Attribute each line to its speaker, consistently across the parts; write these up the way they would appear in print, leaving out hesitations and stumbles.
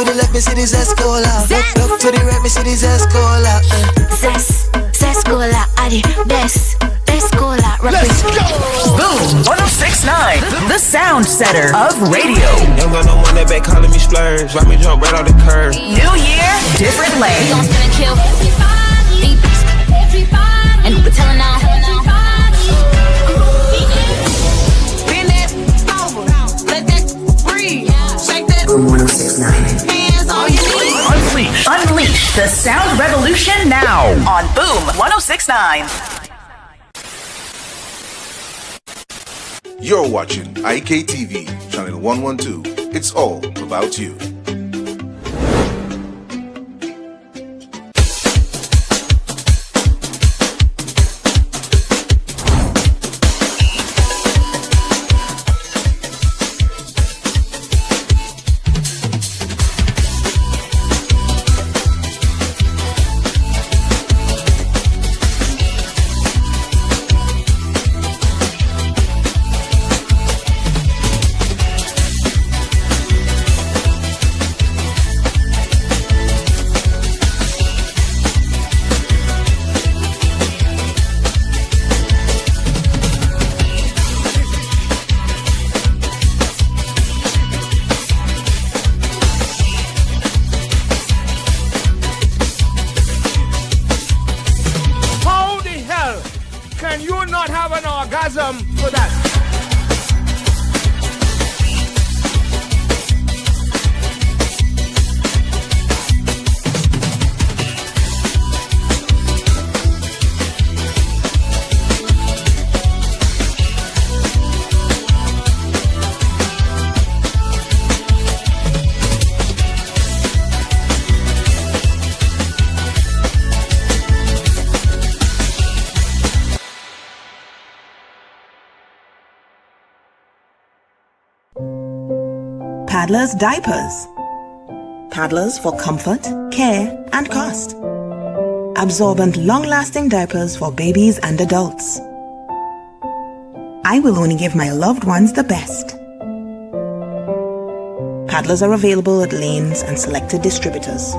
Speaker 1: to the left, me see the zest cola. Look to the right, me see the zest cola.
Speaker 2: Zest cola are the best cola.
Speaker 3: Let's go!
Speaker 4: Boom 106.9, the sound setter of radio.
Speaker 1: Ain't got no one that back calling me splurge. Why me jump right off the curb?
Speaker 4: New year, different lane.
Speaker 2: We gon' spin and kill everybody. And we're telling now.
Speaker 5: Bend that over, let that breathe. Shake that.
Speaker 4: Boom 106.9.
Speaker 5: Hands on your knees.
Speaker 4: Unleash the sound revolution now on Boom 106.9.
Speaker 6: You're watching IKTV, channel 112. It's all about you.
Speaker 3: Can you not have an orgasm for that?
Speaker 7: Paddler's Diapers. Paddlers for comfort, care, and cost. Absorbent, long-lasting diapers for babies and adults. I will only give my loved ones the best. Paddlers are available at Lanes and selected distributors.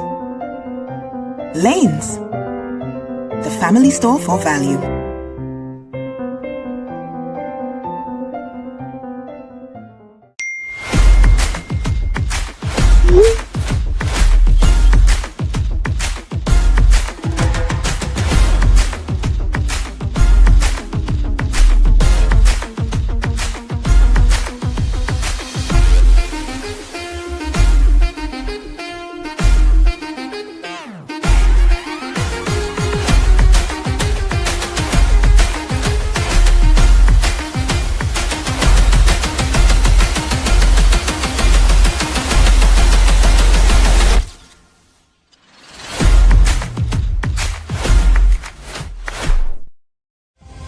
Speaker 7: Lanes, the family store for value.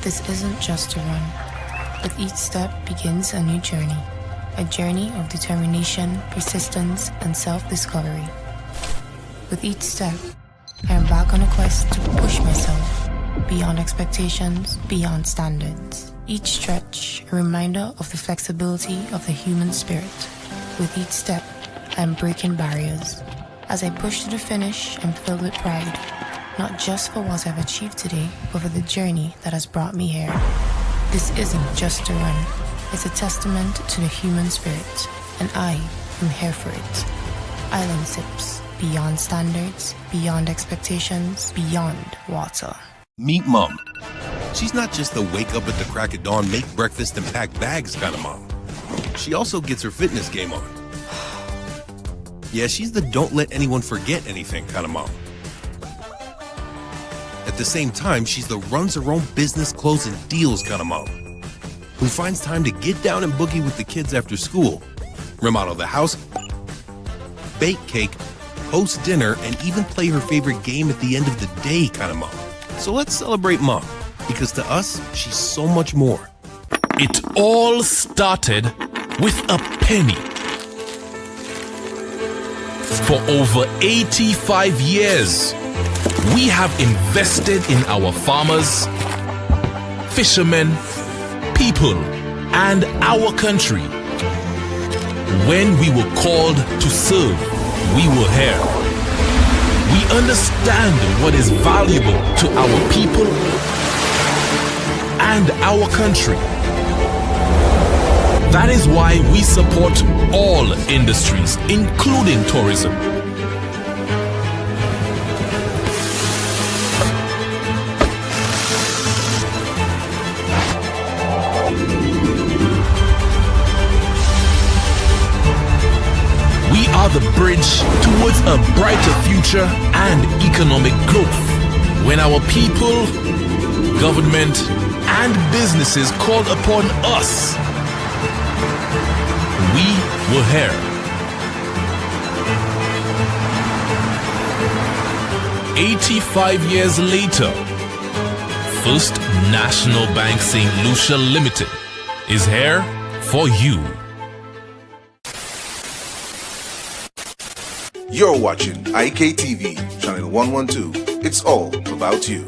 Speaker 8: This isn't just a run. With each step begins a new journey. A journey of determination, persistence, and self-discovery. With each step, I am back on a quest to push myself beyond expectations, beyond standards. Each stretch, a reminder of the flexibility of the human spirit. With each step, I am breaking barriers. As I push to the finish, I'm filled with pride. Not just for what I've achieved today, but for the journey that has brought me here. This isn't just a run. It's a testament to the human spirit, and I am here for it. Island Sips, beyond standards, beyond expectations, beyond water.
Speaker 9: Meet Mom. She's not just the wake up at the crack of dawn, make breakfast and pack bags kind of mom. She also gets her fitness game on. Yeah, she's the don't let anyone forget anything kind of mom. At the same time, she's the runs her own business, closing deals kind of mom, who finds time to get down and boogie with the kids after school, remodel the house, bake cake, host dinner, and even play her favorite game at the end of the day kind of mom. So let's celebrate Mom, because to us, she's so much more.
Speaker 10: It all started with a penny. For over 85 years, we have invested in our farmers, fishermen, people, and our country. When we were called to serve, we were here. We understand what is valuable to our people and our country. That is why we support all industries, including tourism. We are the bridge towards a brighter future and economic growth. When our people, government, and businesses called upon us, we were here. 85 years later, First National Bank St. Lucia Limited is here for you.
Speaker 6: You're watching IKTV, channel 112. It's all about you.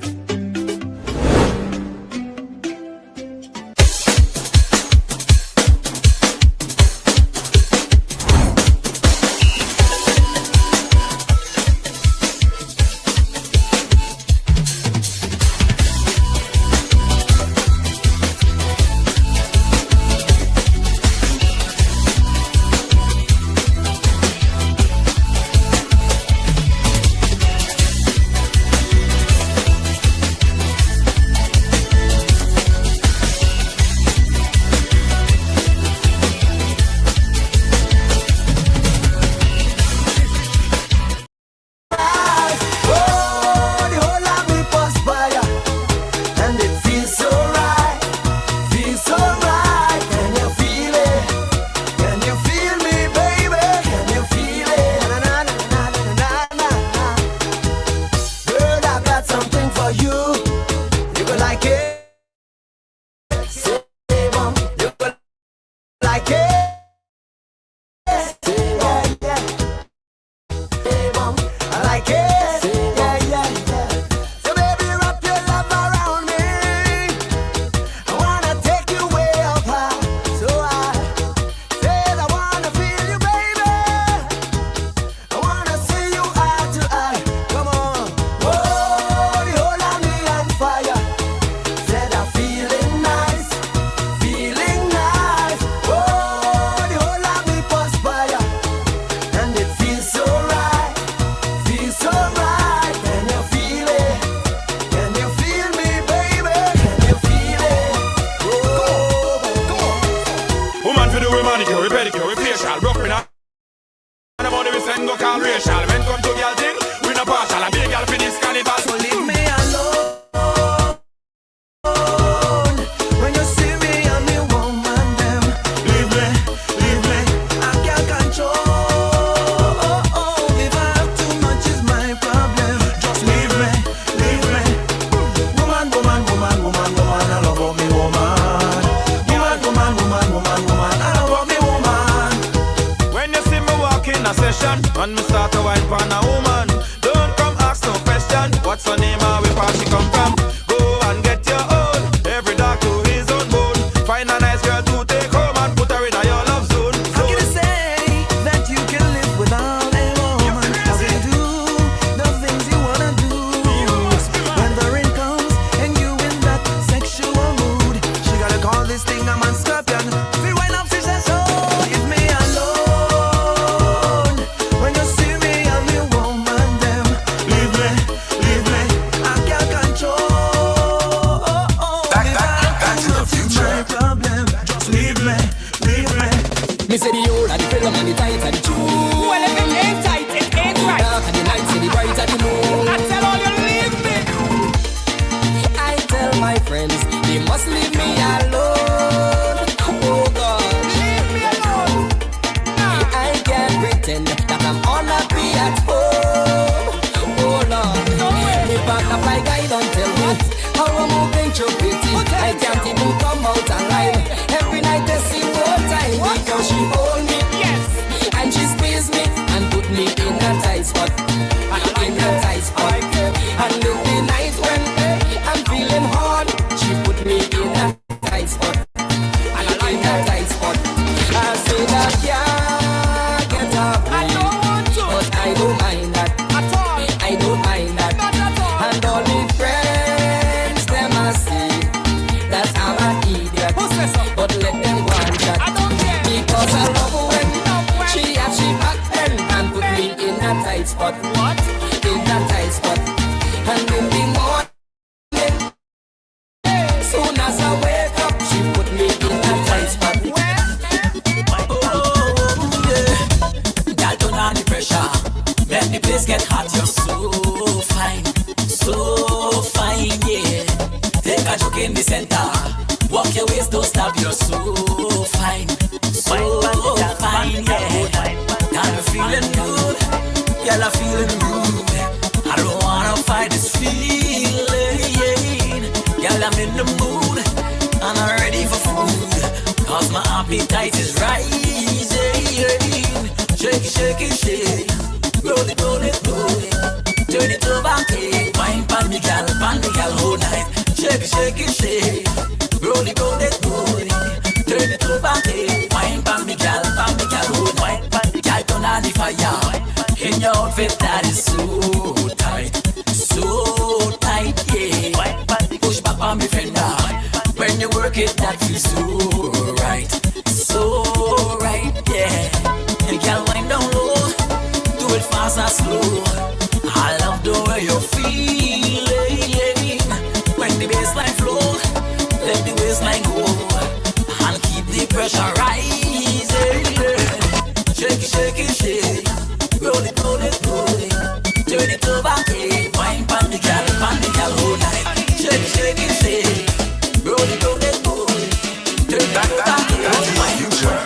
Speaker 3: And me start to wine for a woman. Don't come ask no question. What's her name and where she come from? Go and get your own. Every dog to his own bone. Find a nice girl to take home and put her in your love zone.
Speaker 5: How can you say that you can live without a woman? How can you do the things you wanna do? When the rain comes and you in that sexual mood, she gotta call this thing a man scorpion. Feel wine up, she says, oh, leave me alone.
Speaker 11: Me say the old and the film and the tight and the true.
Speaker 5: Well, if it ain't tight, it ain't right.
Speaker 11: Dark and the night, say the bright and the moon.
Speaker 5: I tell all you leave me.
Speaker 11: I tell my friends they must leave me alone. Oh God,
Speaker 5: Leave me alone.
Speaker 11: I can't pretend that I'm unhappy at home. Oh Lord, me partner fly guy don't tell me how I'm moving through pity. I can't even come out alive. Every night I see more time because she hold me,
Speaker 5: Yes.
Speaker 11: and she squeeze me and put me in a tight spot. In a tight spot. And in the night when I'm feeling hard, she put me in a tight spot. In a tight spot. I say that can't get up.
Speaker 5: I don't want
Speaker 11: spot. What? In a tight spot. And in the morning, soon as I wake up, she put me in a tight spot. Oh, yeah. Girl, turn on the pressure. Make the place get hot. You're so fine, yeah. Take a joke in the center. Walk your waist, don't stop. You're so fine, yeah. I'm feeling good, girl, I'm feeling good. I don't wanna fight this feeling, girl, I'm in the mood, and I'm ready for food, cause my appetite is rising. Shake it, shake it, shake. Roll it, roll it, roll it. Turn it over, hey. Wine pan me, gal, whole night. Shake it, shake it, shake. Roll it, roll it, roll it. Turn it over, hey. Wine pan me, gal, whole night. Gal, turn on the fire. In your outfit that is so tight, yeah. Push back on me fender. When you work it, that feels so right, yeah. And gal, wind down low. Do it fast or slow. I love the way you're feeling. When the bassline flow, let the waistline go, and keep the pressure rising. Shake it, shake it, shake. Roll it, roll it, roll it. Turn it over, hey. Wine pan the gal, whole night. Shake it, shake it, shake. Roll it, roll it, roll it. Turn it over, hey. Wine pan.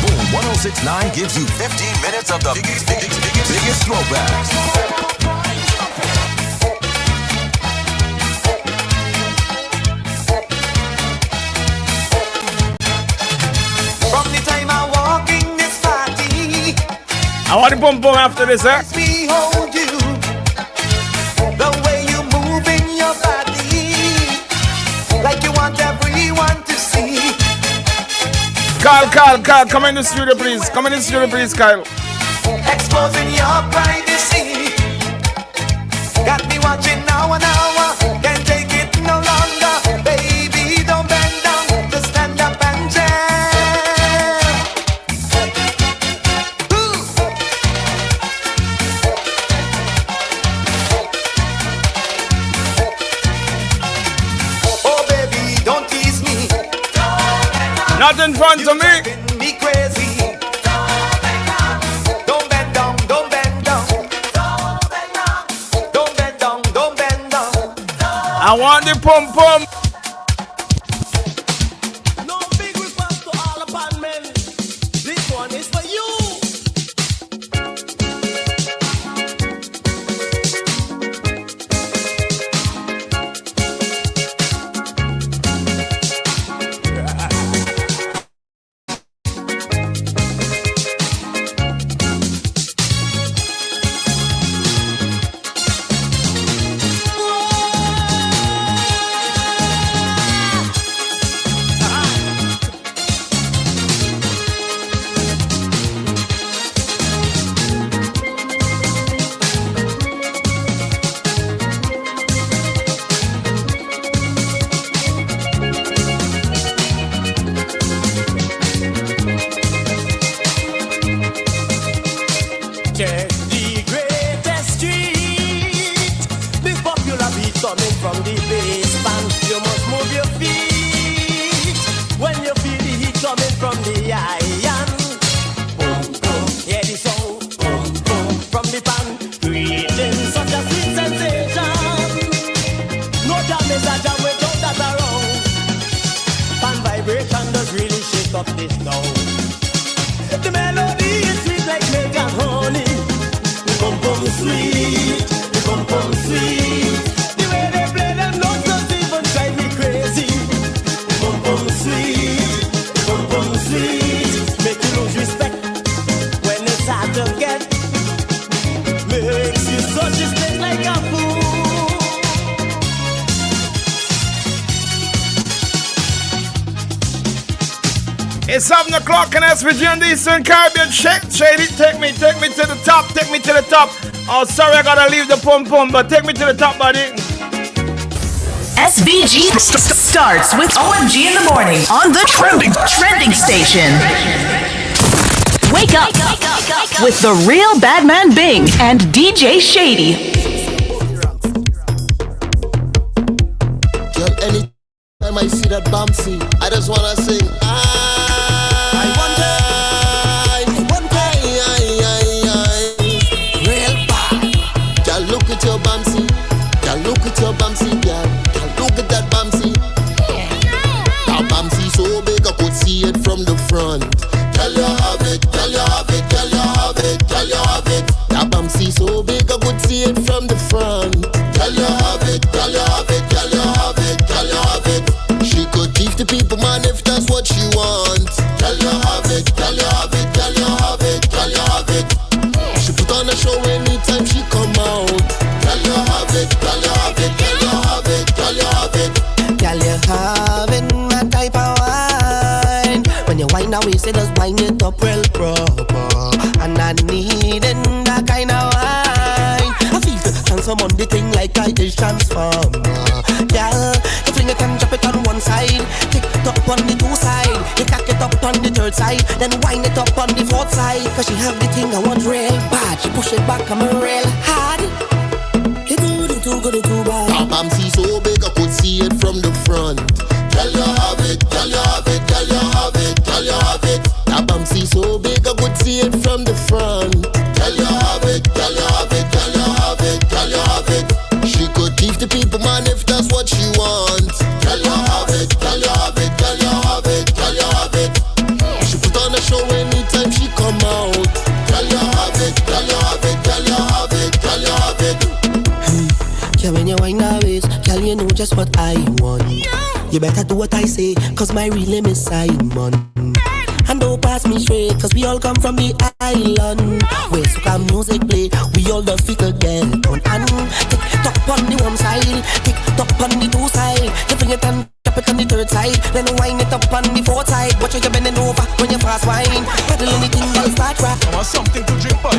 Speaker 12: Boom 106.9 gives you 15 minutes of the biggest throwbacks.
Speaker 5: From the time I walk in this party,
Speaker 13: I want to boom boom after this, huh?
Speaker 5: Behold you, the way you move in your body, like you want everyone to see.
Speaker 13: Kyle, come in the studio, please. Come in the studio, please, Kyle.
Speaker 5: Exposing your privacy, got me watching now and hour. Can't take it no longer, baby. Don't bend down, just stand up and jam. Oh baby, don't tease me.
Speaker 13: Not in front of me.
Speaker 5: Me crazy. Don't bend down, don't bend down. Don't bend down, don't bend down.
Speaker 13: I want the pum pum.
Speaker 5: No big request to all upon men. This one is for you.
Speaker 11: keep on creating such a sweet sensation. No jam is a jam without that around. Fan vibration does really shake up this sound. The melody is sweet like milk and honey. The bum bum sweet, the bum bum sweet. The way they play them notes does even drive me crazy. The bum bum sweet, the bum bum sweet. Make you lose respect when it's hard to get. Makes you such a stick like a fool.
Speaker 13: It's 7 o'clock in SVG and the Eastern Caribbean. Shady, take me to the top, take me to the top. Oh, sorry, I gotta leave the pum pum, but take me to the top, buddy.
Speaker 4: SVG starts with OMG in the morning on the trending station. Wake up with the real Badman Bing and DJ Shady.
Speaker 14: Girl, anytime I see that bouncy, I just wanna sing. Real bad. Girl, look at your bouncy. Girl, look at your bouncy, girl. Girl, look at that bouncy. That bouncy so big I could see it from the front. Girl, you have it, girl, you have it, girl, you have it, girl, you have it. That bouncy so big I could see it from the front. Girl, you have it, girl, you have it, girl, you have it, girl, you have it. She could give the people, man, if that's what she wants. Girl, you have it, girl, you have it, girl, you have it, girl, you have it. She put on a show anytime she come out. Girl, you have it, girl, you have it, girl, you have it, girl, you have it.
Speaker 11: Girl, you having my type of wine. When you wine away, say just wine it up real proper. And I needing that kind of wine. I feel the transform on the thing like I is transformer. Girl, you fling it and drop it on one side. Tick it up on the two side. You cock it up on the third side. Then wind it up on the fourth side. Cause she have the thing I want real bad. She push it back, I'm real hard. You do the too good, too bad.
Speaker 14: That bouncy so big I could see it from the front. Girl, you have it, girl, you have it, girl, you have it, girl, you have it. That bouncy so big I could see it from the front. Girl, you have it, girl, you have it, girl, you have it, girl, you have it. She could give the people, man, if that's what she wants. Girl, you have it, girl, you have it, girl, you have it, girl, you have it. She put on a show anytime she come out. Girl, you have it, girl, you have it, girl, you have it, girl, you have it.
Speaker 11: Yeah, when you wine waist, girl, you know just what I want. You better do what I say, cause my real name is Simon. And don't pass me straight, cause we all come from the island. Where soca music play, we all the fit to get on. And tick top on the one side, tick top on the two side. You bring it and drop it on the third side. Then wind it up on the fourth side. Watch you bending over when you fast wine. Paddle anything will start rap.
Speaker 15: I want something to drink, boy.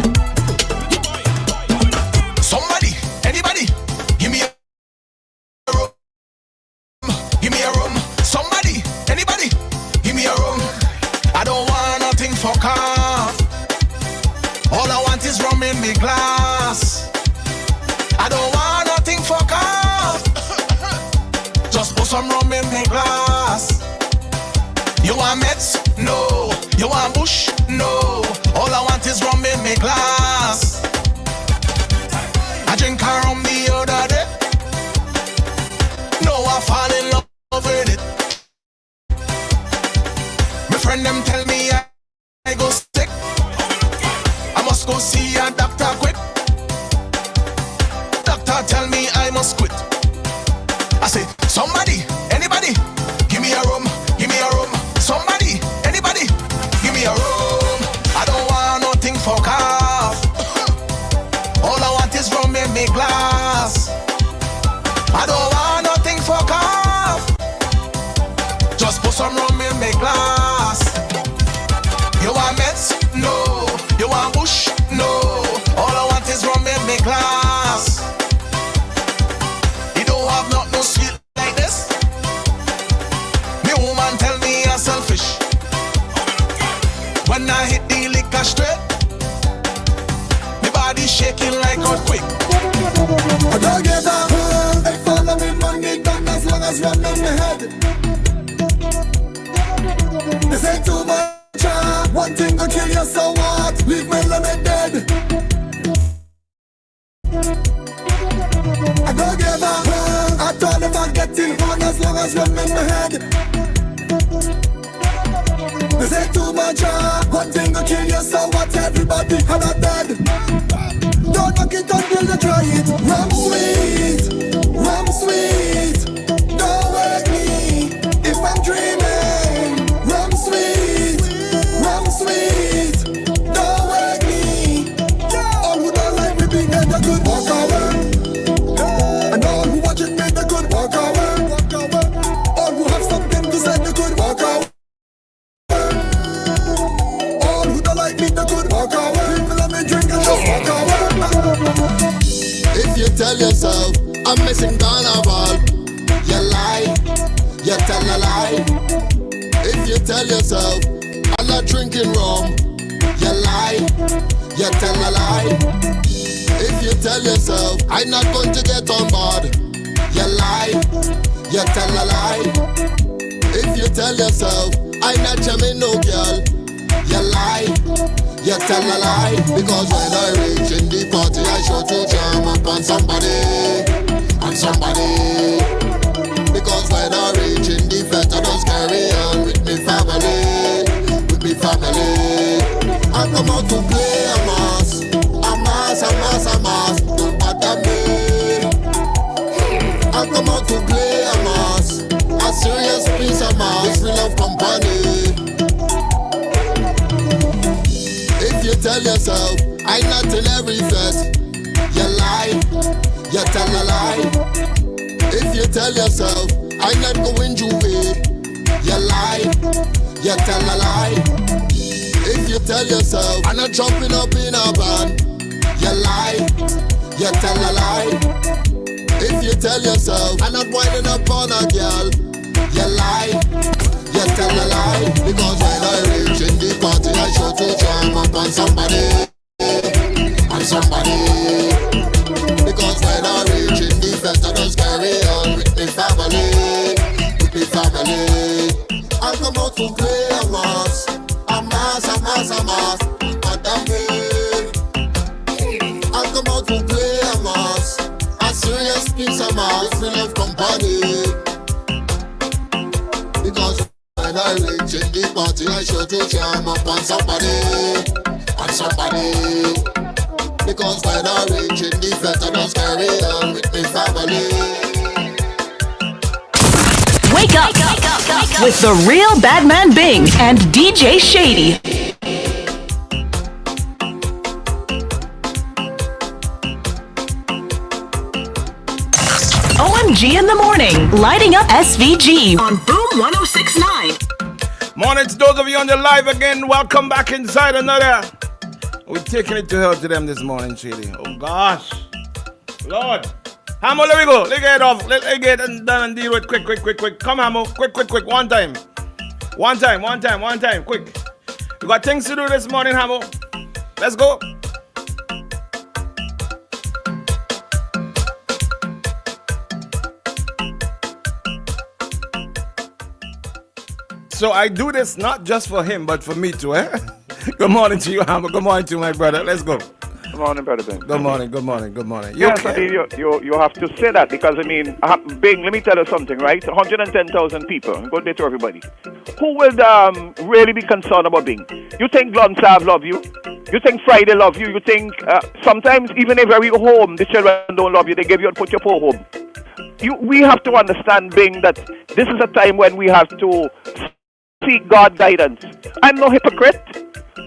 Speaker 15: Somebody, anybody, give me a room. Give me a room. Somebody, anybody, give me a room. I don't want nothing for car. All I want is rum in me glass. I don't want nothing for car. Just put some rum in me glass. You want Mets? No. You want Bush? No. All I want is rum in me glass. I drink a rum the other day. No, I fall in love with it. My friend them tell me I go sick. I must go see a doctor quick. Doctor tell me I must quit. I say, somebody, anybody, give me a room, give me a room. Somebody, anybody, give me a room. I don't want nothing for car. All I want is rum in me glass. I don't want nothing for car. Just put some rum in me glass. You want Mets? No. You want Bush? No. All I want is rum in me glass. You don't have nothing sweet like this. Me woman tell me I'm selfish. When I hit the liquor straight, me body shaking like earthquake.
Speaker 5: I don't give a fuck. I follow me money down as long as run on my head. This
Speaker 14: Acting hard as long as one in my head. They say too much, one thing will kill you, so what everybody had a dead. Don't knock it until you try it. Rum sweet, don't wake me if I'm dreaming. Rum sweet, don't wake me. All who don't like me being dead, they could walk away. And all who watching me, they could walk away. All who have something to say, they could walk away. All who don't like me, they could walk away. People let me drink and just walk away. If you tell yourself I'm missing carnival, you lie, you tell a lie. If you tell yourself I'm not drinking rum, you lie, you tell a lie. If you tell yourself I'm not going to get on board, you lie, you tell a lie. If you tell yourself I'm not jamming no girl, you lie, you tell a lie. Because when I reach in the party, I sure to jam up on somebody. Because when I reach in the fete, I just carry on with me family. I come out to play a mass. Don't bother me. I come out to play a mass, a serious piece of mass, full of company. If you tell yourself I'm not in every fest, you lie, you tell a lie. If you tell yourself I'm not going Juve, you lie, you tell a lie. If you tell yourself I'm not jumping up in a van, you lie, you tell a lie. If you tell yourself I'm not winding up on a girl, you lie, you tell a lie. Because when I reach in the party, I sure to jam up on somebody. Because when I reach in the fest, I just carry on with me family. I come out to play a mass. Madam me. I come out to play a mass, a serious piece of mass, full of company. Because when I reach in the party, I sure to jam up on somebody. Because when I reach in the fete, I just carry on with me family.
Speaker 4: Wake up with the real Badman Bing and DJ Shady. OMG in the morning, lighting up SVG on Boom 106.9.
Speaker 13: Morning to those of you on the live again. Welcome back inside another. We're taking it to hell to them this morning, Shady. Oh gosh, Lord. Hamo, let me go. Let's get it off. Let's get it done and deal with quick. Come, Hamo. Quick. One time. Quick. We got things to do this morning, Hamo. Let's go. So I do this not just for him, but for me too, eh? Good morning to you, Hamo. Good morning to you, my brother. Let's go.
Speaker 16: Good morning, Brother Bing.
Speaker 13: Good morning.
Speaker 16: Yes, okay? I mean, you have to say that because, I mean, Bing, let me tell you something, right? 110,000 people, good day to everybody. Who would really be concerned about Bing? You think Lon Sav love you? You think Friday love you? You think sometimes even if you go home, the children don't love you, they give you and put your poor home. We have to understand, Bing, that this is a time when we have to seek God guidance. I'm no hypocrite,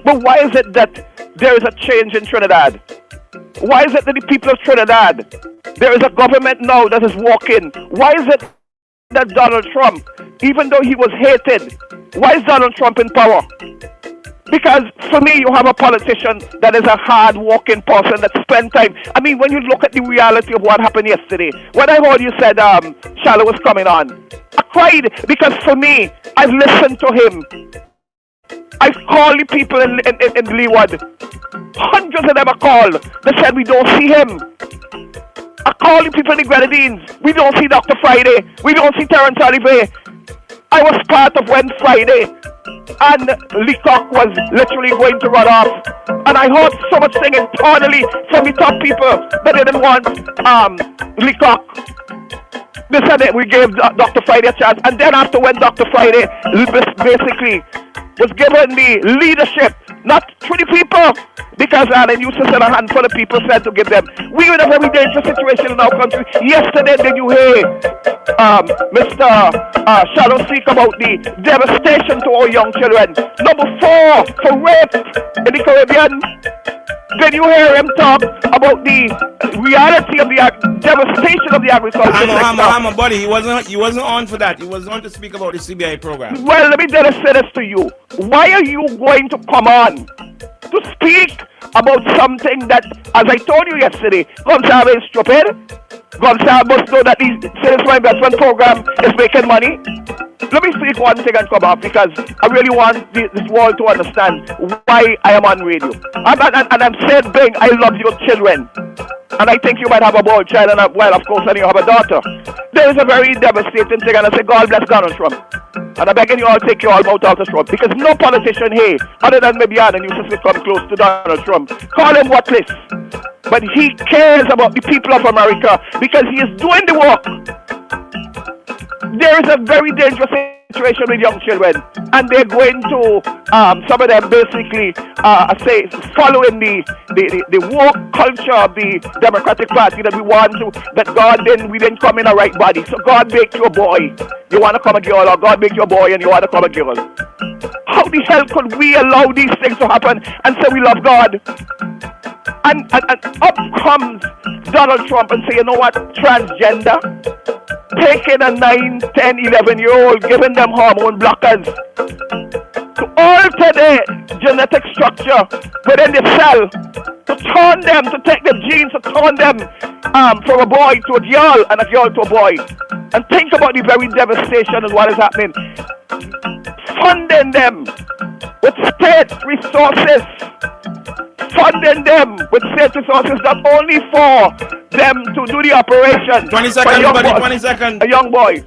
Speaker 16: but why is it that there is a change in Trinidad? Why is it that the people of Trinidad, there is a government now that is walking? Why is it that Donald Trump, even though he was hated, why is Donald Trump in power? Because for me, you have a politician that is a hard-working person that spend time. I mean, when you look at the reality of what happened yesterday, when I heard you said Shallow was coming on, I cried because for me, I've listened to him. I've called the people in Leeward. Hundreds of them are called. They said we don't see him. I called the people in the Grenadines. We don't see Dr. Friday. We don't see Terrence Olivier. I was part of when Friday and Leacock was literally going to run off. And I heard so much thing internally from the top people that they didn't want Leacock. This and it, we gave Dr. Friday a chance, and then after when Dr. Friday basically was given the leadership, not 20 people, because they used to send a handful of people said to give them. We were in a very dangerous situation in our country. Yesterday, did you hear Mr. Shadow speak about the devastation to our young children? Number 4 for rape in the Caribbean. Did you hear him talk about the reality of the devastation of the agriculture sector?
Speaker 13: Buddy, he wasn't on for that. He was on to speak about the CBI program.
Speaker 16: Well, let me just say this to you. Why are you going to come on to speak about something that, as I told you yesterday, Gonzalo is stupid? Gonzalo must know that the Citizens Investment Program is making money. Let me speak one thing and come up, because I really want this world to understand why I am on radio. And I'm saying, Bing, I love your children. And I think you might have a boy child, and well, of course, and you have a daughter. There is a very devastating thing, and I say, God bless Donald Trump. And I'm begging you all, take your all mouth out of Trump, because no politician here, other than maybe Anna, used to come close to Donald Trump. Call him worthless. But he cares about the people of America, because he is doing the work. There is a very dangerous situation with young children, and they're going to some of them basically say following the woke culture of the Democratic Party that we want to, that we didn't come in a right body. So God make you a boy, you want to come a girl, or God make you a boy and you want to come a girl. How the hell could we allow these things to happen and say we love God? And up comes Donald Trump and say, you know what, transgender, taking a 9, 10, 11-year-old, giving them hormone blockers to alter their genetic structure within the cell, to turn them, to take the genes, to turn them from a boy to a girl and a girl to a boy. And think about the very devastation of what is happening. Funding them with state resources. Funding them with state resources, not only for them to do the operation.
Speaker 13: 20 seconds, buddy, 20 seconds.
Speaker 16: A young boy.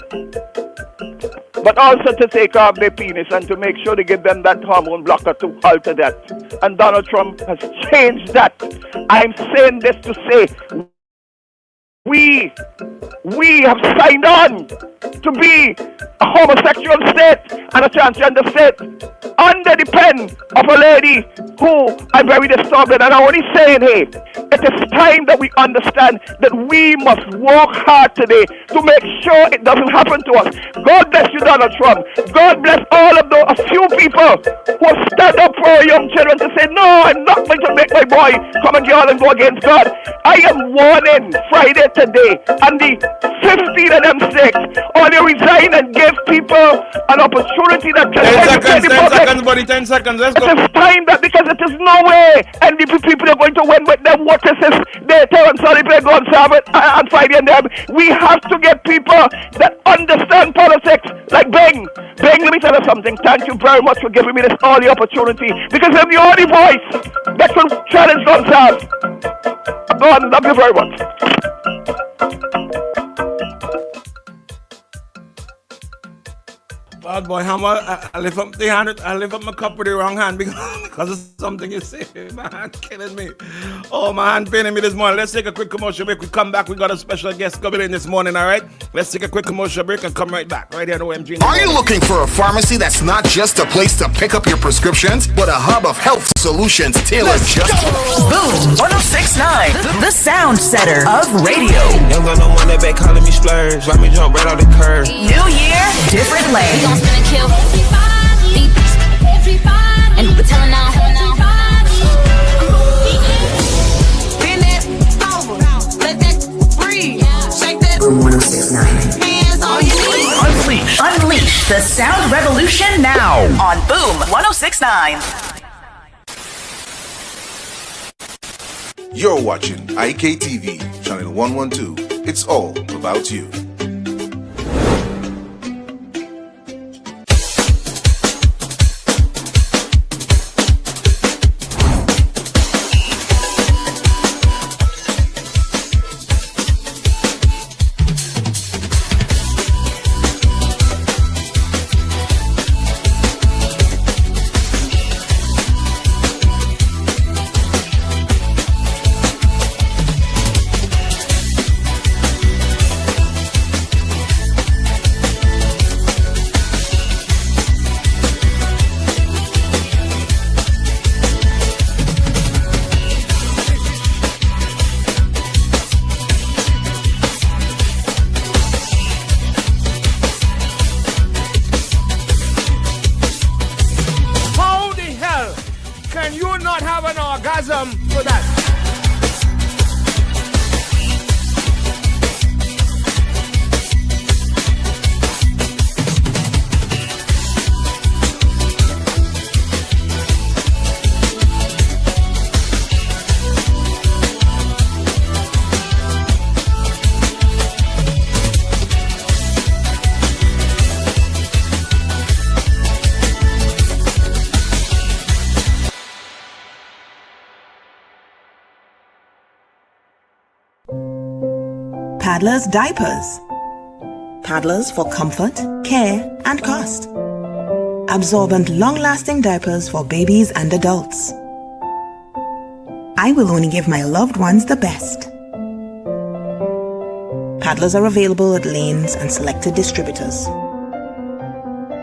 Speaker 16: But also to take off their penis and to make sure they give them that hormone blocker to alter that. And Donald Trump has changed that. I'm saying this to say, we have signed on to be a homosexual state and a transgender state under the pen of a lady who I'm very disturbed in. And I'm only saying, hey, it is time that we understand that we must work hard today to make sure it doesn't happen to us. God bless you, Donald Trump. God bless all of a few people who have stood up for our young children to say, no, I'm not going to make my boy come and girl and go against God. I am warning Friday today, and the 15 of them sick, or they resign and give people an opportunity that can educate the public.
Speaker 13: 10 seconds, buddy, 10 seconds, let's go.
Speaker 16: It is time that, because it is no way NDP people are going to win with them witnesses, they Terrence Oliver, Gonzalez, and Friday and them. We have to get people that understand politics, like Bing. Bing, let me tell you something. Thank you very much for giving me this early opportunity, because I'm the only voice that can challenge Gonzalez. Go on, love you very much.
Speaker 13: Bad boy, Hammer, I lift up the hand, I lift up my cup with the wrong hand because of something you say. My hand killing me. Oh, my hand paining me this morning. Let's take a quick commercial break. We come back. We got a special guest coming in this morning, all right? Let's take a quick commercial break and come right back. Right here on OMG.
Speaker 12: Are you looking for a pharmacy that's not just a place to pick up your prescriptions, but a hub of health solutions tailored just
Speaker 4: Boom 106.9, the sound setter of radio.
Speaker 17: Young got no money back calling me splurge. Let me jump right out the curb.
Speaker 4: New year, different lane.
Speaker 2: Gonna kill everybody, and we're telling now. Bend that over, let that breathe, shake that.
Speaker 4: Boom 106.9.
Speaker 2: Hands on your knees.
Speaker 4: Unleash the sound revolution now on Boom 106.9.
Speaker 6: You're watching IKTV, channel 112. It's all about you.
Speaker 7: Paddlers diapers. Paddlers for comfort, care, and cost. Absorbent, long-lasting diapers for babies and adults. I will only give my loved ones the best. Paddlers are available at Lanes and selected distributors.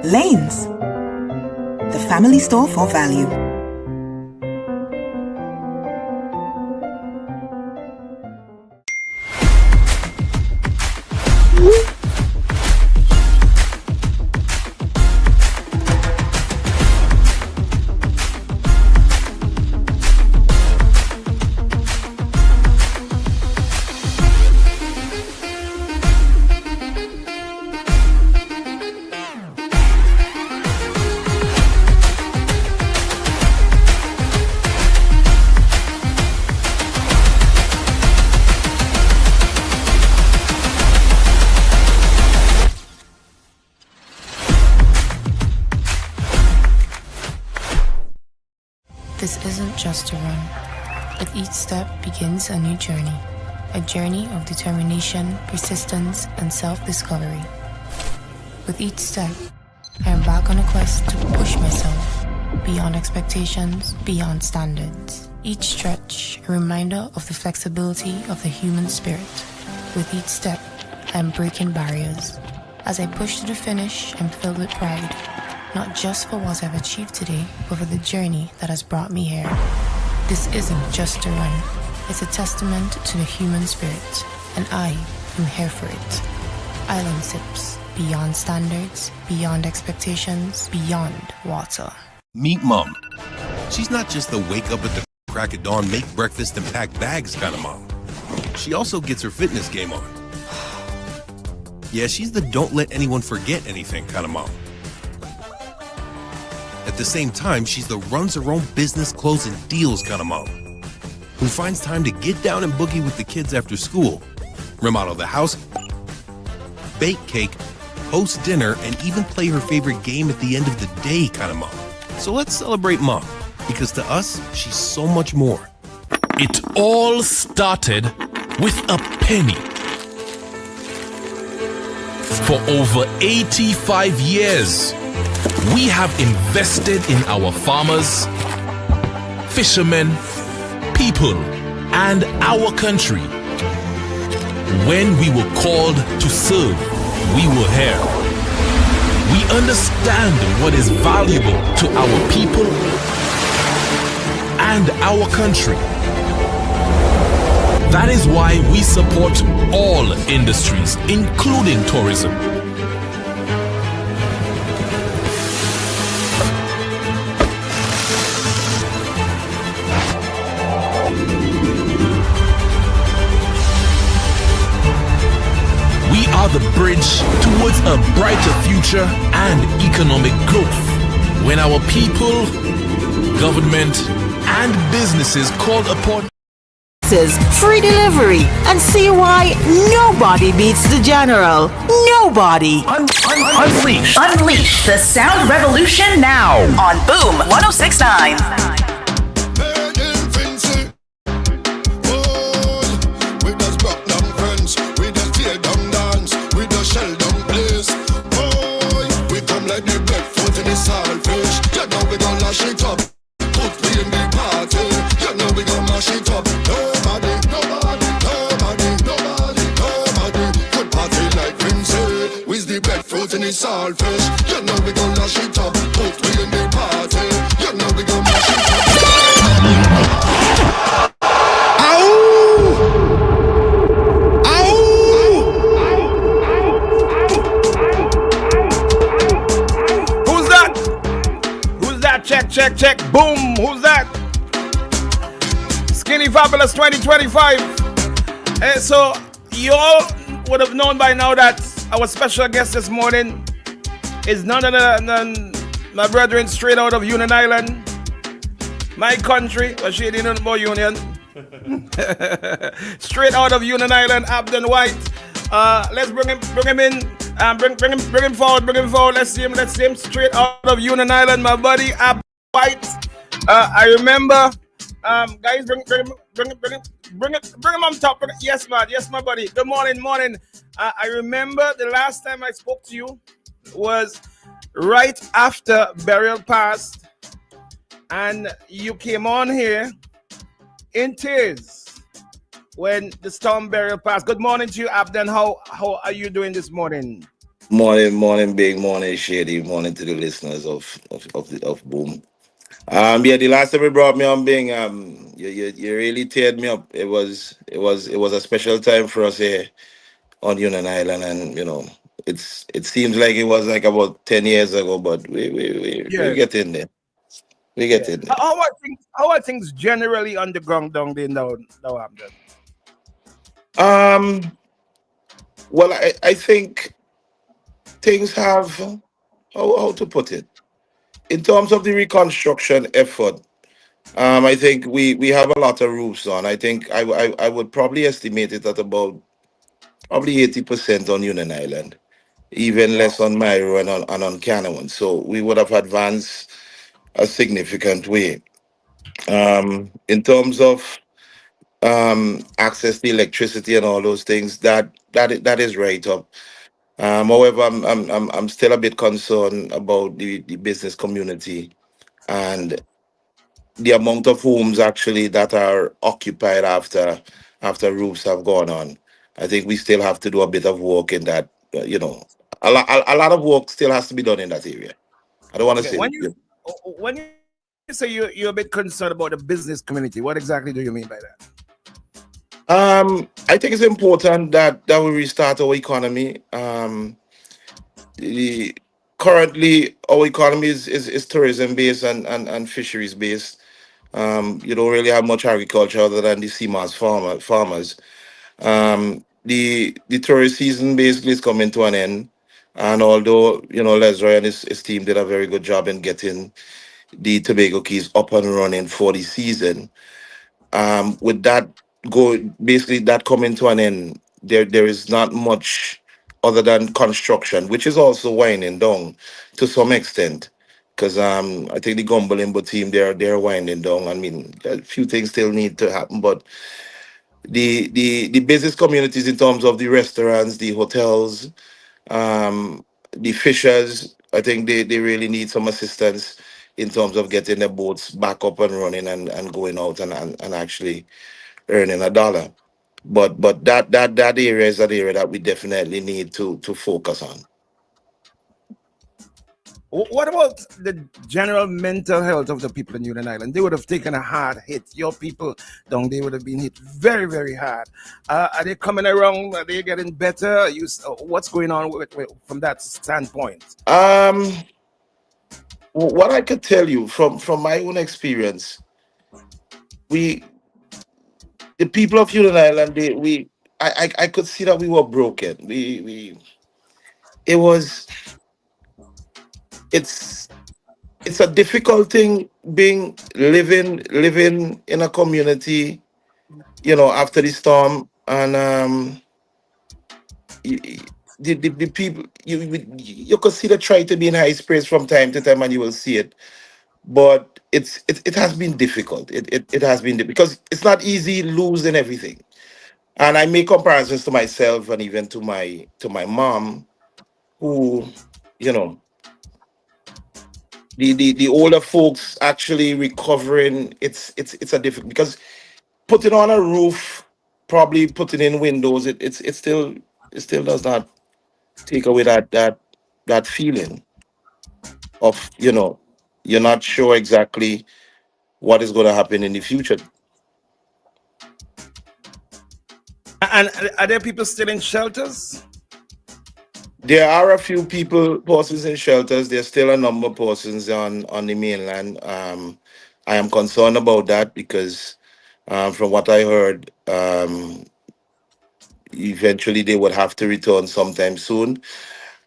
Speaker 7: Lanes, the family store for value.
Speaker 8: This isn't just a run. With each step begins a new journey. A journey of determination, persistence, and self-discovery. With each step, I embark on a quest to push myself beyond expectations, beyond standards. Each stretch, a reminder of the flexibility of the human spirit. With each step, I am breaking barriers. As I push to the finish, I'm filled with pride. Not just for what I've achieved today, but for the journey that has brought me here. This isn't just a run. It's a testament to the human spirit, and I am here for it. Island Sips, beyond standards, beyond expectations, beyond water.
Speaker 9: Meet Mom. She's not just the wake up at the crack of dawn, make breakfast and pack bags kind of mom. She also gets her fitness game on. Yeah, she's the don't let anyone forget anything kind of mom. At the same time, she's the runs her own business, closing deals kind of mom, who finds time to get down and boogie with the kids after school, remodel the house, bake cake, host dinner, and even play her favorite game at the end of the day kind of mom. So let's celebrate Mom, because to us, she's so much more.
Speaker 10: It all started with a penny. For over 85 years, we have invested in our farmers, fishermen, people, and our country. When we were called to serve, we were here. We understand what is valuable to our people and our country. That is why we support all industries, including tourism. We are the bridge towards a brighter future and economic growth. When our people, government, and businesses call upon
Speaker 4: free delivery, and see why nobody beats the General. Nobody. Unleash the sound revolution now on Boom 106.9.
Speaker 14: It's all fresh. You know we gon' lash it up. Put me in the party. You know we gon' mash it up. Ow! Ow!
Speaker 13: Who's that? Who's that? Check. Boom. Who's that? Skinny Fabulous 2025. Hey, so you all would have known by now that our special guest this morning is none other than my brethren straight out of Union Island, my country. Well, she didn't know about Union. Straight out of Union Island, Abden White. Let's bring him in. Bring him forward. Let's see him straight out of Union Island, my buddy Abden White. I remember, guys, bring bring him on top. Yes, man. Yes, my buddy. Good morning, morning. I remember the last time I spoke to you was right after burial passed, and you came on here in tears when the storm burial passed. Good morning to you, Abden. How are you doing this morning?
Speaker 18: Morning, big morning, shady morning to the listeners of Boom. Yeah, the last time you brought me on, Bing, you really teared me up. It was a special time for us here on Union Island, and it seems like it was like about 10 years ago, but we
Speaker 13: Yeah,
Speaker 18: get in there. We get
Speaker 13: yeah.
Speaker 18: in there.
Speaker 13: How are things generally on the ground down there now, Abden?
Speaker 18: Um, well, I think things have how to put it in terms of the reconstruction effort. I think we have a lot of roofs on. I think I would probably estimate it at about probably 80% on Union Island, even less on Myro and on Canavan. So we would have advanced a significant way. In terms of access to electricity and all those things, that is right up. However, I'm still a bit concerned about the business community and the amount of homes actually that are occupied after roofs have gone on. I think we still have to do a bit of work in that. A lot of work still has to be done in that area. I don't want to
Speaker 13: Okay,
Speaker 18: say.
Speaker 13: when you say you're a bit concerned about the business community, what exactly do you mean by that?
Speaker 18: I think it's important that we restart our economy. The, Currently, our economy is tourism based and fisheries based. You don't really have much agriculture other than the CMAS farmers. The tourist season basically is coming to an end. And although, Lesroy and his team did a very good job in getting the Tobago Keys up and running for the season, with that basically that coming to an end, there is not much other than construction, which is also winding down to some extent. Because I think the Gumbalimbo team they're winding down. I mean, a few things still need to happen, but the business communities in terms of the restaurants, the hotels, the fishers, I think they really need some assistance in terms of getting their boats back up and running and going out and actually earning a dollar. But that area is an area that we definitely need to focus on.
Speaker 13: What about the general mental health of the people in Union Island? They would have taken a hard hit. Your people down there would have been hit very, very hard. Are they coming around? Are they getting better? What's going on from that standpoint?
Speaker 18: What I could tell you from my own experience, we the people of Union Island, I could see that we were broken. We it was it's it's a difficult thing being living in a community, after the storm, and y- y- the people you could see they try to be in high spirits from time to time, and you will see it. But it has been difficult. It has been because it's not easy losing everything. And I make comparisons to myself and even to my mom, who, you know, the older folks actually recovering. It's a difficult because putting on a roof, probably putting in windows, it still does not take away that feeling of, you're not sure exactly what is going to happen in the future.
Speaker 13: And are there people still in shelters?
Speaker 18: There are a few persons in shelters. There's still a number of persons on the mainland. I am concerned about that because, from what I heard, eventually they would have to return sometime soon.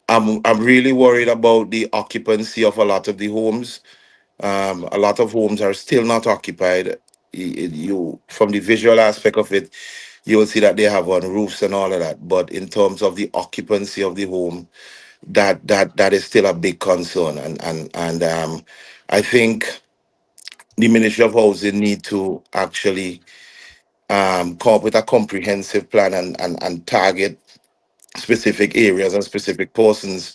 Speaker 18: I'm really worried about the occupancy of a lot of the homes. A lot of homes are still not occupied. From the visual aspect of it, you will see that they have on roofs and all of that. But in terms of the occupancy of the home, that is still a big concern. And I think the Ministry of Housing need to actually come up with a comprehensive plan and target specific areas and specific persons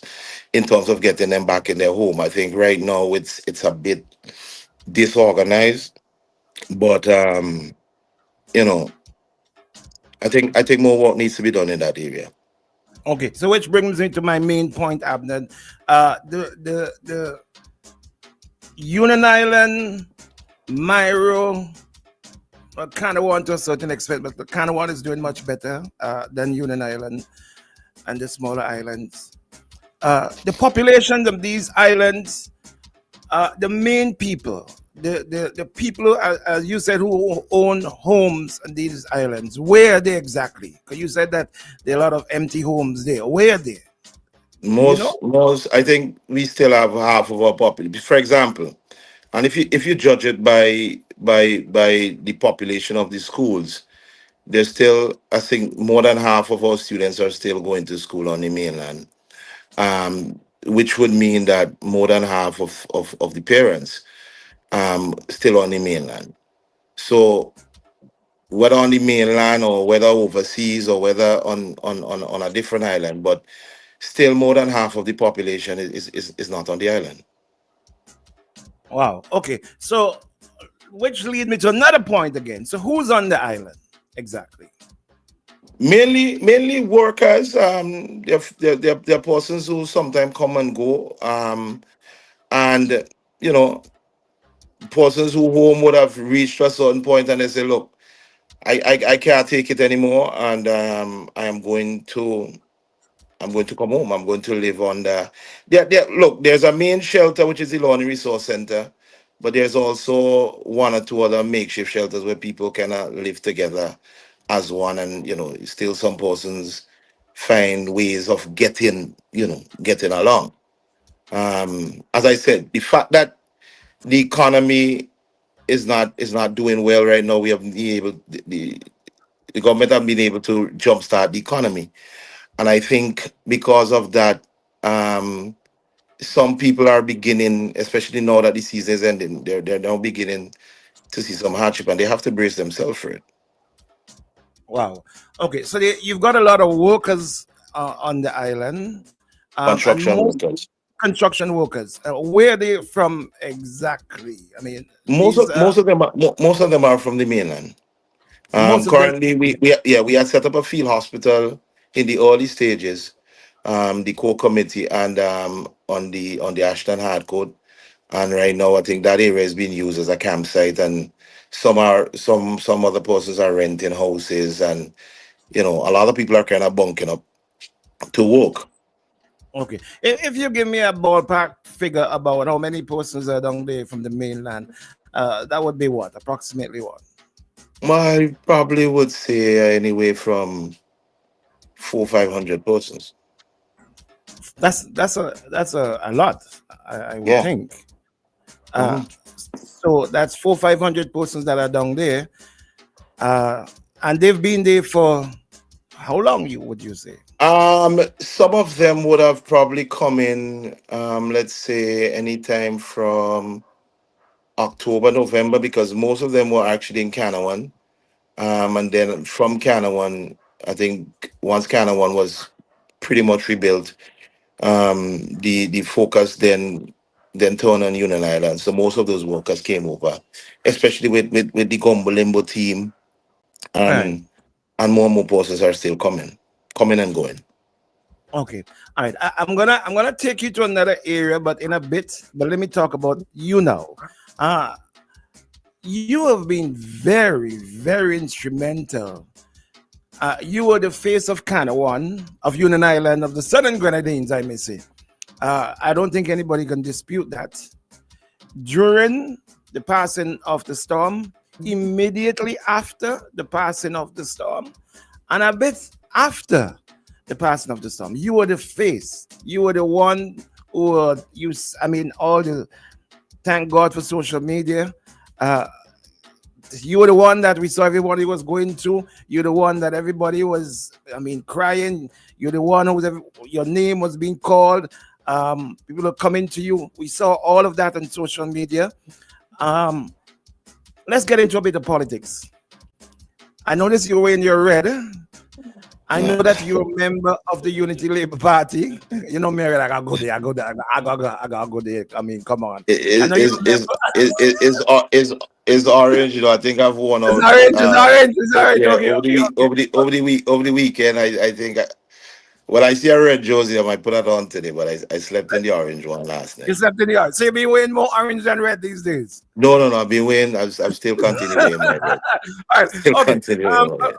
Speaker 18: in terms of getting them back in their home. I think right now it's a bit disorganized, but you know, I think more work needs to be done in that area.
Speaker 13: Okay, so which brings me to my main point, Abner. The Union Island, Myro, kind of one to a certain extent, but the kind of one is doing much better than Union Island and the smaller islands. The population of these islands, the main people, the people, as you said, who own homes on these islands, where are they exactly? Because you said that there are a lot of empty homes there. Where are they? You know?
Speaker 18: Most, I think we still have half of our population. For example, and if you judge it by the population of the schools, there's still, I think, more than half of our students are still going to school on the mainland, which would mean that more than half of the parents still on the mainland. So whether on the mainland or whether overseas or whether on a different island, but still more than half of the population is not on the island.
Speaker 13: Wow. Okay. So, which leads me to another point again. So, who's on the island exactly?
Speaker 18: Mainly workers. They're persons who sometimes come and go. And you know, persons who home would have reached a certain point and they say, look, I can't take it anymore, and I'm going to come home. I'm going to live on the. Look, there's a main shelter which is the Lawney Resource Center, but there's also one or two other makeshift shelters where people can live together as one, and still some persons find ways of getting along. As I said, the fact that the economy is not doing well right now, we have been able the government have been able to jumpstart the economy. And I think because of that, some people are beginning, especially now that the season is ending, they're now beginning to see some hardship, and they have to brace themselves for it.
Speaker 13: Wow. Okay, so you've got a lot of workers on the island, and
Speaker 18: Construction
Speaker 13: most
Speaker 18: workers.
Speaker 13: construction workers. Where are they from exactly? I mean,
Speaker 18: Most
Speaker 13: these
Speaker 18: of most of them most of them are from the mainland.
Speaker 13: most of them.
Speaker 18: Currently, we had set up a field hospital in the early stages, the core committee and on the Ashton Hardcourt, and right now I think that area is being used as a campsite, and some other persons are renting houses, and a lot of people are kind of bunking up to work.
Speaker 13: Okay, if you give me a ballpark figure about how many persons are down there from the mainland, that would be what, approximately what?
Speaker 18: I probably would say anywhere from 400-500 persons.
Speaker 13: That's a lot. I would
Speaker 18: Yeah.
Speaker 13: think. So that's 400-500 persons that are down there, and they've been there for how long? Would you say?
Speaker 18: Some of them would have probably come in, let's say anytime from October, November, because most of them were actually in Canawan. And then from Canawan, I think once Canawan was pretty much rebuilt, the focus then turned on Union Island. So most of those workers came over, especially with the Gumbo Limbo team,
Speaker 13: Right.
Speaker 18: and more persons are still coming and going.
Speaker 13: Okay. All right. I'm gonna take you to another area, but in a bit. But let me talk about you now. You have been very, very instrumental. You were the face of Canawan, of Union Island, of the Southern Grenadines, I may say. I don't think anybody can dispute that. During the passing of the storm, immediately after the passing of the storm, and a bit after the passing of the storm, you were the face. You were the one who all the, thank God for social media. You were the one that we saw everybody was going through. You're the one that everybody was, crying. You're the one your name was being called. People are coming to you. We saw all of that on social media. Let's get into a bit of politics. I noticed you're wearing your red. I know that you're a member of the Unity Labour Party. You know me, like I go there, I go there, I go there. I mean, come on. I
Speaker 18: Is
Speaker 13: know you're a
Speaker 18: is
Speaker 13: member.
Speaker 18: is is is is orange? You know, I think I've worn
Speaker 13: It's
Speaker 18: out.
Speaker 13: orange, it's orange, it's orange.
Speaker 18: Yeah,
Speaker 13: Okay, okay, okay.
Speaker 18: over the weekend. I think when I see a red jersey, I might put that on today. But I slept in the orange one last
Speaker 13: You
Speaker 18: night.
Speaker 13: slept in the yard. So you be wearing more orange than red these days.
Speaker 18: No. I've been wearing. I'm still continuing wearing my red.
Speaker 13: All right,
Speaker 18: Still
Speaker 13: okay.
Speaker 18: continuing wearing my red.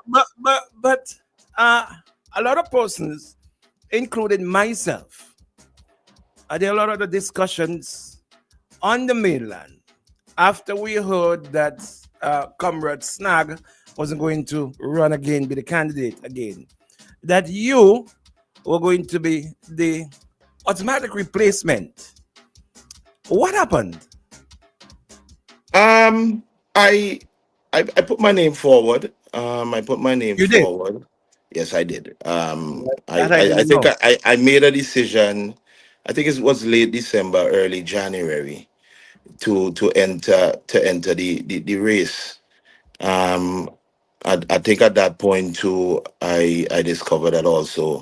Speaker 13: But a lot of persons, including myself, there are a lot of the discussions on the mainland after we heard that Comrade Snag wasn't going to run again, be the candidate again, that you were going to be the automatic replacement. What happened?
Speaker 18: I put my name forward. I put my name
Speaker 13: You did?
Speaker 18: forward. Yes, I did.
Speaker 13: That I
Speaker 18: I
Speaker 13: didn't
Speaker 18: think
Speaker 13: know.
Speaker 18: I made a decision. I think it was late December, early January to enter the race. Um, I think at that point too, I discovered that also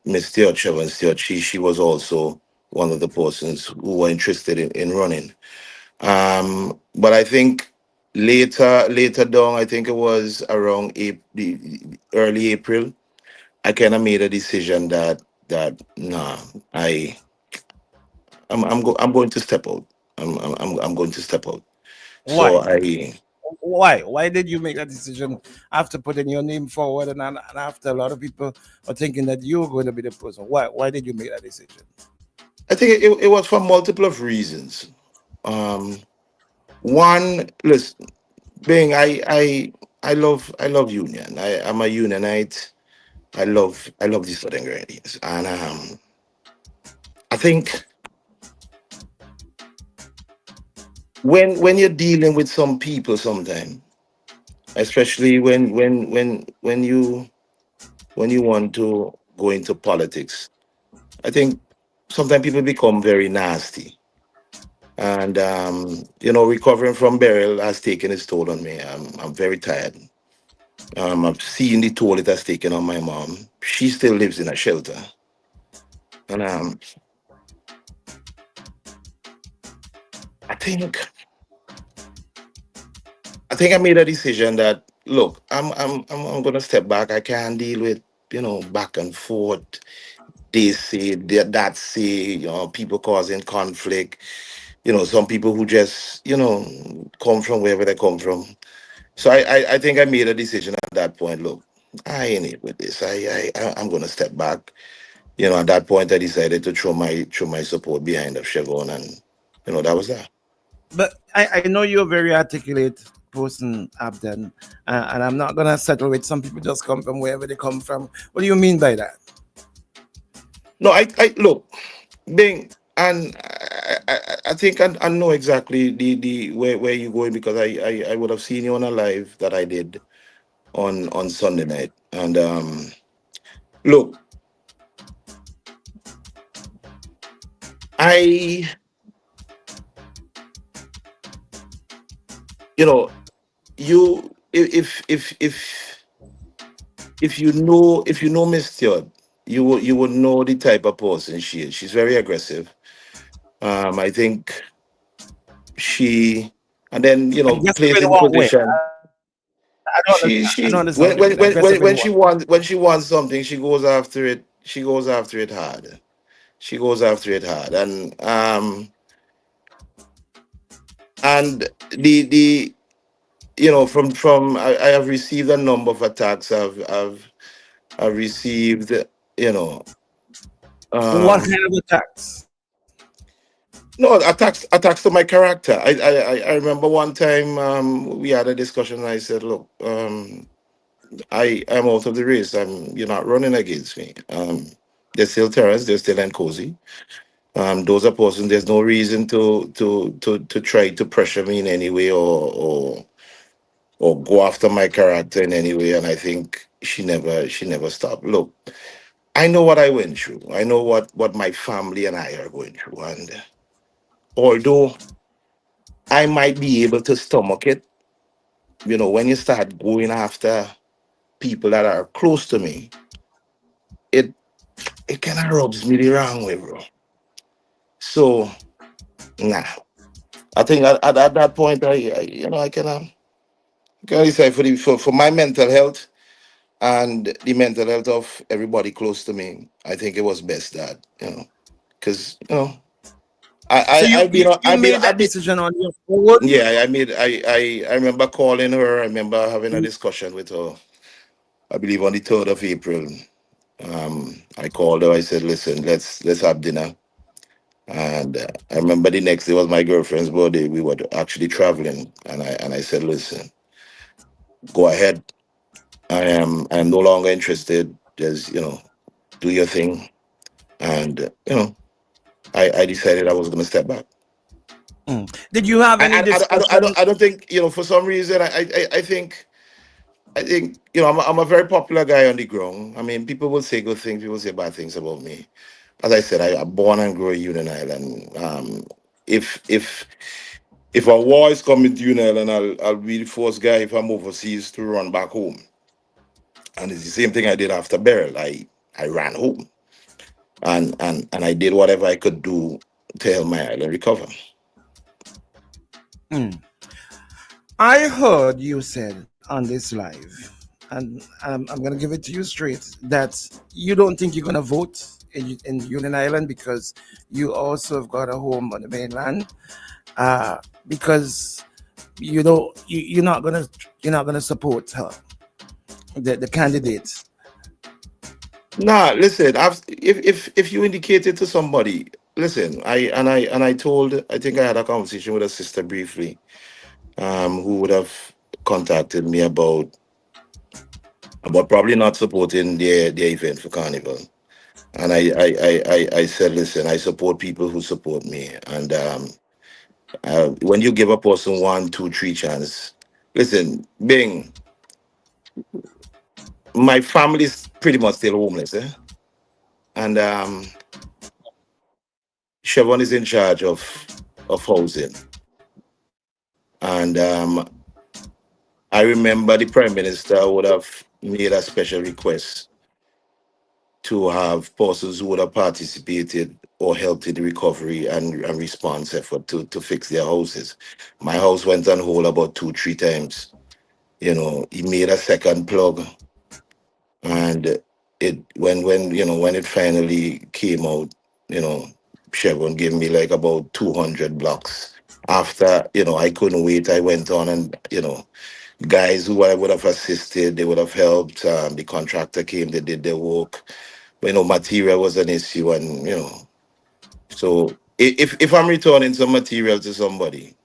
Speaker 18: Miss Theo Chevans, she was also one of the persons who were interested in running. But I think later down, I think it was around the early April, I kind of made a decision that nah, I'm going to step out. I'm going to step out. So
Speaker 13: Why? Why did you make that decision after putting your name forward and after a lot of people are thinking that you're going to be the person? Why did you make that decision?
Speaker 18: I think it was for multiple of reasons. Um, One, listen, being I love union. I'm a unionite. I love these Southern Grenadians, and I think when you're dealing with some people, sometimes, especially when you want to go into politics, I think sometimes people become very nasty. And recovering from burial has taken its toll on me. I'm very tired. I've seen the toll it has taken on my mom. She still lives in a shelter, and I think I made a decision that look, I'm gonna step back. I can't deal with back and forth. They say that say people causing conflict. Some people who just come from wherever they come from. So I think I made a decision at that point. Look, I ain't it with this. I'm gonna step back. At that point, I decided to throw my support behind of Chevron, and that was that.
Speaker 13: But I know you're a very articulate person, Abden, and I'm not gonna settle with some people just come from wherever they come from. What do you mean by that?
Speaker 18: No, I look, Bing, and I think I know exactly the where you're going because I would have seen you on a live that I did on Sunday night, and look, I you know you if you know Miss Stewart, you would know the type of person she is. She's very aggressive. I think she and then
Speaker 13: Aggressive
Speaker 18: plays
Speaker 13: in
Speaker 18: in
Speaker 13: what way?
Speaker 18: position.
Speaker 13: I don't
Speaker 18: She
Speaker 13: understand what you mean. Aggressive in what?
Speaker 18: when she wants something, she goes after it. She goes after it hard. She goes after it hard, and the from I have received a number of attacks. I've received you know
Speaker 13: What
Speaker 18: um
Speaker 13: kind of attacks?
Speaker 18: no attacks to my character. I remember one time we had a discussion. And I said, look, I am out of the race. You're not running against me. They're still terrorists. They're still cozy. Those are persons. There's no reason to try to pressure me in any way or go after my character in any way. And I think she never stopped. Look, I know what I went through. I know what my family and I are going through. And although I might be able to stomach it, when you start going after people that are close to me, it it kind of rubs me the wrong way, bro. So nah, I think at that point, I can decide for my mental health and the mental health of everybody close to me. I think it was best that because
Speaker 13: So
Speaker 18: I've been
Speaker 13: you made
Speaker 18: I've
Speaker 13: that
Speaker 18: been
Speaker 13: decision on your own.
Speaker 18: yeah, I remember calling her. I remember having a discussion with her. I believe on the 3rd of April. I called her. I said, "Listen, let's have dinner." And I remember the next day was my girlfriend's birthday. We were actually traveling, and I said, "Listen, go ahead. I am no longer interested. Just do your thing." And I decided I was going to step back.
Speaker 13: Did you have any discussion?
Speaker 18: I don't think for some reason I think I'm a very popular guy on the ground. I mean, people will say good things, people say bad things about me. As I said, I'm born and grew in Union Island. If if if a war is coming to Union Island, I'll be the first guy if I'm overseas to run back home. And it's the same thing I did after Beryl. I ran home and I did whatever I could do to help my island recover.
Speaker 13: I heard you said on this live, and I'm going to give it to you straight, that you don't think you're going to vote in Union Island because you also have got a home on the mainland, because you're not gonna support her, the candidate.
Speaker 18: Nah, listen. If you indicated to somebody, listen. I told. I think I had a conversation with a sister briefly, who would have contacted me about probably not supporting their event for Carnival. And I said, listen, I support people who support me. And when you give a person one, two, three chance, listen, Bing, my family's pretty much still homeless, eh? And Chevron is in charge of housing. And I remember the Prime Minister would have made a special request to have persons who would have participated or helped in the recovery and response effort to fix their houses. My house went on hold about two, three times. He made a second plug, and when it finally came out, you know, Chevron gave me like about 200 blocks. After I couldn't wait, I went on and guys who I would have assisted, they would have helped. The contractor came, they did their work. But, material was an issue, and so if I'm returning some material to somebody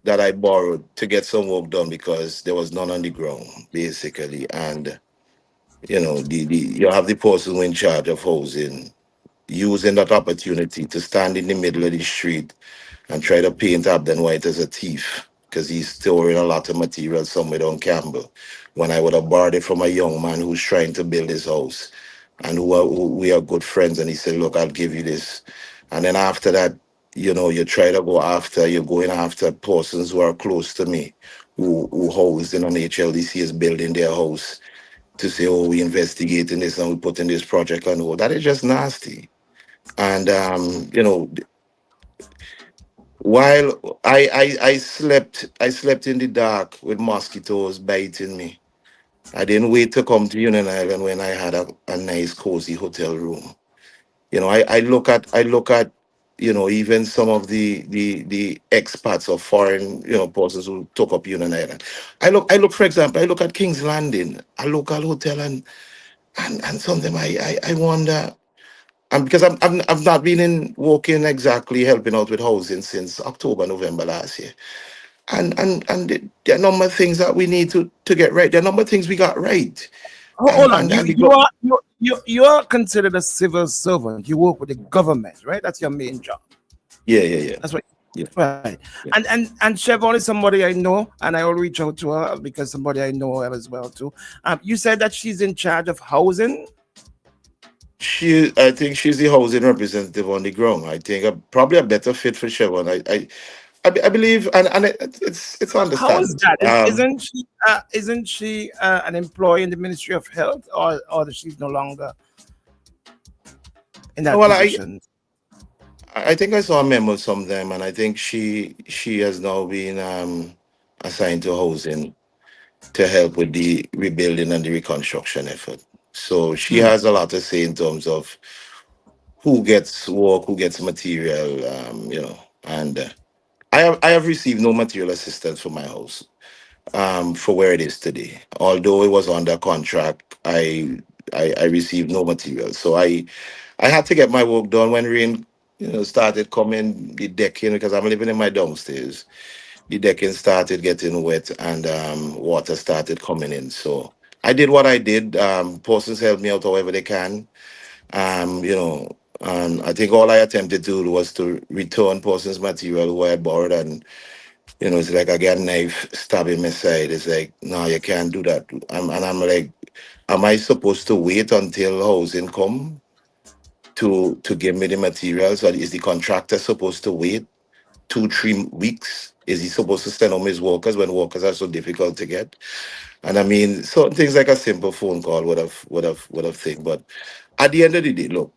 Speaker 18: that I borrowed to get some work done because there was none on the ground, basically, and you have the person who in charge of housing using that opportunity to stand in the middle of the street and try to paint Abden White as a thief because he's storing a lot of material somewhere on Campbell when I would have borrowed it from a young man who's trying to build his house and who we are good friends. And he said, look, I'll give you this. And then after that, you're going after persons who are close to me who housed in an HLDC is building their house to say, oh, we investigating this and we putting this project on hold. That is just nasty. And while I slept in the dark with mosquitoes biting me. I didn't wait to come to Union Island when I had a nice cozy hotel room. I look at even some of the expats or foreign persons who took up Union Island. I look for example, I look at King's Landing, a local hotel, and sometimes I wonder. And because I've not been in working exactly helping out with housing since October, November last year. And there are a number of things that we need to get right. There are a number of things we got right.
Speaker 13: Hold on, you are considered a civil servant. You work with the government, right? That's your main job.
Speaker 18: Yeah.
Speaker 13: That's what.
Speaker 18: Yeah.
Speaker 13: Right. And Chevron is somebody I know, and I will reach out to her because somebody I know her as well too. You said that she's in charge of housing.
Speaker 18: I think she's the housing representative on the ground. I think probably a better fit for Chevron. I believe, and it's
Speaker 13: How is
Speaker 18: understand.
Speaker 13: that? Isn't she an employee in the Ministry of Health, or she's no longer in that
Speaker 18: Well,
Speaker 13: position?
Speaker 18: I think I saw a memo sometime, and I think she has now been assigned to housing to help with the rebuilding and the reconstruction effort. So she has a lot to say in terms of who gets work, who gets material, and I have received no material assistance for my house, for where it is today. Although it was under contract, I received no material. So I had to get my work done when rain, started coming, the decking, because I'm living in my downstairs. The decking started getting wet and water started coming in. So I did what I did. Persons helped me out however they can. And I think all I attempted to do was to return persons' material who I had borrowed, and it's like I got a knife stabbing my side. It's like, no, you can't do that. And I'm like, am I supposed to wait until housing come to give me the materials, or is the contractor supposed to wait 2-3 weeks? Is he supposed to send home his workers when workers are so difficult to get? And I mean, certain things like a simple phone call would have thing. But at the end of the day, look,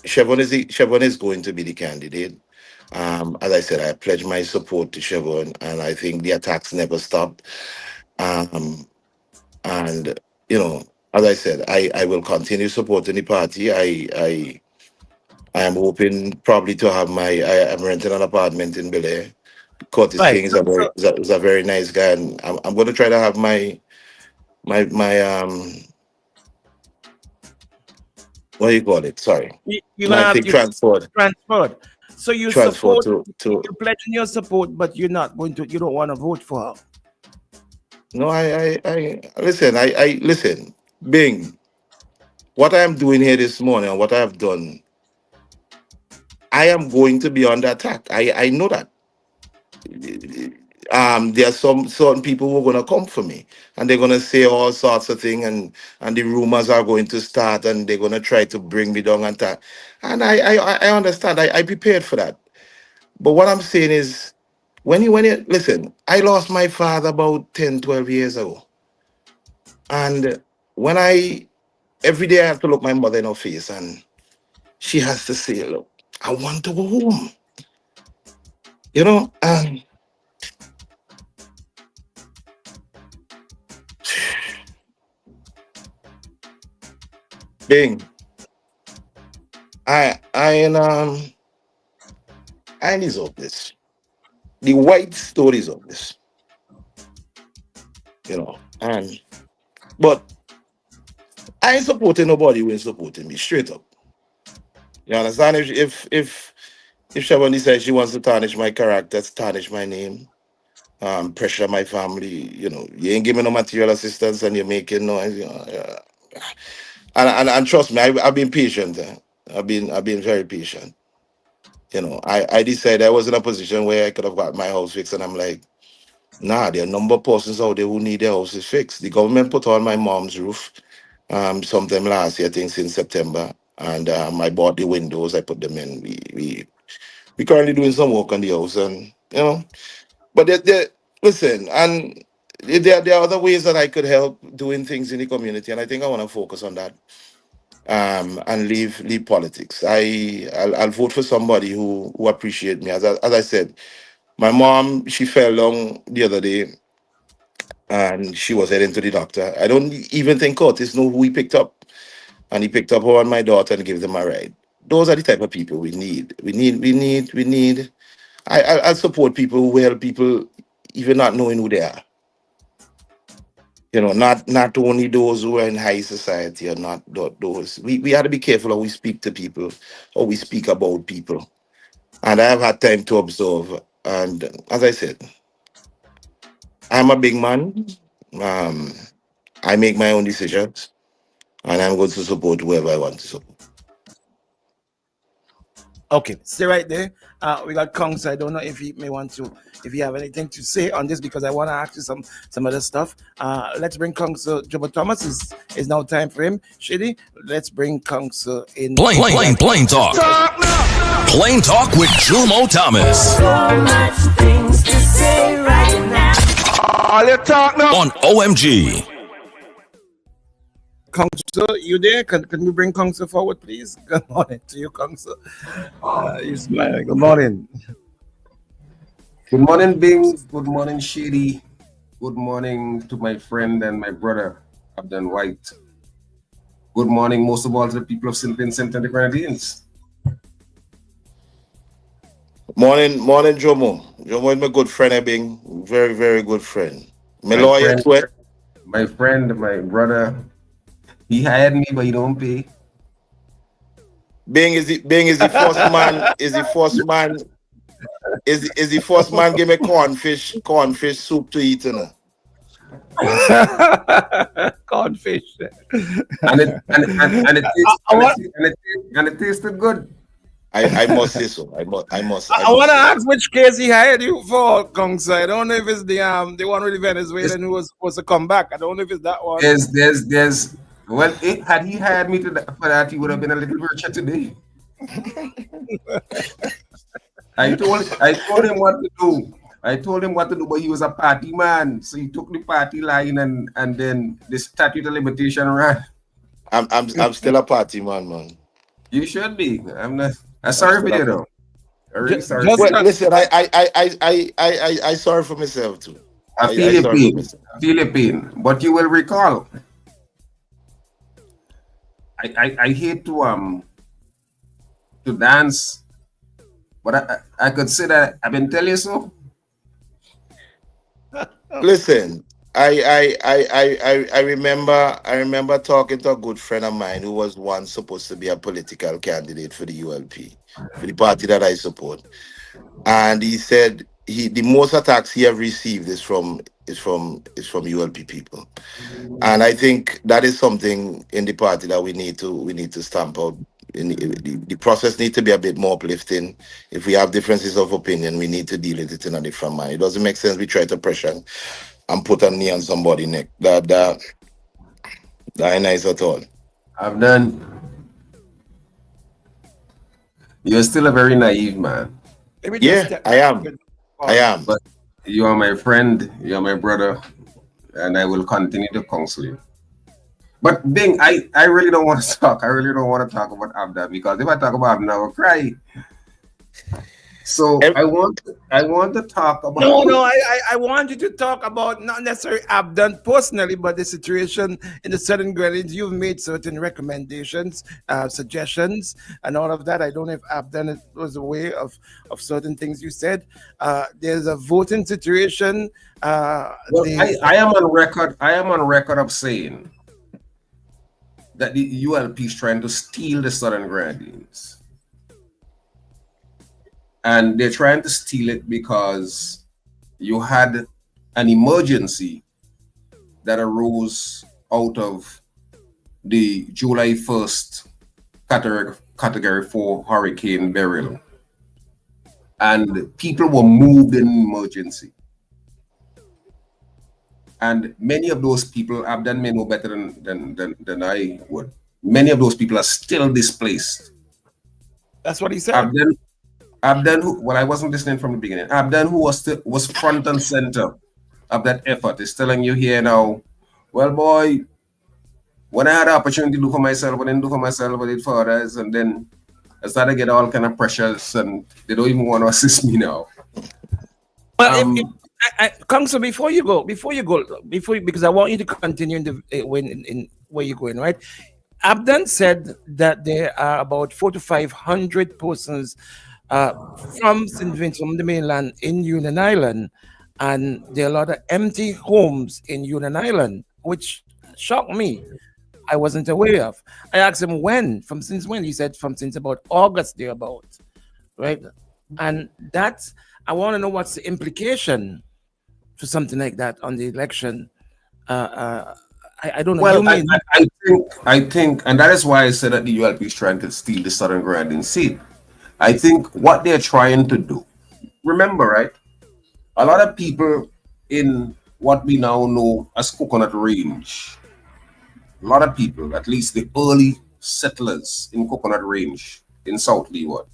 Speaker 18: Chevron is going to be the candidate. As I said, I pledge my support to Chevron, and I think the attacks never stopped. And as I said, I will continue supporting the party. I am hoping probably to have I'm renting an apartment in Bel Air. Curtis
Speaker 13: Right.
Speaker 18: King is a very nice guy, and I'm going to try to have my what do you call it? Sorry,
Speaker 13: You're gonna
Speaker 18: my
Speaker 13: have
Speaker 18: thing transferred
Speaker 13: transferred. So you
Speaker 18: transferred
Speaker 13: support,
Speaker 18: to
Speaker 13: you're pledging your support, but you're not going to. You don't want to vote for her.
Speaker 18: no. I listen. I listen. Bing, what I am doing here this morning, and what I have done, I am going to be under attack. I know that. There are some certain people who are going to come for me, and they're going to say all sorts of things, and the rumors are going to start, and they're going to try to bring me down and that. And I understand. I prepared for that. But what I'm saying is, when you listen, I lost my father about 10, 12 years ago, and when every day I have to look my mother in her face, and she has to say, "Look, I want to go home," and Bing, I deserve this. The white stories of this, and but I ain't supporting nobody who ain't supporting me, straight up. You understand? If Shabani says she wants to tarnish my character, tarnish my name, pressure my family, you ain't giving no material assistance and you're making noise, and trust me, I've been patient. I've been very patient. I decided I was in a position where I could have got my house fixed, and I'm like, nah, there are a number of persons out there who need their houses fixed. The government put on my mom's roof sometime last year, I think since September, and I bought the windows, I put them in. We currently doing some work on the house, and but listen, and there are other ways that I could help doing things in the community, and I think I want to focus on that. And leave politics. I'll vote for somebody who appreciate me. As I said, my mom, she fell down the other day, and she was heading to the doctor. I don't even think Curtis know who he picked up, and he picked up her and my daughter and gave them a ride. Those are the type of people we need. We need. I support people who help people even not knowing who they are. Not only those who are in high society, or not those. We have to be careful how we speak to people, how we speak about people. And I have had time to observe. And as I said, I'm a big man. Um, I make my own decisions, and I'm going to support whoever I want to support.
Speaker 13: Okay, stay right there. We got Kongs. I don't know if he may want to, if you have anything to say on this, because I want to ask you some other stuff. Let's bring Kongs. Jabba Thomas is now time for him. Shitty, let's bring Kongs in.
Speaker 10: Plain talk.
Speaker 13: Talk now.
Speaker 10: Plain Talk with Jumo Thomas.
Speaker 11: So much things to say right now.
Speaker 13: All you talk now.
Speaker 10: On OMG.
Speaker 13: Council, you there? Can we bring Council forward, please? Good morning to you, Council. You smiling. Good morning.
Speaker 19: Good morning, Bing. Good morning, Shady. Good morning to my friend and my brother, Abden White. Good morning, most of all, to the people of St. Vincent and the Grenadines.
Speaker 18: Morning, Jomo. Jomo is my good friend, Bing. Very, very good friend. My
Speaker 19: friend, my brother. He hired me, but he don't pay.
Speaker 18: Bing is the first man. Is the first man. Is the first man give me cornfish soup to eat, you know.
Speaker 13: Cornfish.
Speaker 19: And it tasted good.
Speaker 18: I must say so. I must.
Speaker 13: I want to ask which case he hired you for, Council. I don't know if it's the one with the Venezuelan who was supposed to come back. I don't know if it's that one.
Speaker 19: There's. Well, had he hired me for that, he would have been a little richer today. I told him what to do. But he was a party man, so he took the party line, and then the statute of limitation ran.
Speaker 18: I'm still a party man.
Speaker 19: You should be. I'm not. I'm sorry for you though. I'm really sorry.
Speaker 18: Listen, I sorry for myself too.
Speaker 19: I feel your pain. But you will recall. I hate to dance, but I could say that I've been telling you so.
Speaker 18: Listen, I remember talking to a good friend of mine who was once supposed to be a political candidate for the ULP, for the party that I support, and he said the most attacks he have received is from ULP people, and I think that is something in the party that we need to stamp out. The process needs to be a bit more uplifting. If we have differences of opinion, we need to deal with it in a different manner. It doesn't make sense we try to pressure and put a knee on somebody's neck. That ain't nice at all.
Speaker 19: I've done. You're still a very naive man.
Speaker 18: Yeah, I am.
Speaker 19: But you are my friend, you are my brother, and I will continue to counsel you. But Bing, I really don't want to talk. I really don't want to talk about Abda, because if I talk about Abda, I will cry. So I want to talk about.
Speaker 13: No. I want you to talk about not necessarily Abdan personally, but the situation in the Southern Grenadines. You've made certain recommendations, suggestions, and all of that. I don't know if Abdan was aware of certain things you said. There's a voting situation.
Speaker 19: I am on record. I am on record of saying that the ULP is trying to steal the Southern Grenadines. And they're trying to steal it because you had an emergency that arose out of the July 1st Category 4 Hurricane Beryl. And people were moved in emergency. And many of those people, Abdan may know better than I would. Many of those people are still displaced.
Speaker 13: That's what he said.
Speaker 19: Abdan, who, I wasn't listening from the beginning. Abdan, who was front and center of that effort, is telling you here now, well, boy, when I had the opportunity to do for myself, I didn't do for myself, I did for others, and then I started to get all kind of pressures, and they don't even want to assist me now.
Speaker 13: Well, Council, before you go, because I want you to continue in where you're going, right? Abdan said that there are about 400 to 500 persons from St. Vincent, from the mainland in Union Island, and there are a lot of empty homes in Union Island, which shocked me. I wasn't aware of. I asked him since when? He said since about August thereabout, right? And that's, I want to know what's the implication for something like that on the election. I don't know.
Speaker 19: Well, I think, and that is why I said that the ULP is trying to steal the Southern Grenadine seat. I think what they're trying to do, remember, right? A lot of people in what we now know as Coconut Range, a lot of people, at least the early settlers in Coconut Range in South Leeward,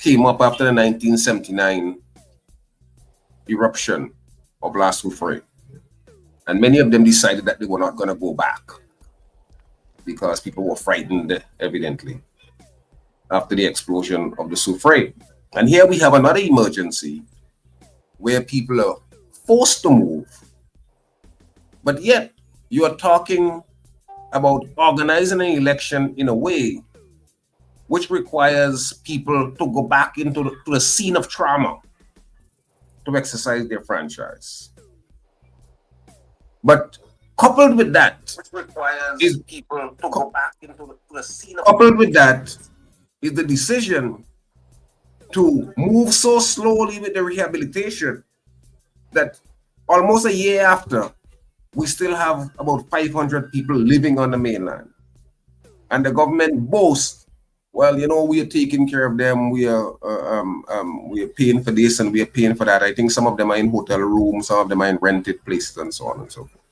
Speaker 19: came up after the 1979 eruption of La Soufrière. And many of them decided that they were not going to go back because people were frightened, evidently, after the explosion of the Soufrière. And here we have another emergency where people are forced to move, but yet you are talking about organizing an election in a way which requires people to go back into the scene of trauma to exercise their franchise. But coupled with that, is people to go back into the scene of coupled with that is the decision to move so slowly with the rehabilitation that almost a year after, we still have about 500 people living on the mainland. And the government boasts, well, you know, we are taking care of them. We are paying for this and we are paying for that. I think some of them are in hotel rooms, some of them are in rented places and so on and so forth.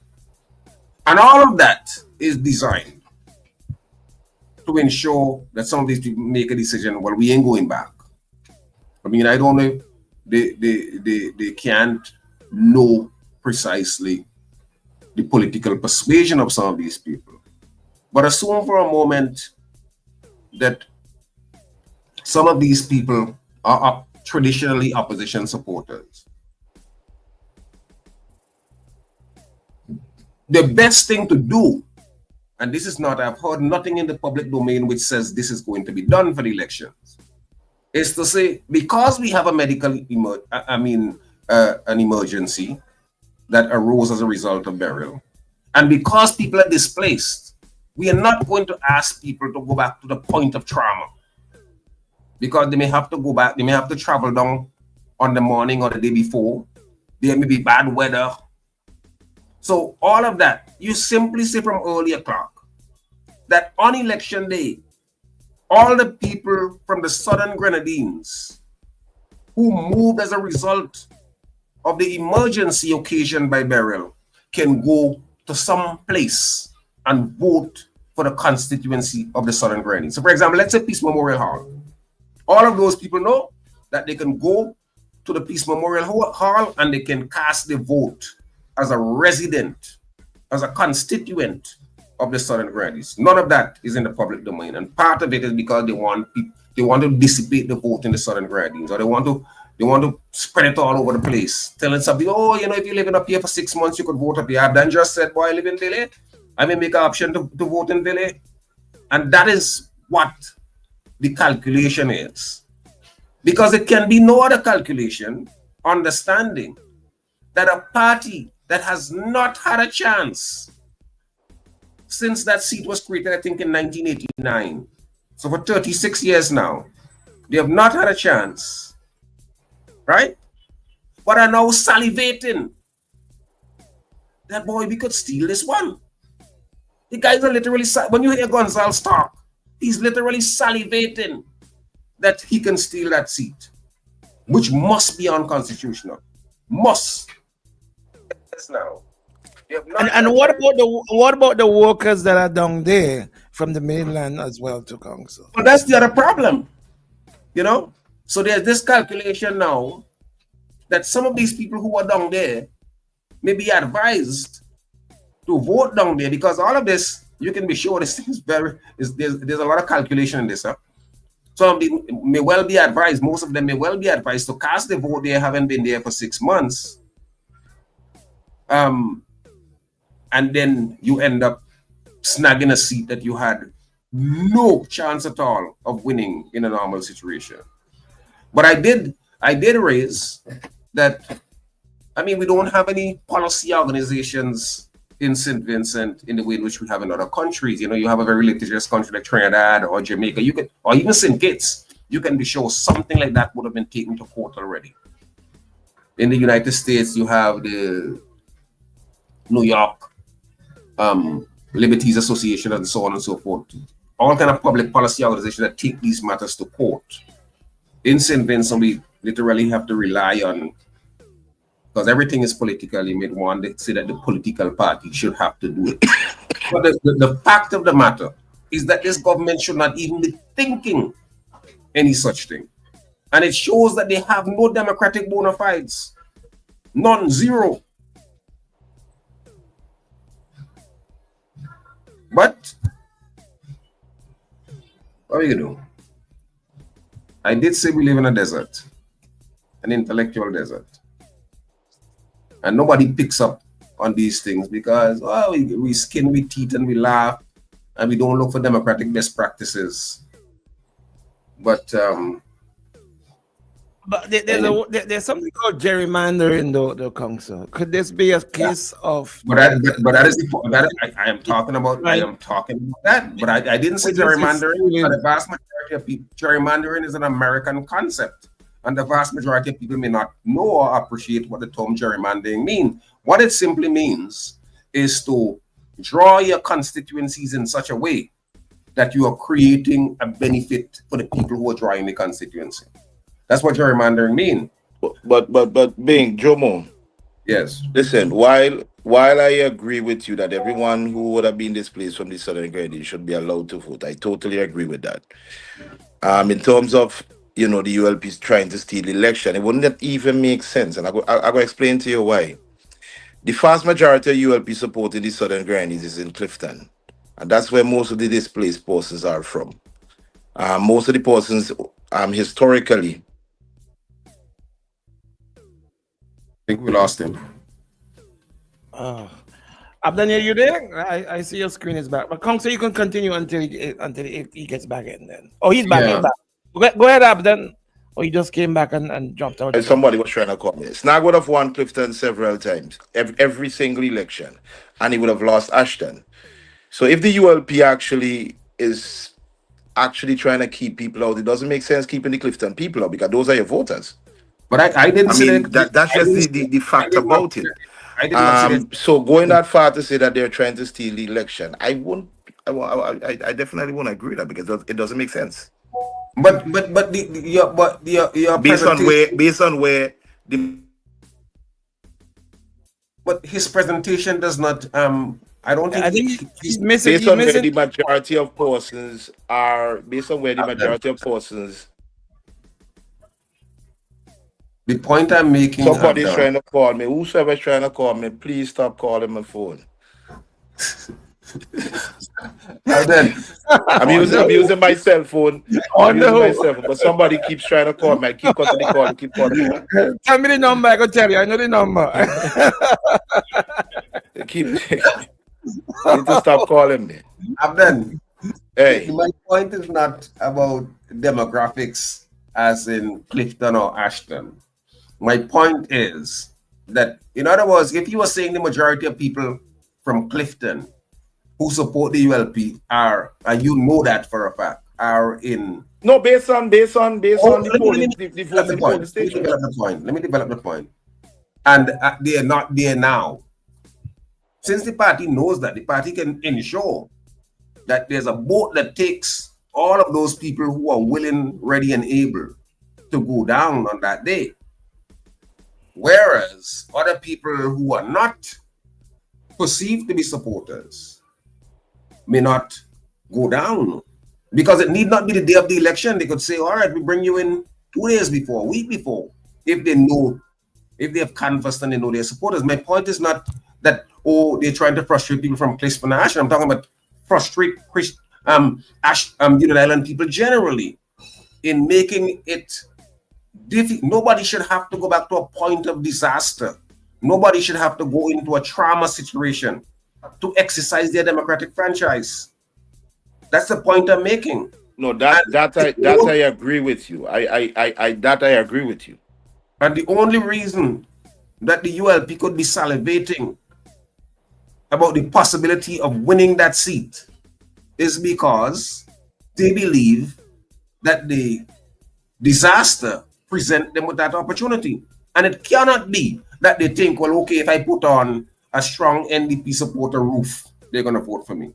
Speaker 19: And all of that is designed to ensure that some of these people make a decision, well, we ain't going back. I mean, I don't know, they can't know precisely the political persuasion of some of these people. But assume for a moment that some of these people are traditionally opposition supporters. The best thing to do, and this is not, I've heard nothing in the public domain which says this is going to be done for the elections, is to say, because we have a medical, an emergency that arose as a result of burial, and because people are displaced, we are not going to ask people to go back to the point of trauma, because they may have to go back, they may have to travel down on the morning or the day before, there may be bad weather. So all of that, you simply say from early o'clock that on election day, all the people from the Southern Grenadines who moved as a result of the emergency occasioned by burial can go to some place and vote for the constituency of the Southern Grenadines. So for example, let's say Peace Memorial Hall. All of those people know that they can go to the Peace Memorial Hall and they can cast their vote as a resident, as a constituent of the Southern Grenadines. None of that is in the public domain, and part of it is because they want to dissipate the vote in the Southern Grenadines, or they want to spread it all over the place, telling some people, oh, you know, if you're living up here for 6 months, you could vote up here. I've done just said, boy, I live in Ville. I may make an option to vote in Ville, and that is what the calculation is, because it can be no other calculation, understanding that a party that has not had a chance since that seat was created, I think in 1989. So for 36 years now, they have not had a chance, right? But are now salivating that, boy, we could steal this one. The guys are literally, when you hear Gonzalez talk, he's literally salivating that he can steal that seat, which must be unconstitutional. Must. Yes, now.
Speaker 13: And what about the workers that are down there from the mainland as well to council?
Speaker 19: Well, that's the other problem, you know. So there's this calculation now that some of these people who are down there may be advised to vote down there, because all of this, you can be sure this is there's a lot of calculation in this. Huh? Some of them may well be advised, most of them may well be advised to cast their vote. They haven't been there for 6 months. And then you end up snagging a seat that you had no chance at all of winning in a normal situation. But I did raise that, I mean, we don't have any policy organizations in St. Vincent in the way in which we have in other countries. You know, you have a very litigious country like Trinidad or Jamaica, you could, or even St. Kitts, you can be sure something like that would have been taken to court already. In the United States, you have the New York Liberties Association and so on and so forth. All kind of public policy organizations that take these matters to court. In St. Vincent, we literally have to rely on, because everything is political, you may want to say that the political party should have to do it. But the fact of the matter is that this government should not even be thinking any such thing. And it shows that they have no democratic bona fides. None, zero. But what are you do? I did say we live in a desert, an intellectual desert. And nobody picks up on these things because we skin with teeth and we laugh and we don't look for democratic best practices. But
Speaker 13: there's something called gerrymandering, though, Council. Could this be a case of?
Speaker 19: That is I am talking about. I am talking about that. But I didn't say gerrymandering. But the vast majority of people, gerrymandering is an American concept, and the vast majority of people may not know or appreciate what the term gerrymandering means. What it simply means is to draw your constituencies in such a way that you are creating a benefit for the people who are drawing the constituency. That's what gerrymandering means.
Speaker 18: But Bing, Jomo.
Speaker 19: Yes.
Speaker 18: Listen, while I agree with you that everyone who would have been displaced from the Southern Grenadians should be allowed to vote, I totally agree with that. In terms of the ULPs trying to steal the election, it wouldn't even make sense, and I go explain to you why. The vast majority of ULP supporting the Southern Grenadians is in Clifton, and that's where most of the displaced persons are from. Most of the persons, historically.
Speaker 19: I think we lost him.
Speaker 13: Abdaniel, you there? I see your screen is back. But Council, you can continue until he gets back in then. Oh, he's back.
Speaker 19: Yeah.
Speaker 13: He's back. Go ahead, Abdan. Or he just came back and dropped out.
Speaker 18: Somebody was trying to call me. Snag would have won Clifton several times, every single election, and he would have lost Ashton. So if the ULP actually is trying to keep people out, it doesn't make sense keeping the Clifton people out because those are your voters.
Speaker 19: But I didn't say
Speaker 18: that's just the fact about it.
Speaker 19: I did not say that.
Speaker 18: So going that far to say that they're trying to steal the election, I definitely won't agree with that because it doesn't make sense.
Speaker 19: But his presentation does not. I don't think.
Speaker 13: I think he's missing.
Speaker 18: Based on where the majority of persons are. Based on where the majority of persons.
Speaker 19: The point I'm making.
Speaker 18: Somebody's trying to call me. Whosoever's trying to call me, please stop calling my phone. I'm using my cell phone. But somebody keeps trying to call me. I keep cutting the call. Keep calling.
Speaker 13: Tell me the number. I can tell you. I know the number.
Speaker 18: You need to stop calling me.
Speaker 19: Abden.
Speaker 18: Hey.
Speaker 19: My point is not about demographics as in Clifton or Ashton. My point is that, in other words, if you were saying the majority of people from Clifton who support the ULP are, and you know that for a fact, are in.
Speaker 18: No, based on the polling station.
Speaker 19: Let me develop the point. And they are not there now. Since the party knows that, the party can ensure that there's a boat that takes all of those people who are willing, ready, and able to go down on that day. Whereas other people who are not perceived to be supporters may not go down, because it need not be the day of the election. They could say, all right, we bring you in 2 days before, a week before, if they have canvassed and they know their supporters. My point is not that, they're trying to frustrate people from Clifton and Ashton. I'm talking about frustrate United Island people generally in making it difficult. Nobody should have to go back to a point of disaster. Nobody should have to go into a trauma situation to exercise their democratic franchise. That's the point I'm making.
Speaker 18: No, I agree with you. I agree with you.
Speaker 19: And the only reason that the ULP could be salivating about the possibility of winning that seat is because they believe that the disaster present them with that opportunity. And it cannot be that they think, well, okay, if I put on a strong NDP supporter roof, they're going to vote for me.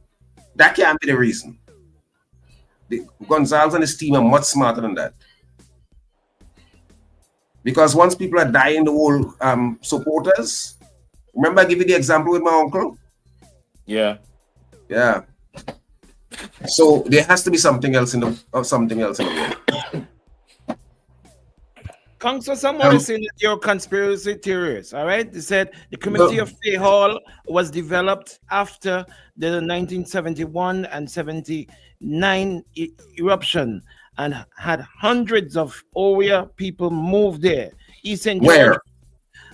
Speaker 19: That can't be the reason. Gonzalez and his team are much smarter than that. Because once people are dying, the whole supporters, remember I give you the example with my uncle?
Speaker 18: Yeah.
Speaker 19: So there has to be something else in the world.
Speaker 13: Council, someone is saying that you're conspiracy theorists, all right? They said the community of Fay Hall was developed after the 1971 and 79 eruption and had hundreds of Oria people move there. Eastern George.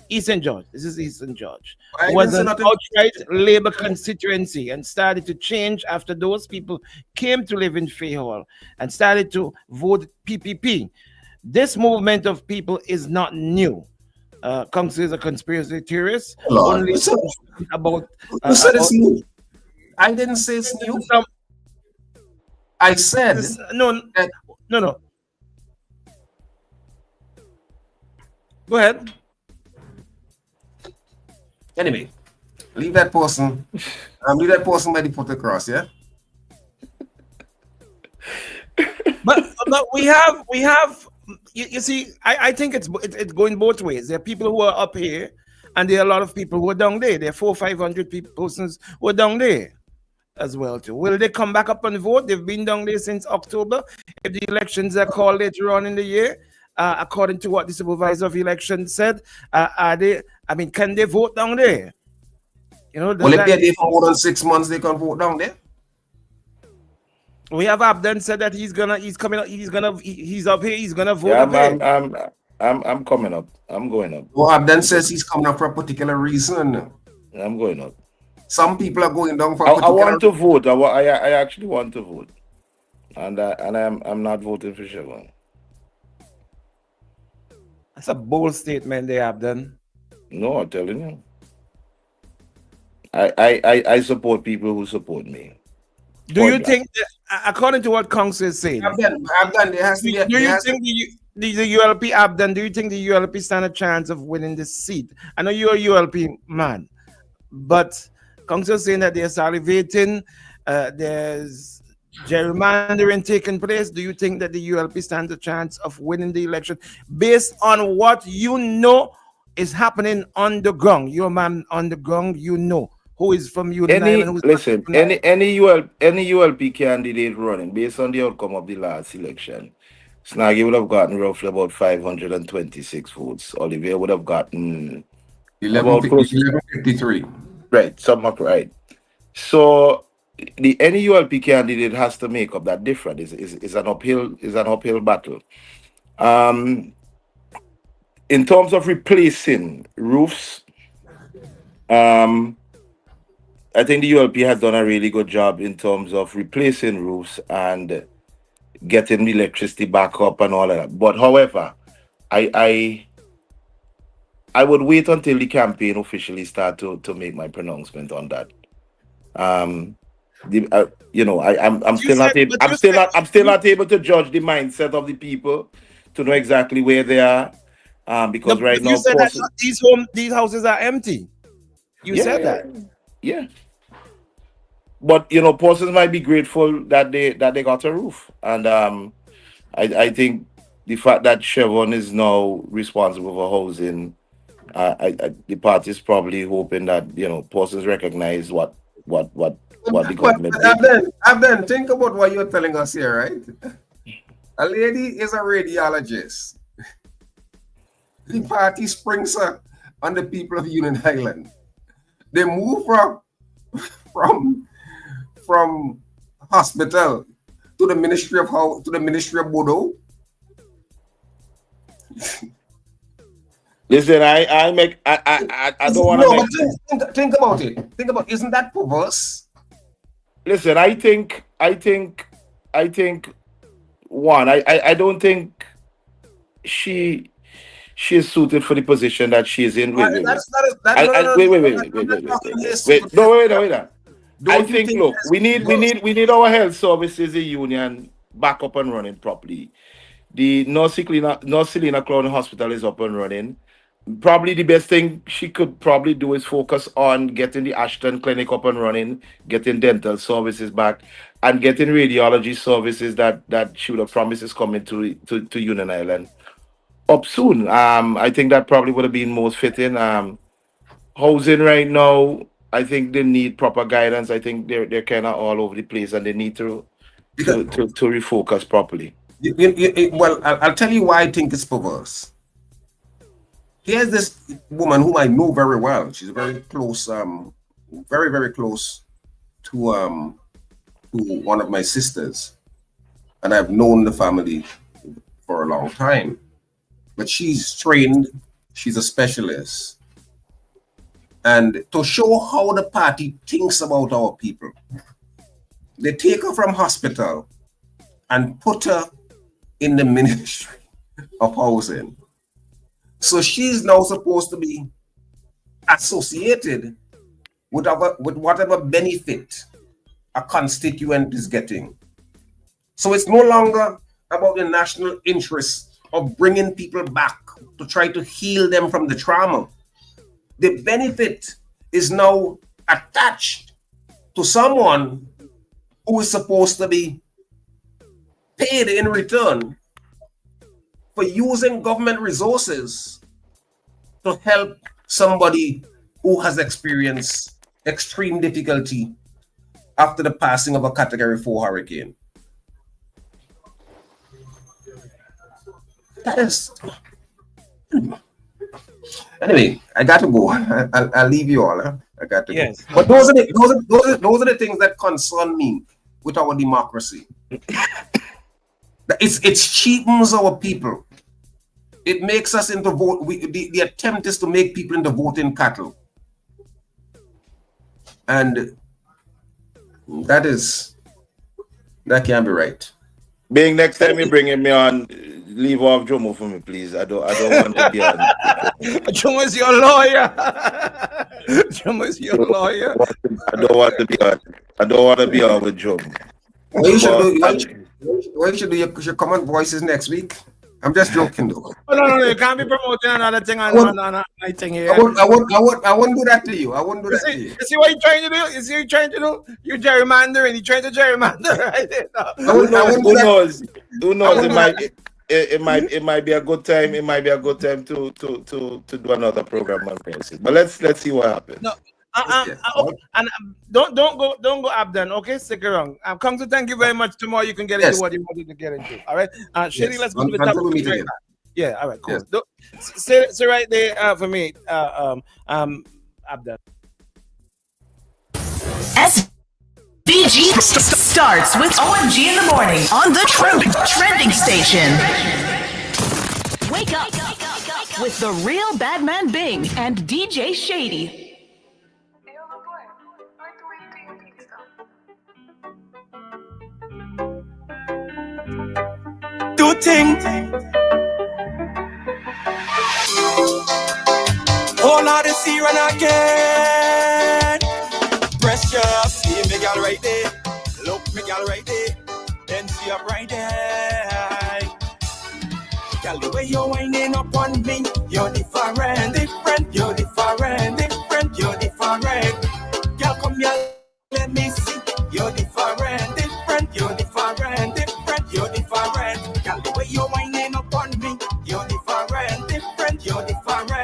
Speaker 13: Eastern George. This is Eastern George. It was an outright Labour constituency and started to change after those people came to live in Fay Hall and started to vote PPP. This movement of people is not new. Council is a conspiracy theorist. Only about.
Speaker 19: Who said it's new? I didn't say it's new. I said
Speaker 13: no. Go ahead.
Speaker 19: Anyway, leave that person. Leave that person by the put across, yeah.
Speaker 13: But we have. You see, I think it's going both ways. There are people who are up here, and there are a lot of people who are down there. There are 400-500 persons who are down there as well too. Will they come back up and vote? They've been down there since October. If the elections are called later on in the year, according to what the supervisor of elections said, are they? I mean, can they vote down there? You know,
Speaker 19: well, if they're there for more than 6 months, they can vote down there.
Speaker 13: We have Abden said that he's coming up, he's up here, he's gonna vote.
Speaker 18: Yeah, I'm coming up. I'm going up.
Speaker 19: Well, Abden says he's coming up for a particular reason.
Speaker 18: I'm going up.
Speaker 19: Some people are going down for
Speaker 18: I want to vote. I actually want to vote. And I'm not voting for Chevron.
Speaker 13: That's a bold statement they have done.
Speaker 18: No, I'm telling you. I support people who support me.
Speaker 13: Do you think that, according to what Council is saying,
Speaker 19: Abden, there has to be
Speaker 13: do you think the ULP, Abden, do you think the ULP stand a chance of winning this seat? I know you're a ULP man, but Council is saying that they're salivating, there's gerrymandering taking place. Do you think that the ULP stands a chance of winning the election based on what you know is happening on the ground? You're a man on the ground, you know. Who is from Union Island?
Speaker 18: Listen, any ULP candidate running based on the outcome of the last election, Snaggy would have gotten roughly about 526 votes. Olivier would have gotten
Speaker 19: 1153.
Speaker 18: Right, somewhat right. So any ULP candidate has to make up that difference. Is an uphill battle. In terms of replacing roofs, I think the ULP has done a really good job in terms of replacing roofs and getting the electricity back up and all of that. But however, I would wait until the campaign officially start to make my pronouncement on that. I'm still not able to judge the mindset of the people to know exactly where they are. Because right now,
Speaker 13: you said that these houses are empty. You said that.
Speaker 18: Yeah. But persons might be grateful that they got a roof. And I think the fact that Chevron is now responsible for housing, the party is probably hoping that persons recognize what the government did.
Speaker 19: Abden, think about what you're telling us here, right? A lady is a radiologist. The party springs up on the people of Union Island. They move from hospital to the Ministry of Bordeaux.
Speaker 18: Listen, I don't want to
Speaker 19: think about it. Isn't that perverse?
Speaker 18: Listen, I think one, I don't think she is suited for the position that she is in. Wait. I think, look, we need our health services in Union back up and running properly. The North Selina Crown Hospital is up and running. Probably the best thing she could probably do is focus on getting the Ashton Clinic up and running, getting dental services back, and getting radiology services that she would have promised is coming to Union Island up soon. I think that probably would have been most fitting. Housing right now, I think they need proper guidance. I think they're kind of all over the place, and they need to refocus properly.
Speaker 19: Well, I'll tell you why I think it's perverse. here's this woman whom I know very well. She's very close, very, very close to one of my sisters. And I've known the family for a long time. But she's trained, she's a specialist. And to show how the party thinks about our people, they take her from hospital and put her in the Ministry of Housing. So she's now supposed to be associated with whatever benefit a constituent is getting. So it's no longer about the national interest of bringing people back to try to heal them from the trauma. The benefit is now attached to someone who is supposed to be paid in return for using government resources to help somebody who has experienced extreme difficulty after the passing of a Category 4 hurricane. That is... Anyway, I got to go. I'll leave you all. I got to go. But those are the things that concern me with our democracy. It cheapens our people. It makes us into vote. The attempt is to make people into voting cattle, and that can't be right.
Speaker 18: Being next time you bringing me on, leave off Jomo for me, please. I don't want to be on.
Speaker 13: Jomo is your lawyer. Jomo is your lawyer.
Speaker 18: I don't want to be on. I don't want to be on with Jomo.
Speaker 19: What you should do? You should come on Voices next week. I'm just joking, though.
Speaker 13: Oh, no, you can't be promoting another thing on my thing here.
Speaker 19: I wouldn't do that to you. I wouldn't do that to you.
Speaker 13: You see what you're trying to do? You see what you're trying to do? You're gerrymandering. You're trying to gerrymander, right?
Speaker 18: Who knows? It might be a good time. It might be a good time to do another program on Voices. But let's see what happens.
Speaker 13: No. And don't go Abdon, okay? Stick around. I've come to thank you very much. Tomorrow you can get into what you wanted to get into. All right, Shady, let's go to the top. Right. Yeah, all right, cool. Yes. Stay right there for me, Abdon.
Speaker 4: SVG starts with OMG in the morning on the trending station. Wake up with the real Badman Bing and DJ Shady.
Speaker 11: Do things. Oh, now the see run again. Precious, see me girl right there. Look me girl right there. Then see up right there. Girl, the way you're winding up on me, you're different. You're different. Girl, come here, let me see. You're different. You're different. Girl, the way you're winding up on me, you're different. You're different.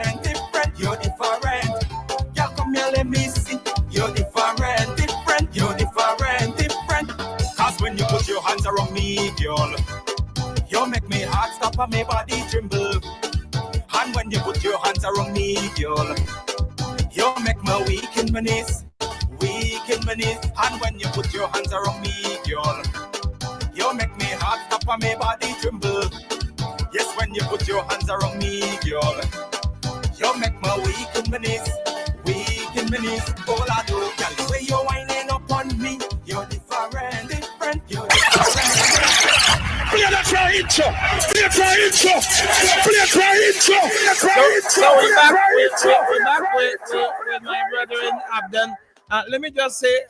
Speaker 11: Girl, come here, let me see. You're different. Cause when you put your hands around me, girl, you make me heart stop and my body tremble. And when you put your hands around me, girl, you make me weak in my knees. And when you put your hands around me, girl, you make me heart stop and my body tremble. Yes, when you put your hands around me, girl, you make me weak in my knees. All I do, girl, the way you're winding up on me, you're different.
Speaker 15: Play that intro.
Speaker 13: So we're back with my brother in Abdon. Let me just say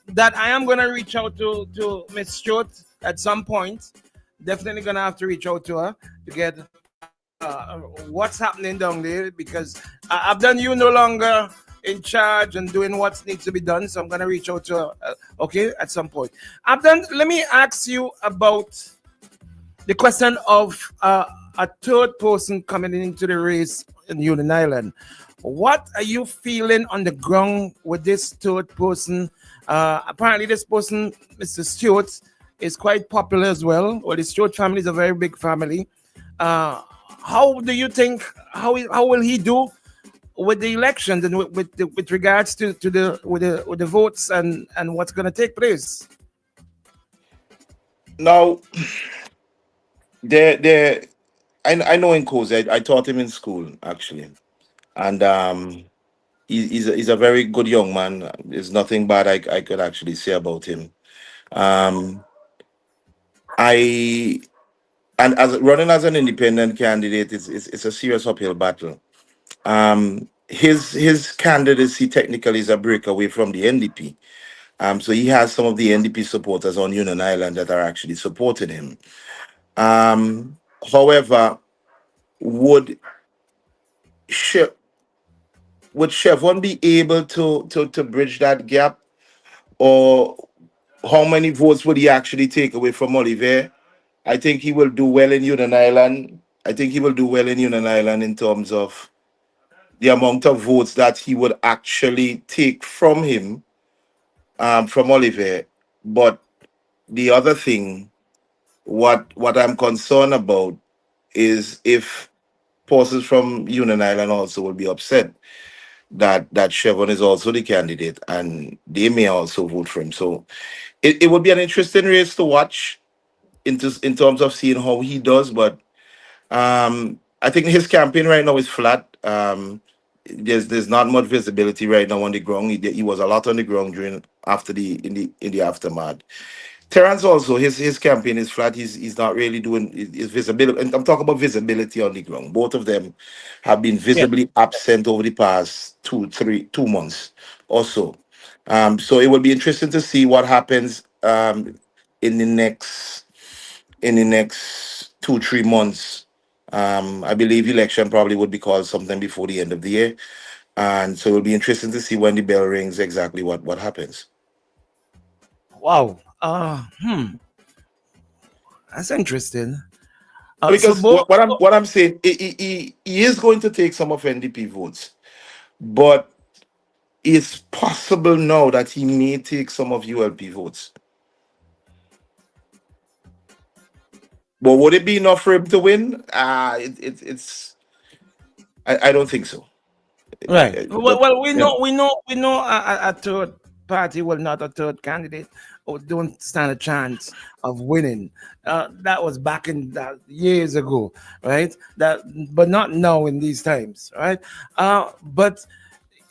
Speaker 13: that I am going to reach out to Miss Stewart at some point. Definitely going to have to reach out to her to get what's happening down there, because Abdon, you no longer in charge and doing what needs to be done. So I'm going to reach out to her, okay, at some point. Abdon, let me ask you about the question of a third person coming into the race in Union Island. What are you feeling on the ground with this third person? Apparently this person, Mr. Stewart, is quite popular as well. Well, the Stewart family is a very big family. how do you think how will he do with the elections and with regards to the votes and what's going to take place?
Speaker 18: Now, there, I know in Coast, I taught him in school actually, and he's a very good young man. There's nothing bad I could actually say about him. Um, I and as running as an independent candidate, it's a serious uphill battle. His candidacy technically is a breakaway from the NDP. So he has some of the NDP supporters on Union Island that are actually supporting him. However, would Che- would Chevron be able to bridge that gap, or how many votes would he actually take away from Oliver? I think he will do well in Union Island. I think he will do well in Union Island in terms of the amount of votes that he would actually take from him, from Oliver. But the other thing, what I'm concerned about is if forces from Union Island also will be upset that Chevron is also the candidate and they may also vote for him. So it would be an interesting race to watch in terms of seeing how he does. But I think his campaign right now is flat. There's not much visibility right now on the ground. He was a lot on the ground during after the in the aftermath. Terrence also his campaign is flat. He's not really doing his visibility. And I'm talking about visibility on the ground. Both of them have been visibly absent over the past 2 months or so. So it will be interesting to see what happens in the next 2-3 months. I believe election probably would be called sometime before the end of the year, and so it'll be interesting to see when the bell rings exactly what happens.
Speaker 13: Wow. That's interesting. So
Speaker 18: Because
Speaker 13: both.
Speaker 18: what I'm saying, he is going to take some of NDP votes, but it's possible now that he may take some of ULP votes. But would it be enough for him to win? It's I don't think so.
Speaker 13: Right.
Speaker 18: But
Speaker 13: Well, we
Speaker 18: yeah.
Speaker 13: know a third party, well, not a third candidate, or don't stand a chance of winning. That was back in years ago, right? But not now in these times, right? But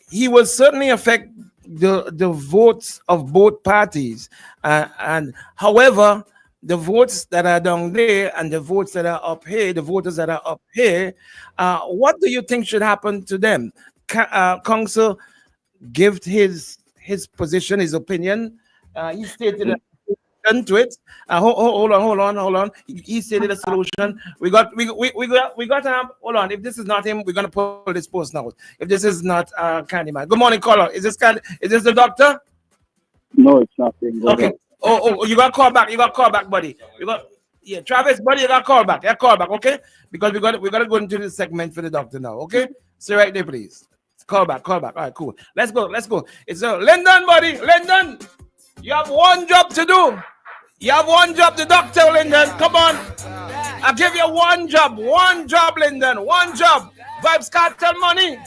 Speaker 13: he will certainly affect the votes of both parties, and however, the votes that are down there and the votes that are up here, the voters that are up here, what do you think should happen to them? Council give his position, his opinion. He stated a solution to it. Hold on. He stated a solution. We got. Hold on. If this is not him, we're gonna pull this post now. If this is not Candyman. Good morning, caller. Is this the doctor?
Speaker 20: No, it's nothing. Go
Speaker 13: Okay.
Speaker 20: ahead.
Speaker 13: Oh, you got call back. You got call back, buddy. Travis, buddy, you got call back. Yeah, call back, okay? Because we got to go into this segment for the doctor now, okay? Stay right there, please. Call back. All right, cool. Let's go. It's Lyndon, buddy. Lyndon, you have one job to do. You have one job, the doctor, Lyndon. Come on. I'll give you one job, Lyndon. One job. Vibes Cartel money.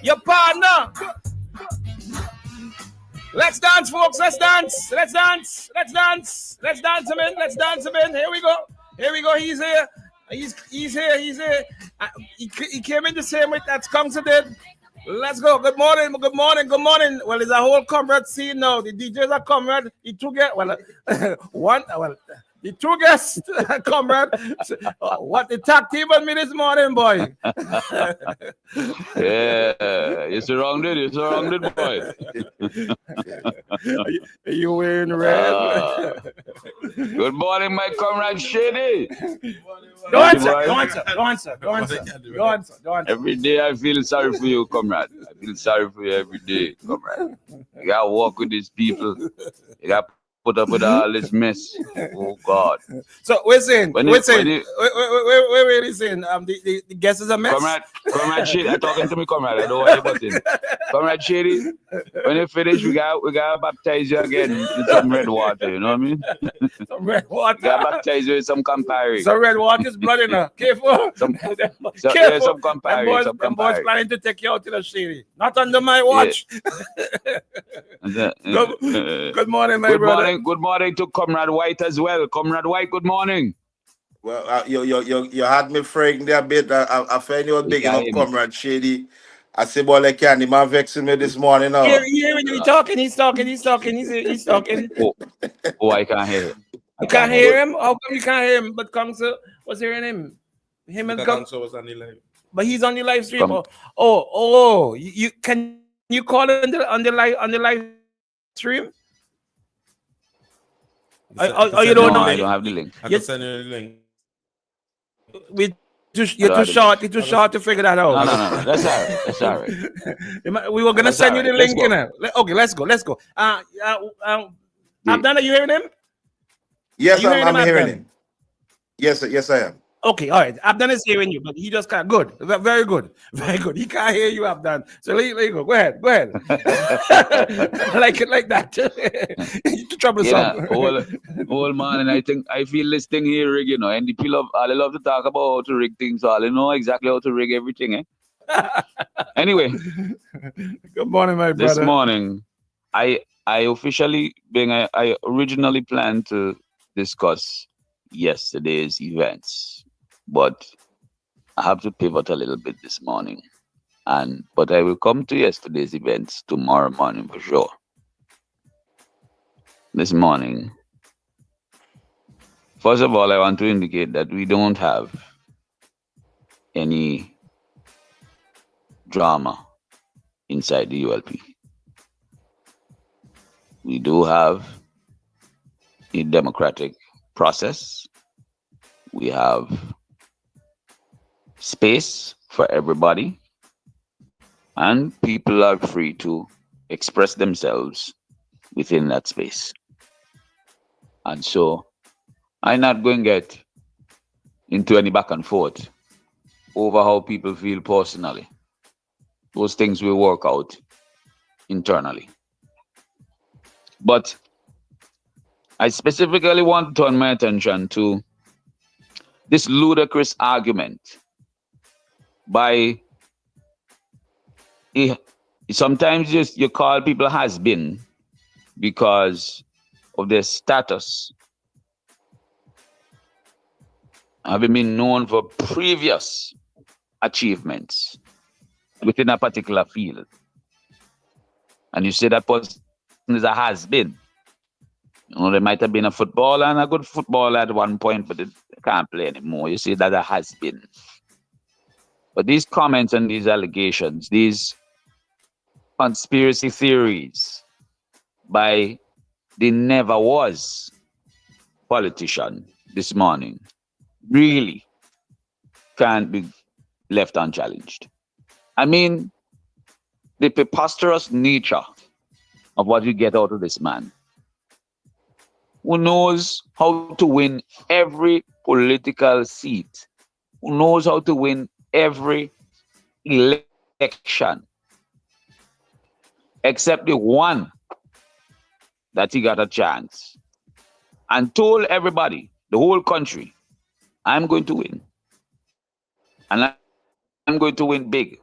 Speaker 13: Your partner. Let's dance, folks. Let's dance him in. Here we go. He's here. He's here. He came in the same way that Skunk did. Let's go. Good morning. Well, there's a whole comrade scene now. The DJs are comrade. The two guests. The two guests, comrade. What the tag team on me this morning, boy.
Speaker 21: Yeah, you surrounded, boy.
Speaker 13: You wearing red?
Speaker 21: Good morning, my comrade Shady.
Speaker 13: Go answer.
Speaker 21: Every day I feel sorry for you, comrade. I feel sorry for you every day, comrade. You gotta walk with these people. You gotta
Speaker 1: put up with all this mess. Oh God.
Speaker 13: So we're saying,
Speaker 1: When
Speaker 13: we're
Speaker 1: it,
Speaker 13: saying,
Speaker 1: when it,
Speaker 13: we're really saying, the guest is a mess.
Speaker 1: Comrade Shady, I'm talking to me, comrade. I don't want you button. Comrade Shady, when you finish, we gotta baptize you again in some red water. You know what I mean?
Speaker 13: Some red water.
Speaker 1: We gotta baptize you with some Campari.
Speaker 13: So red water is blood in her. Careful.
Speaker 1: Careful.
Speaker 13: Yeah,
Speaker 1: Some Campari.
Speaker 13: them boys planning to take you out to the Shady. Not under my watch. Good morning, my brother.
Speaker 1: Good morning to Comrade White as well. Comrade White, good morning.
Speaker 18: Well, you had me frightened a bit. I find you big enough, Comrade Shady. I say, boy, like candy man vexing me this morning now.
Speaker 13: Hear when he's talking. He's talking.
Speaker 1: Oh, I can't hear him.
Speaker 13: You can't hear him? How come you can't hear him? But Council was hearing him. Him and
Speaker 22: Council was on the live.
Speaker 13: But he's on the live stream. You can you call it on the live stream? You don't know?
Speaker 1: I don't have the link.
Speaker 22: I can send you the link.
Speaker 13: You're too short. You're too short to figure that out.
Speaker 1: No. That's all right.
Speaker 13: We were gonna send you the link. Okay, let's go. Abdon, are you hearing him?
Speaker 18: Yes, I'm hearing him. Yes, I am.
Speaker 13: Okay, all right. Abdon is hearing you, but he just can't. Good, very good. He can't hear you, Abdon. So let you go. Go ahead. Like it like that. You're too troublesome.
Speaker 1: Old man, and I feel this thing here rig, and the people they love to talk about how to rig things. So they know exactly how to rig everything, Anyway.
Speaker 13: Good morning, my brother.
Speaker 1: This morning, I officially I originally planned to discuss yesterday's events, but I have to pivot a little bit this morning, but I will come to yesterday's events tomorrow morning for sure. This morning, first of all, I want to indicate that we don't have any drama inside the ULP. We do have a democratic process. We have space for everybody, and people are free to express themselves within that space. And so I'm not going to get into any back and forth over how people feel personally. Those things will work out internally. But I specifically want to turn my attention to this ludicrous argument by sometimes you call people has been because of their status, having been known for previous achievements within a particular field. And you say that person is a has been. They might have been a footballer and a good footballer at one point, but they can't play anymore. You see that has been. But these comments and these allegations, these conspiracy theories by the never was politician this morning really can't be left unchallenged. I mean, the preposterous nature of what you get out of this man, who knows how to win every political seat, who knows how to win every election, except the one that he got a chance, and told everybody, the whole country, I'm going to win. And I'm going to win big.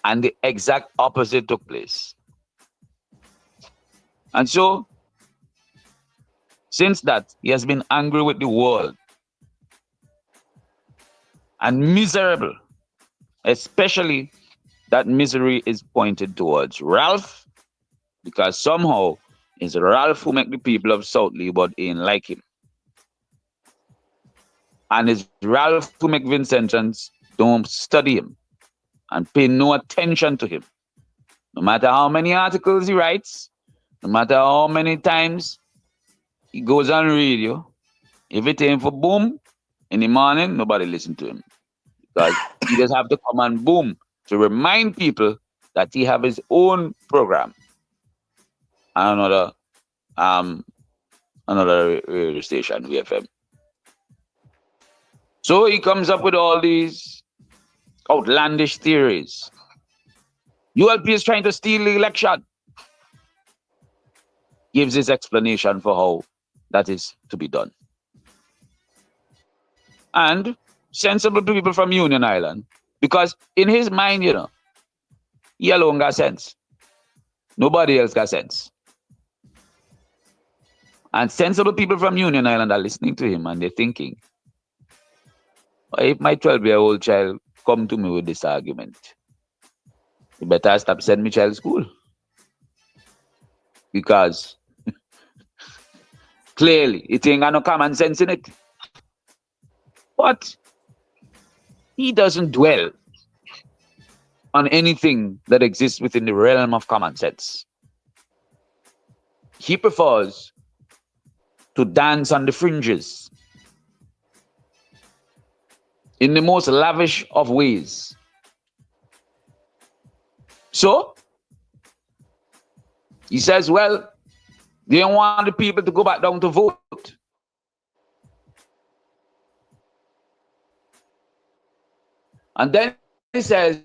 Speaker 1: And the exact opposite took place. And so, since that, he has been angry with the world and miserable. Especially that misery is pointed towards Ralph, because somehow it's Ralph who make the people of South Leeward ain't like him. And it's Ralph who make Vincentians don't study him and pay no attention to him. No matter how many articles he writes, no matter how many times he goes on radio, if it ain't for boom in the morning, nobody listen to him. Because he just have to come and boom to remind people that he have his own program. and another radio station, VFM. So he comes up with all these outlandish theories. ULP is trying to steal the election. Gives his explanation for how that is to be done. And sensible people from Union Island, because in his mind, he alone got sense. Nobody else got sense. And sensible people from Union Island are listening to him and they're thinking, if my 12-year-old child come to me with this argument, you better stop sending me child to school. Because clearly, it ain't got no common sense in it. But he doesn't dwell on anything that exists within the realm of common sense. He prefers to dance on the fringes in the most lavish of ways. So, he says, well, they don't want the people to go back down to vote. And then he says,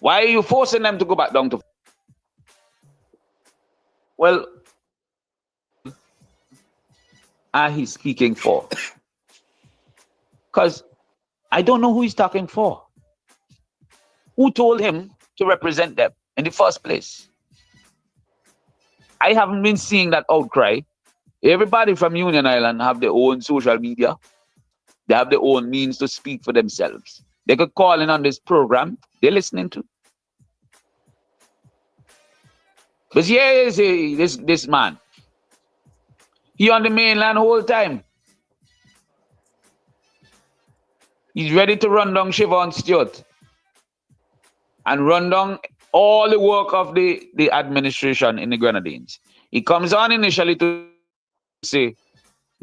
Speaker 1: why are you forcing them to go back down to vote? Well, are he speaking for? Because I don't know who he's talking for. Who told him to represent them in the first place? I haven't been seeing that outcry. Everybody from Union Island have their own social media. They have their own means to speak for themselves. They could call in on this program they're listening to. But here is this man. He on the mainland whole time. He's ready to run down Siobhan Stewart and run down all the work of the administration in the Grenadines. He comes on initially to say,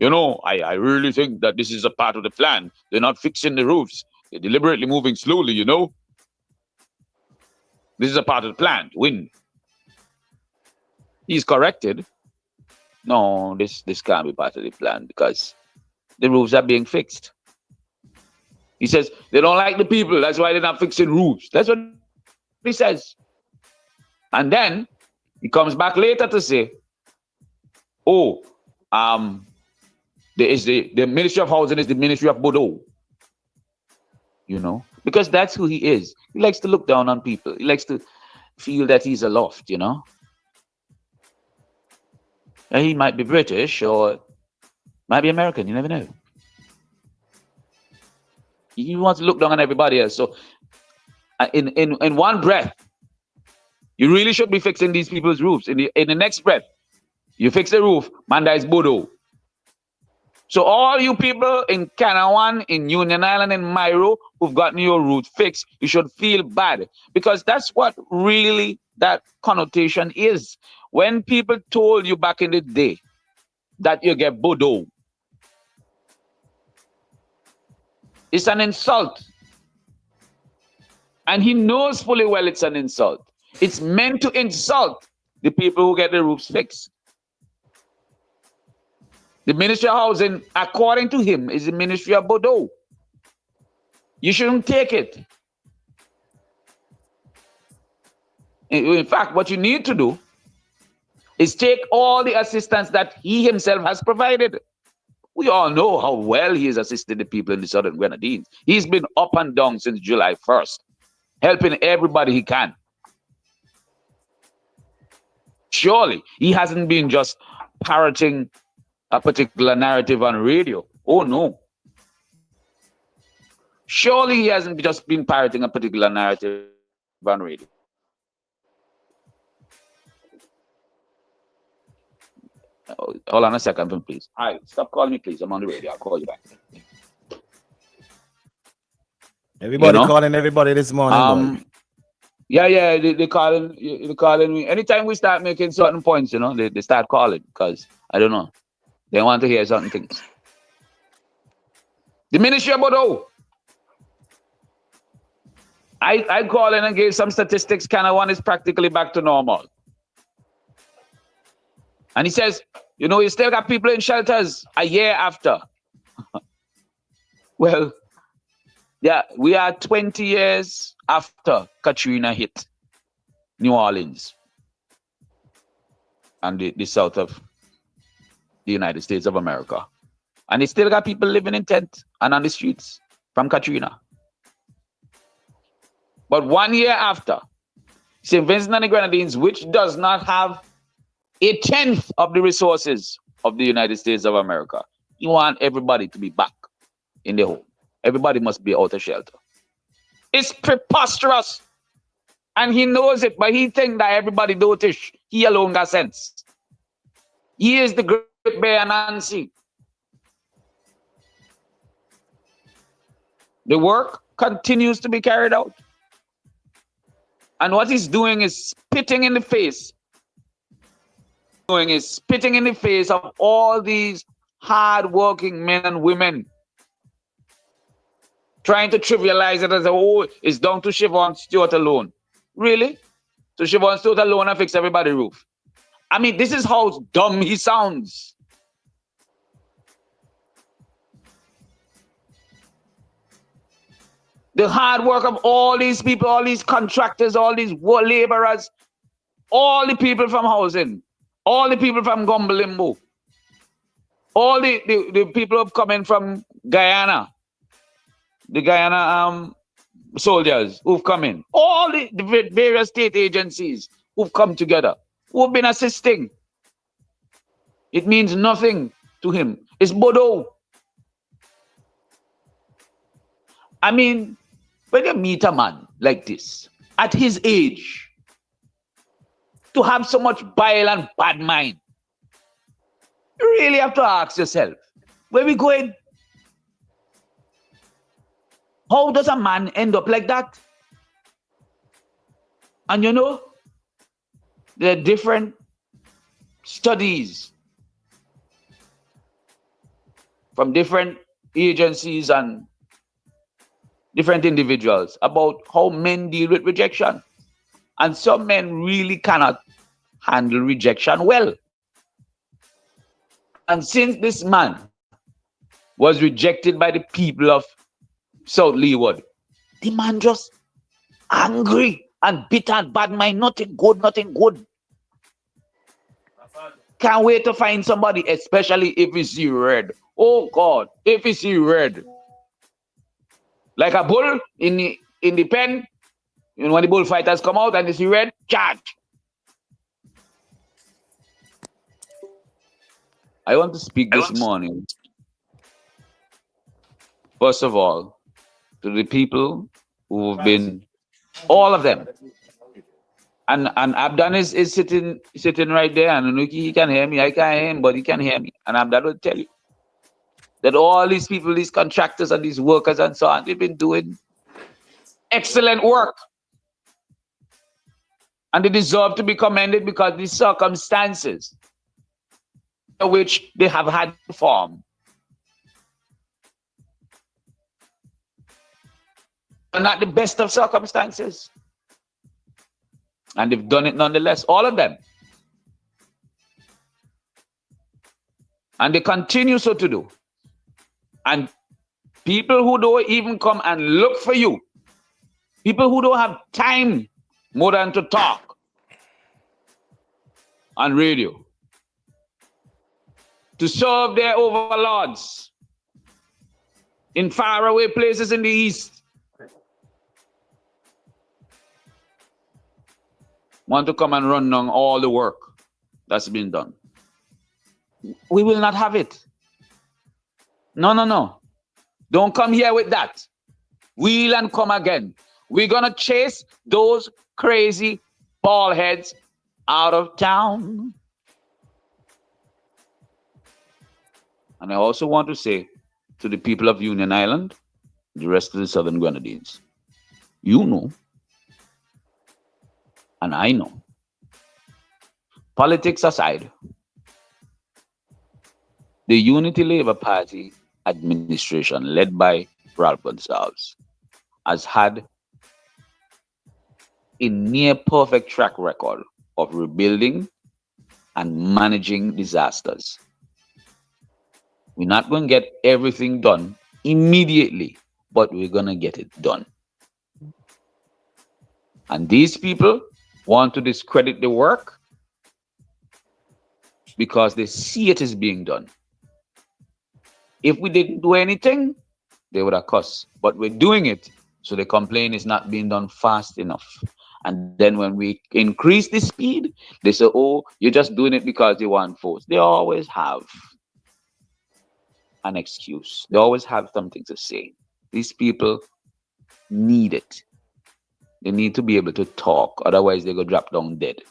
Speaker 1: I really think that this is a part of the plan. They're not fixing the roofs. They're deliberately moving slowly, This is a part of the plan to win. He's corrected. No, this can't be part of the plan because the roofs are being fixed. He says they don't like the people. That's why they're not fixing roofs. That's what he says. And then he comes back later to say, the Ministry of Housing is the Ministry of Bordeaux. Because that's who he is. He likes to look down on people. He likes to feel that he's aloft, And he might be British or might be American. You never know. He wants to look down on everybody else. So in one breath, you really should be fixing these people's roofs. In the next breath, you fix the roof, man, that is Bordeaux. So all you people in Canawan, in Union Island, in Myro, who've gotten your roof fixed, you should feel bad. Because that's what really that connotation is. When people told you back in the day that you get Bordeaux, it's an insult. And he knows fully well it's an insult. It's meant to insult the people who get the roofs fixed. The Ministry of Housing, according to him, is the Ministry of Bordeaux. You shouldn't take it. In fact, what you need to do is take all the assistance that he himself has provided. We all know how well he has assisted the people in the Southern Grenadines. He's been up and down since July 1st, helping everybody he can. Surely, he hasn't been just parroting a particular narrative on radio. Oh, no. Surely he hasn't just been parroting a particular narrative on radio. Hold on a second, please. All right, stop calling me, please. I'm on the radio. I'll call you back.
Speaker 13: Everybody calling everybody this morning.
Speaker 1: Yeah, they calling me. Anytime we start making certain points, they start calling because, I don't know, they want to hear certain things. The Ministry of Bordeaux. I called in and gave some statistics. Canada 1 is practically back to normal. And he says, you know, you still got people in shelters a year after. Well, yeah, we are 20 years after Katrina hit New Orleans and the south of the United States of America. And they still got people living in tents and on the streets from Katrina. But 1 year after, St. Vincent and the Grenadines, which does not have a tenth of the resources of the United States of America, you want everybody to be back in their home. Everybody must be out of shelter. It's preposterous. And he knows it, but he thinks that everybody dotish. He alone got sense. He is the great bear Nancy. The work continues to be carried out. And what he's doing is spitting in the face. Spitting in the face of all these hard-working men and women, trying to trivialize it as it's down to Siobhan Stewart alone. Really? So Siobhan Stewart alone and fix everybody's roof. I mean, this is how dumb he sounds. The hard work of all these people, all these contractors, all these laborers, all the people from housing, all the people from Gumbalimbo, all the people who have come in from Guyana, the Guyana soldiers who've come in, all the various state agencies who've come together, who've been assisting. It means nothing to him. It's Bodo. I mean, when you meet a man like this, at his age, to have so much bile and bad mind, you really have to ask yourself, where we going? How does a man end up like that? And you know, there are different studies from different agencies and different individuals about how men deal with rejection. And some men really cannot handle rejection well. And since this man was rejected by the people of South Leeward, the man just angry and bitter and bad mind, nothing good, nothing good. Can't wait to find somebody, especially if you see red. Oh God, if you see red. Like a bull in the pen, you know, when the bullfighters come out and they see red, charge. I want to speak this morning, first of all, to the people who have been, all of them. And Abdan is sitting right there, and he can hear me. I can't hear him, but he can hear me. And Abdan will tell you that all these people, these contractors and these workers and so on, they've been doing excellent work. And they deserve to be commended because these circumstances which they have had to form are not the best of circumstances. And they've done it nonetheless, all of them. And they continue so to do. And people who don't even come and look for you, people who don't have time more than to talk on radio, to serve their overlords in faraway places in the East, want to come and run down all the work that's been done. We will not have it. No, no, no. Don't come here with that. Wheel and come again. We're going to chase those crazy bald heads out of town. And I also want to say to the people of Union Island, the rest of the Southern Grenadines, you know, and I know, politics aside, the Unity Labour Party administration led by Ralph Gonsalves has had a near perfect track record of rebuilding and managing disasters. We're not going to get everything done immediately, but we're going to get it done. And these people want to discredit the work because they see it as being done. If we didn't do anything, they would have cussed. But we're doing it, so they complain it's not being done fast enough. And then when we increase the speed, they say, oh, you're just doing it because you want votes. They always have an excuse. They always have something to say. These people need it. They need to be able to talk, otherwise they go drop down dead.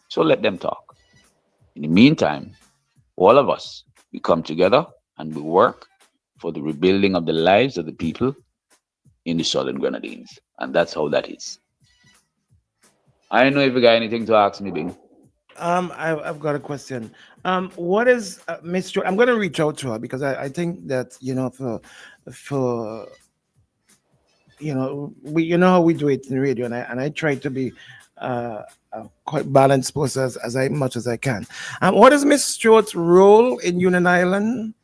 Speaker 1: So let them talk. In the meantime, all of us, we come together and we work for the rebuilding of the lives of the people in the Southern Grenadines. And that's how that is. I don't know if you got anything to ask me, Bing.
Speaker 13: I've got a question. What is Miss Jo? I'm going to reach out to her because I think that for we how we do it in radio, and I try to be a quite balanced person as much as I can. What is Miss Stewart's role in Union Island?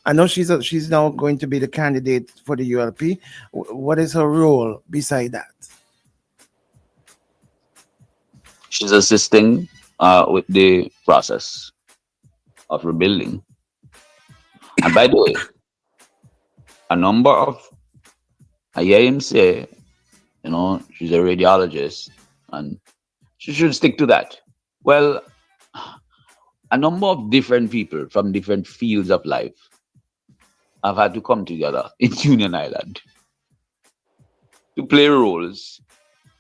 Speaker 13: I know she's now going to be the candidate for the ULP. What is her role beside that?
Speaker 1: She's assisting with the process of rebuilding. And by the way, a number of, I hear him say, she's a radiologist and she should stick to that. Well, a number of different people from different fields of life have had to come together in Union Island to play roles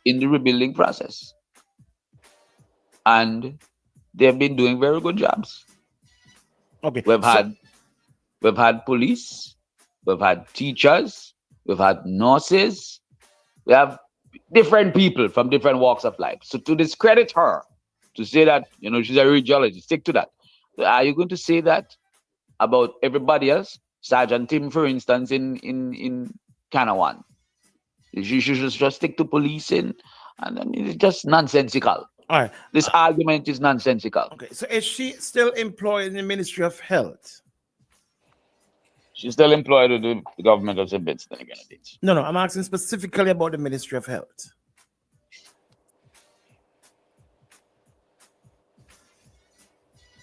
Speaker 1: in the rebuilding process. And they've been doing very good jobs.
Speaker 13: Okay.
Speaker 1: We've had police, we've had teachers, we've had nurses, we have different people from different walks of life. So to discredit her, to say that she's a radiologist, stick to that. Are you going to say that about everybody else? Sergeant Tim, for instance, in Canawan. She should just stick to policing, and then it's just nonsensical.
Speaker 13: All right.
Speaker 1: This argument is nonsensical.
Speaker 13: Okay, so is she still employed in the Ministry of Health?
Speaker 1: She's still employed with the government of St. Vincent and the Grenadines.
Speaker 13: No, I'm asking specifically about the Ministry of Health.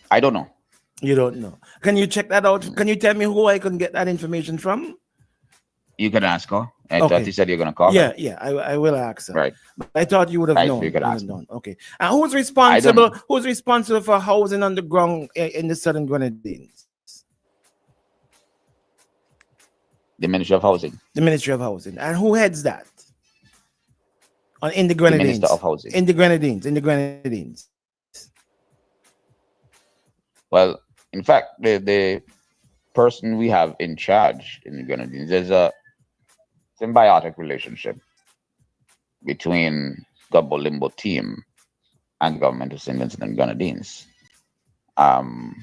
Speaker 1: I don't know.
Speaker 13: You don't know. Can you check that out? Can you tell me who I can get that information from?
Speaker 1: You can ask her. I thought you said you're going to call her.
Speaker 13: Yeah, I will ask her.
Speaker 1: Right.
Speaker 13: I thought you would have known.
Speaker 1: You could ask her.
Speaker 13: Okay. And who's responsible for housing on the ground in the Southern Grenadines?
Speaker 1: The Ministry of Housing.
Speaker 13: The Ministry of Housing. And who heads that? In the Grenadines.
Speaker 1: The Minister of Housing.
Speaker 13: In the Grenadines.
Speaker 1: Well, in fact, the person we have in charge in the Grenadines, there's a symbiotic relationship between Gumbo Limbo team and government of St. Vincent and Grenadines. And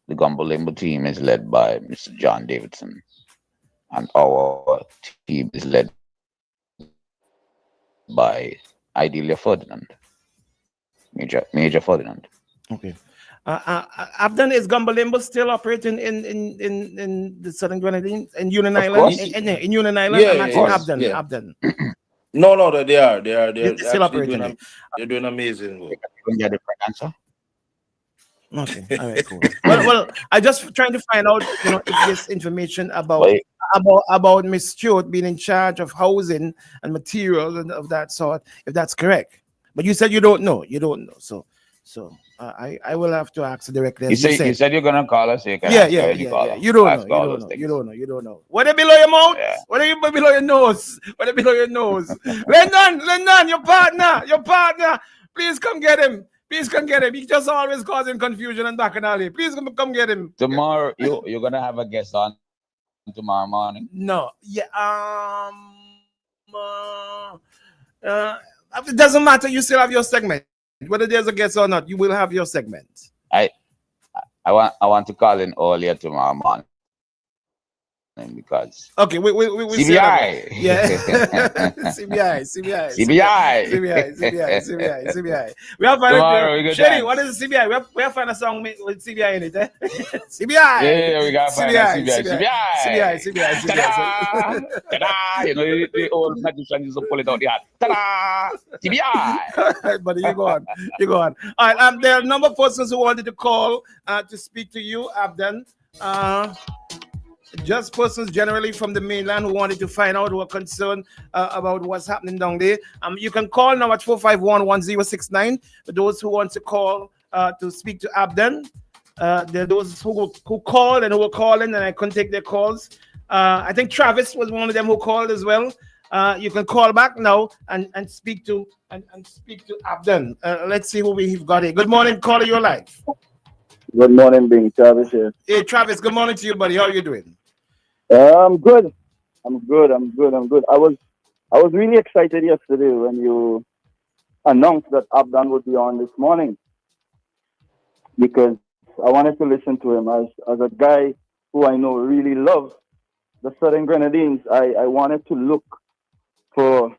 Speaker 1: the Gumbo Limbo team is led by Mr. John Davidson, and our team is led by Idelia Ferdinand, Major Ferdinand.
Speaker 13: Okay. Is Gumbo Limbo still operating in the Southern Grenadines in Union Island? In Union Island, I'm actually Abden.
Speaker 18: No, they are. They're
Speaker 13: still operating.
Speaker 18: They're doing amazing work.
Speaker 1: Can you get a different answer?
Speaker 13: Okay, all right, cool. well, I just trying to find out, if this information about Miss Stewart being in charge of housing and materials and of that sort, if that's correct. But you said you don't know. So I will have to ask directly.
Speaker 1: You said you're gonna call us. So you can
Speaker 13: You don't know. What are below your mouth? Yeah. What are you below your nose? Lennon, your partner. Please come get him. He's just always causing confusion and bacchanal. Please come get him.
Speaker 1: Tomorrow, you're gonna have a guest on tomorrow morning.
Speaker 13: No. Yeah. It doesn't matter. You still have your segment. Whether there's a guest or not, you will have your segment.
Speaker 1: I want to call in earlier tomorrow morning. because
Speaker 13: Okay, we say that way.
Speaker 1: CBI.
Speaker 13: Yeah. CBI. We have find
Speaker 1: Tomorrow
Speaker 13: it.
Speaker 1: we go
Speaker 13: Shady, what
Speaker 1: dance.
Speaker 13: is CBI? We have find a song with CBI in it. Eh? CBI.
Speaker 1: Yeah, we gotta find a CBI.
Speaker 13: CBI.
Speaker 1: CBI. Ta-da! Ta-da! You know, the old magician used to pull it out the hat. Ta-da! CBI.
Speaker 13: But you go on. All right. There are a number of persons who wanted to call to speak to you, Abden. Just persons generally from the mainland who wanted to find out, who are concerned about what's happening down there. You can call now at 451-1069. For those who want to call to speak to Abden, there are those who called and who were calling, and I couldn't take their calls. I think Travis was one of them who called as well. You can call back now and speak to Abden. Let's see who we've got here. Good morning, caller, you're live.
Speaker 20: Good morning, being Travis here.
Speaker 13: Hey, Travis. Good morning to you, buddy. How are you doing?
Speaker 20: I'm good. I was really excited yesterday when you announced that Abdan would be on this morning, because I wanted to listen to him as a guy who I know really loves the Southern Grenadines. I wanted to look for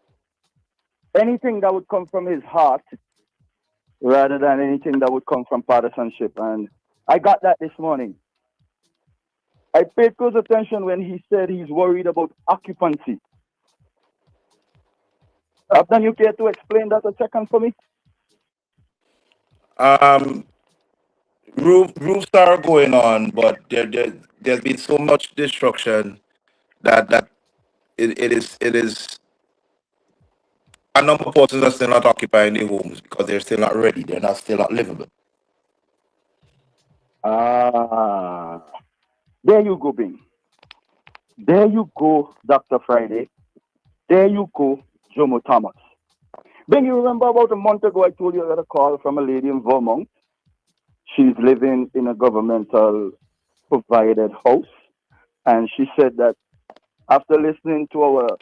Speaker 20: anything that would come from his heart rather than anything that would come from partisanship, and I got that this morning. I paid close attention when he said he's worried about occupancy. Abdan, you care to explain that a second for me?
Speaker 18: Roofs are going on, but there's been so much destruction that it is a number of persons are still not occupying their homes because they're still not ready. They're still not livable.
Speaker 20: There you go, Bing. There you go, Dr. Friday. There you go, Jomo Thomas. Bing, you remember about a month ago I told you I got a call from a lady in Vermont. She's living in a governmental provided house. And she said that after listening to our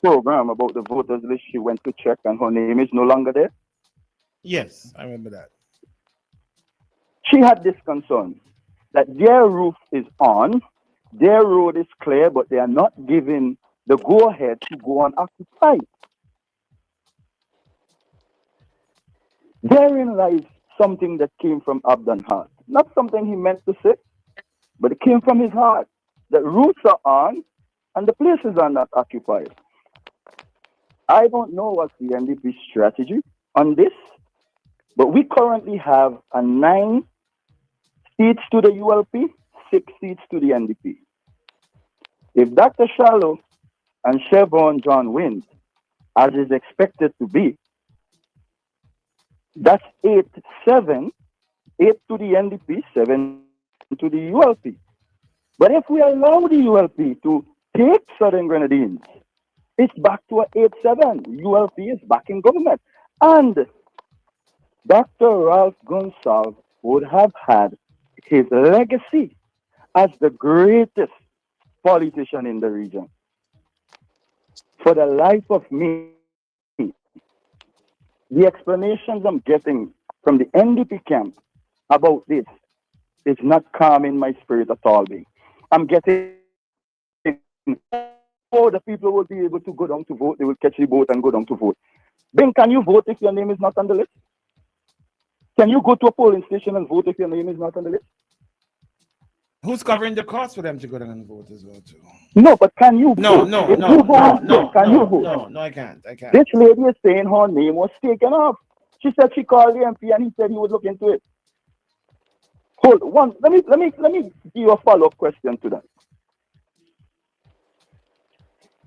Speaker 20: program about the voters list, she went to check and her name is no longer there.
Speaker 13: Yes, I remember that.
Speaker 20: She had this concern that their roof is on, their road is clear, but they are not given the go-ahead to go and occupy. Therein lies something that came from Abdan's heart. Not something he meant to say, but it came from his heart. The roofs are on and the places are not occupied. I don't know what's the NDP strategy on this, but we currently have a 9 seats to the ULP, 6 seats to the NDP. If Dr. Shallow and Chevron John wins, as is expected to be, that's 8-7, 8 to the NDP, 7 to the ULP. But if we allow the ULP to take Southern Grenadines, it's back to a 8-7. ULP is back in government. And Dr. Ralph Gonsalves would have had his legacy as the greatest politician in the region. For the life of me, the explanations I'm getting from the NDP camp about this is not calming my spirit at all. I'm getting, the people will be able to go down to vote. They will catch the boat and go down to vote. Bing, can you vote if your name is not on the list? Can you go to a polling station and vote if your name is not on the list?
Speaker 13: Who's covering the cost for them to go down and vote as well too?
Speaker 20: No, but can you vote?
Speaker 13: No, I can't.
Speaker 20: This lady is saying her name was taken off. She said she called the MP and he said he would look into it. Hold on. Let me give you a follow-up question to that.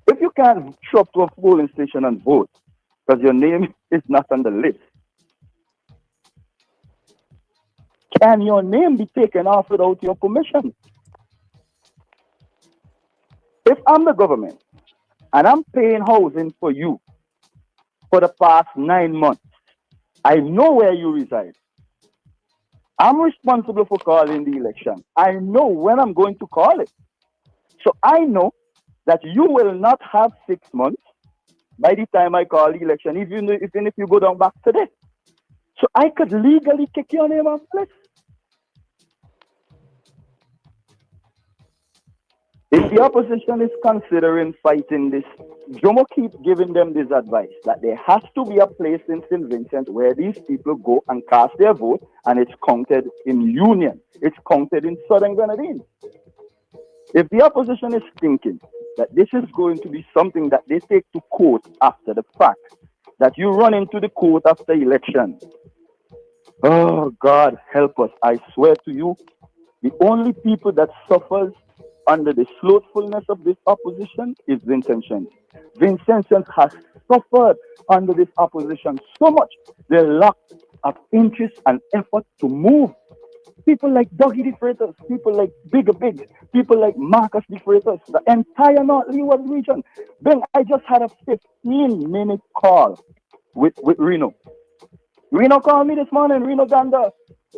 Speaker 20: If you can't show up to a polling station and vote because your name is not on the list, can your name be taken off without your permission? If I'm the government and I'm paying housing for you for the past 9 months, I know where you reside. I'm responsible for calling the election. I know when I'm going to call it. So I know that you will not have 6 months by the time I call the election, even if you go down back today. So I could legally kick your name off the list. If the opposition is considering fighting this, Jomo keep giving them this advice that there has to be a place in St. Vincent where these people go and cast their vote, and it's counted in Union. It's counted in Southern Grenadines. If the opposition is thinking that this is going to be something that they take to court after the fact, that you run into the court after election, oh God, help us. I swear to you, the only people that suffers under the slothfulness of this opposition is Vincentians. Vincentians has suffered under this opposition so much, they lack of interest and effort to move. People like Dougie the Freitas, people like Bigger Big, people like Marcus the Freitas, the entire North Leeward region. Then I just had a 15-minute call with Reno. Reno called me this morning, Reno Ganda.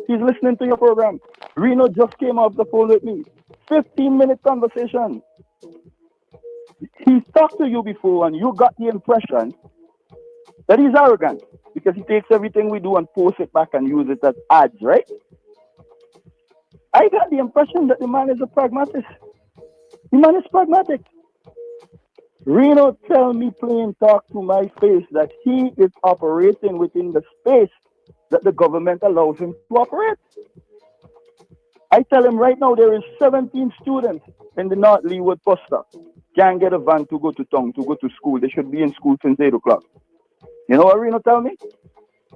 Speaker 20: He's listening to your program. Reno just came off the phone with me. 15-minute conversation. He's talked to you before and you got the impression that he's arrogant because he takes everything we do and posts it back and use it as ads, right? I got the impression that the man is a pragmatist. The man is pragmatic. Reno tell me plain talk to my face that he is operating within the space that the government allows him to operate. I tell him right now there is 17 students in the North Leeward bus stop. Can't get a van to go to town, to go to school. They should be in school since 8 o'clock. You know what Reno tell me?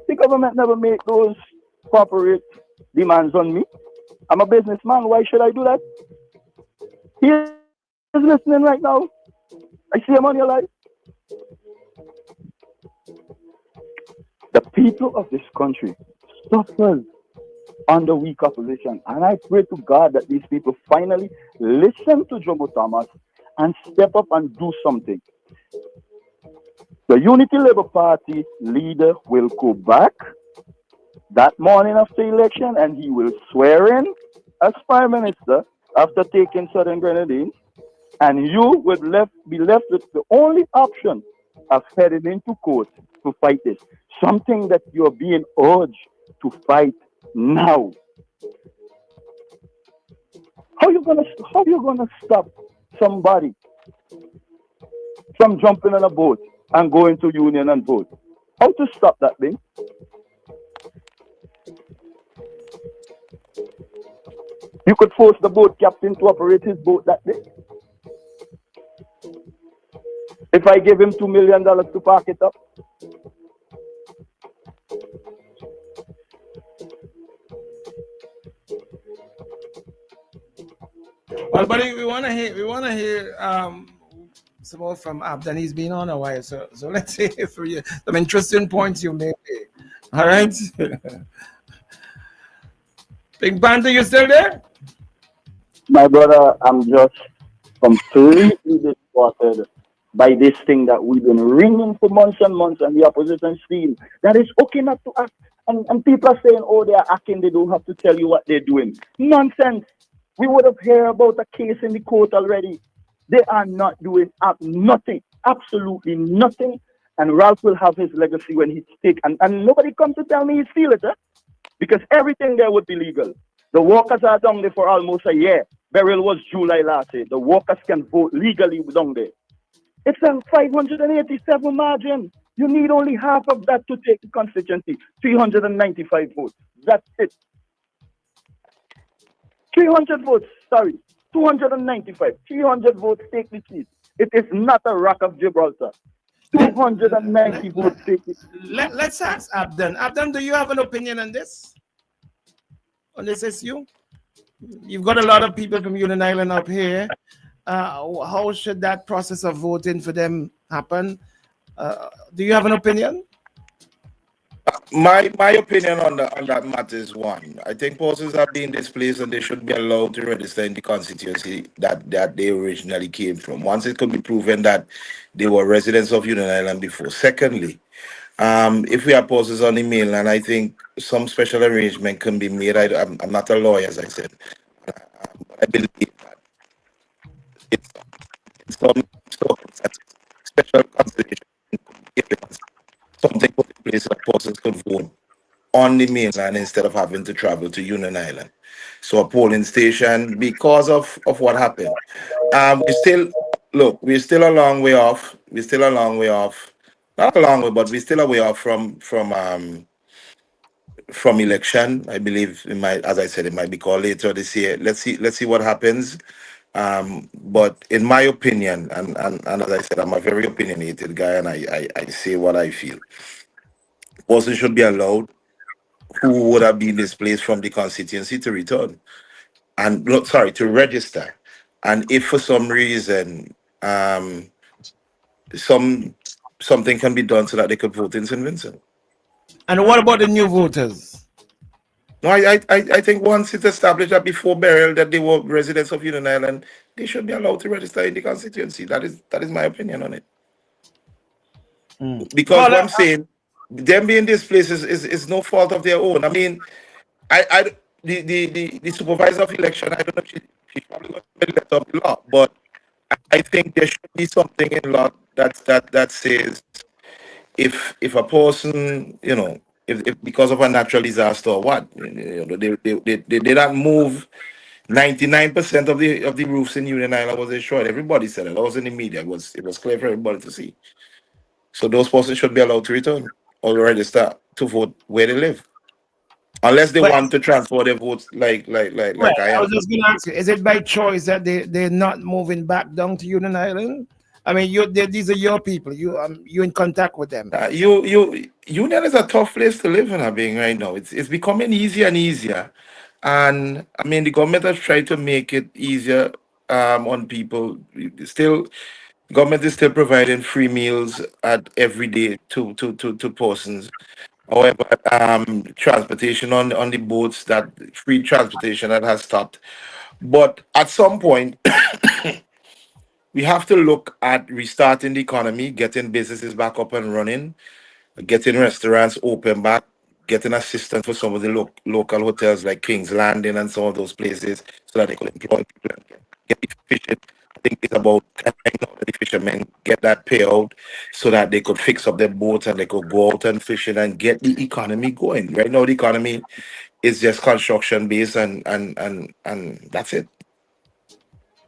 Speaker 20: The government never make those corporate demands on me. I'm a businessman. Why should I do that? He is listening right now. I see him on your live. The people of this country suffer under weak opposition. And I pray to God that these people finally listen to Jomo Thomas and step up and do something. The Unity Labour Party leader will go back that morning after election and he will swear in as Prime Minister after taking Southern Grenadines, and you would be left with the only option of heading into court to fight this. Something that you're being urged to fight now. How you gonna stop somebody from jumping on a boat and going to Union and vote? How to stop that thing? You could force the boat captain to operate his boat that day. If I give him $2 million to park it up.
Speaker 13: Well, buddy, we wanna hear some more from Abdan. He's been on a while, so let's hear from you some interesting points you made. All right. Big Panther, you still there?
Speaker 20: My brother, I'm just completely disappointed by this thing that we've been ringing for months and months, and the opposition feel that it's okay not to act. And people are saying, oh, they are acting, they don't have to tell you what they're doing. Nonsense. We would have heard about a case in the court already. They are not doing nothing, absolutely nothing. And Ralph will have his legacy when he's sick. And nobody comes to tell me he's feel it, because everything there would be legal. The workers are down there for almost a year. Burial was July last year. The workers can vote legally down there. It's a 587 margin. You need only half of that to take the constituency. 395 votes. That's it. 300 votes, sorry. 295. 300 votes take the seat. It is not a Rock of Gibraltar. 290 votes take it.
Speaker 13: Let's ask Abdan. Abdan, do you have an opinion on this? On this issue? You've got a lot of people from Union Island up here. How should that process of voting for them happen? Do you have an opinion?
Speaker 18: My opinion on that matter is one. I think persons are being displaced and they should be allowed to register in the constituency that they originally came from. Once it could be proven that they were residents of Union Island before. Secondly, if we have persons on the mainland, I think some special arrangement can be made. I'm not a lawyer, as I said. But I believe that it's some special consideration, something put in place that persons could vote on the mainland instead of having to travel to Union Island. So a polling station, because of what happened, We still look. We're still a long way off. We're still a long way off. Not a long way, but we're still a way off from election. I believe it might, as I said, it might be called later this year. Let's see what happens. But in my opinion, and as I said, I'm a very opinionated guy, and I say what I feel. Person should be allowed who would have been displaced from the constituency to return and look, sorry, to register. And if for some reason some something can be done so that they could vote in St. Vincent.
Speaker 13: And what about the new voters?
Speaker 18: No, I think once it's established that before burial that they were residents of Union Island, they should be allowed to register in the constituency. That is my opinion on it. Because what I'm saying, them being displaced is no fault of their own. I mean, the supervisor of election, I don't know if she probably got left up the law, but I think there should be something in law that says if a person, if because of a natural disaster or what, they did not move. 99% of the roofs in Union Island was destroyed. Everybody said it. I was in the media. It was clear for everybody to see. So those persons should be allowed to return or register to vote where they live, unless they want to transfer their votes like
Speaker 13: Right.
Speaker 18: I
Speaker 13: I
Speaker 18: am.
Speaker 13: was just going to ask you: is it by choice that they're not moving back down to Union Island? I mean, these are your people. You in contact with them.
Speaker 18: Union is a tough place to live in, being right now. It's becoming easier and easier, and I mean the government has tried to make it easier on people. Still, government is still providing free meals at every day to persons. However, transportation on the boats, that free transportation that has stopped. But at some point, we have to look at restarting the economy, getting businesses back up and running, getting restaurants open back, getting assistance for some of the local hotels like King's Landing and some of those places so that they could employ people and get the fishing. I think it's about time now that the fishermen get that payout so that they could fix up their boats and they could go out and fishing and get the economy going. Right now, the economy is just construction based and that's it.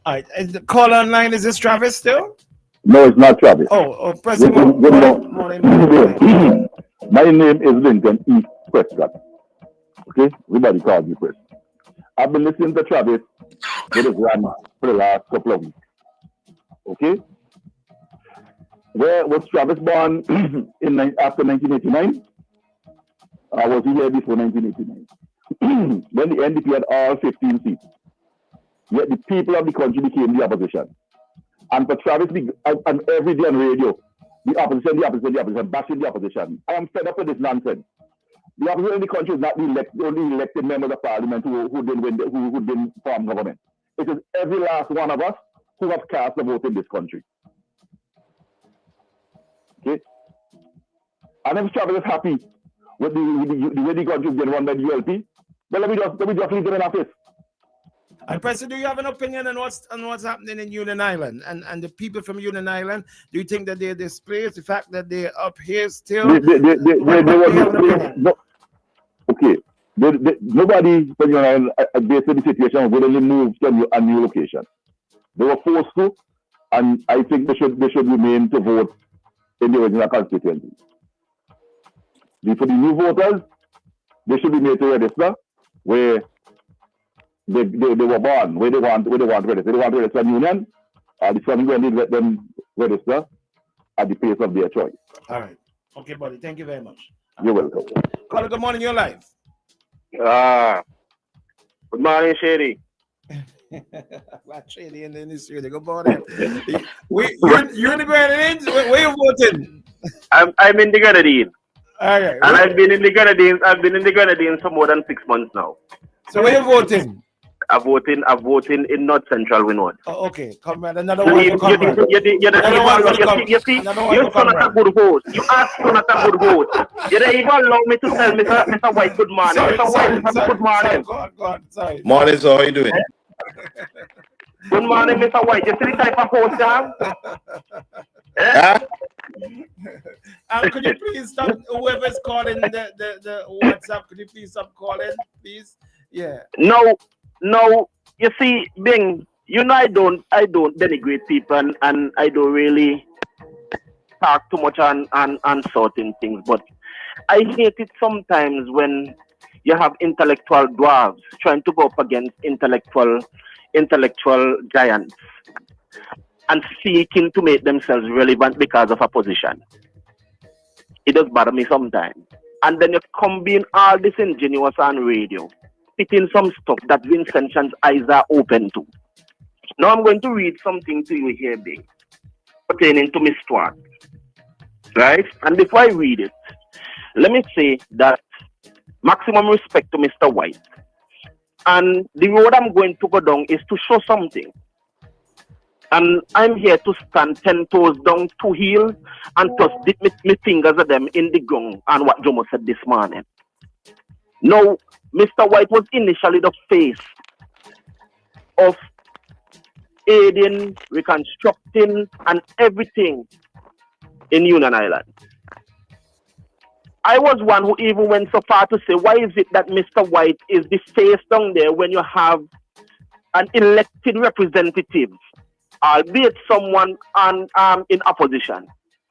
Speaker 13: All right. Is the call online, is this Travis still?
Speaker 3: No, it's not Travis.
Speaker 13: Oh, press
Speaker 3: Good
Speaker 13: morning.
Speaker 3: My name is Lincoln E. Prescott. Okay? Everybody calls me Chris. I've been listening to Travis with his rant for the last couple of weeks. Okay? Where was Travis born after 1989? Or was he here before 1989? When the NDP had all 15 seats. Yet the people of the country became the opposition. And for Travis, and every day on radio, the opposition, bashing the opposition. I am fed up with this nonsense. The opposition in the country is not the only elected members of parliament who didn't form government. It is every last one of us who have cast a vote in this country. Okay? And if Travis is happy with the way the country is getting run by the ULP, then let me just leave them in office.
Speaker 13: And President, do you have an opinion on what's happening in Union Island and the people from Union Island? Do you think that they're displaced? The fact that they're up here still?
Speaker 3: They no. Okay. Nobody from Union Island, based on the situation, willingly moved to a new location. They were forced to, and I think they should remain to vote in the original constituency. For the new voters, they should be made to register where they were born, where they want to register. They want to register in Union, the family will let them register at the pace of their choice.
Speaker 13: All right. Okay, buddy. Thank you very much.
Speaker 3: You're welcome.
Speaker 13: Caller, good morning. You're live.
Speaker 5: Good morning, Shady.
Speaker 13: Shady in the industry. Good morning. You're in the Grenadines? Where you voting?
Speaker 5: I'm in the Grenadines.
Speaker 13: Okay.
Speaker 5: And I've been in the Grenadines for more than 6 months now.
Speaker 13: So where you voting?
Speaker 5: I'm voting in North Central Winwood.
Speaker 13: Oh, okay. Comrade, another one. You son
Speaker 5: not a good host. You ask son not a good host. You don't even allow me to tell Mr. White good morning. Mr. White, good morning.
Speaker 18: Go on. Morning, so how are you doing?
Speaker 5: Good morning, Mr. White. You see the type of host you have?
Speaker 13: Could you please stop, whoever's calling the WhatsApp, could you please stop calling, please? Yeah.
Speaker 5: No, you see, Bing, I don't denigrate people, and I don't really talk too much on certain things, but I hate it sometimes when you have intellectual dwarves trying to go up against intellectual giants and seeking to make themselves relevant because of a position. It does bother me sometimes. And then you combine all this ingenuous on radio, fit in some stuff that Vincent Chan's eyes are open to. Now I'm going to read something to you here, Big, pertaining to Miss Stuart. Right? And before I read it, let me say that maximum respect to Mr. White. And the road I'm going to go down is to show something. And I'm here to stand 10 toes down, 2 heels, and just dip my fingers at them in the ground and what Jomo said this morning. Now, Mr. White was initially the face of aiding, reconstructing, and everything in Union Island. I was one who even went so far to say, why is it that Mr. White is the face down there when you have an elected representative, albeit someone in opposition?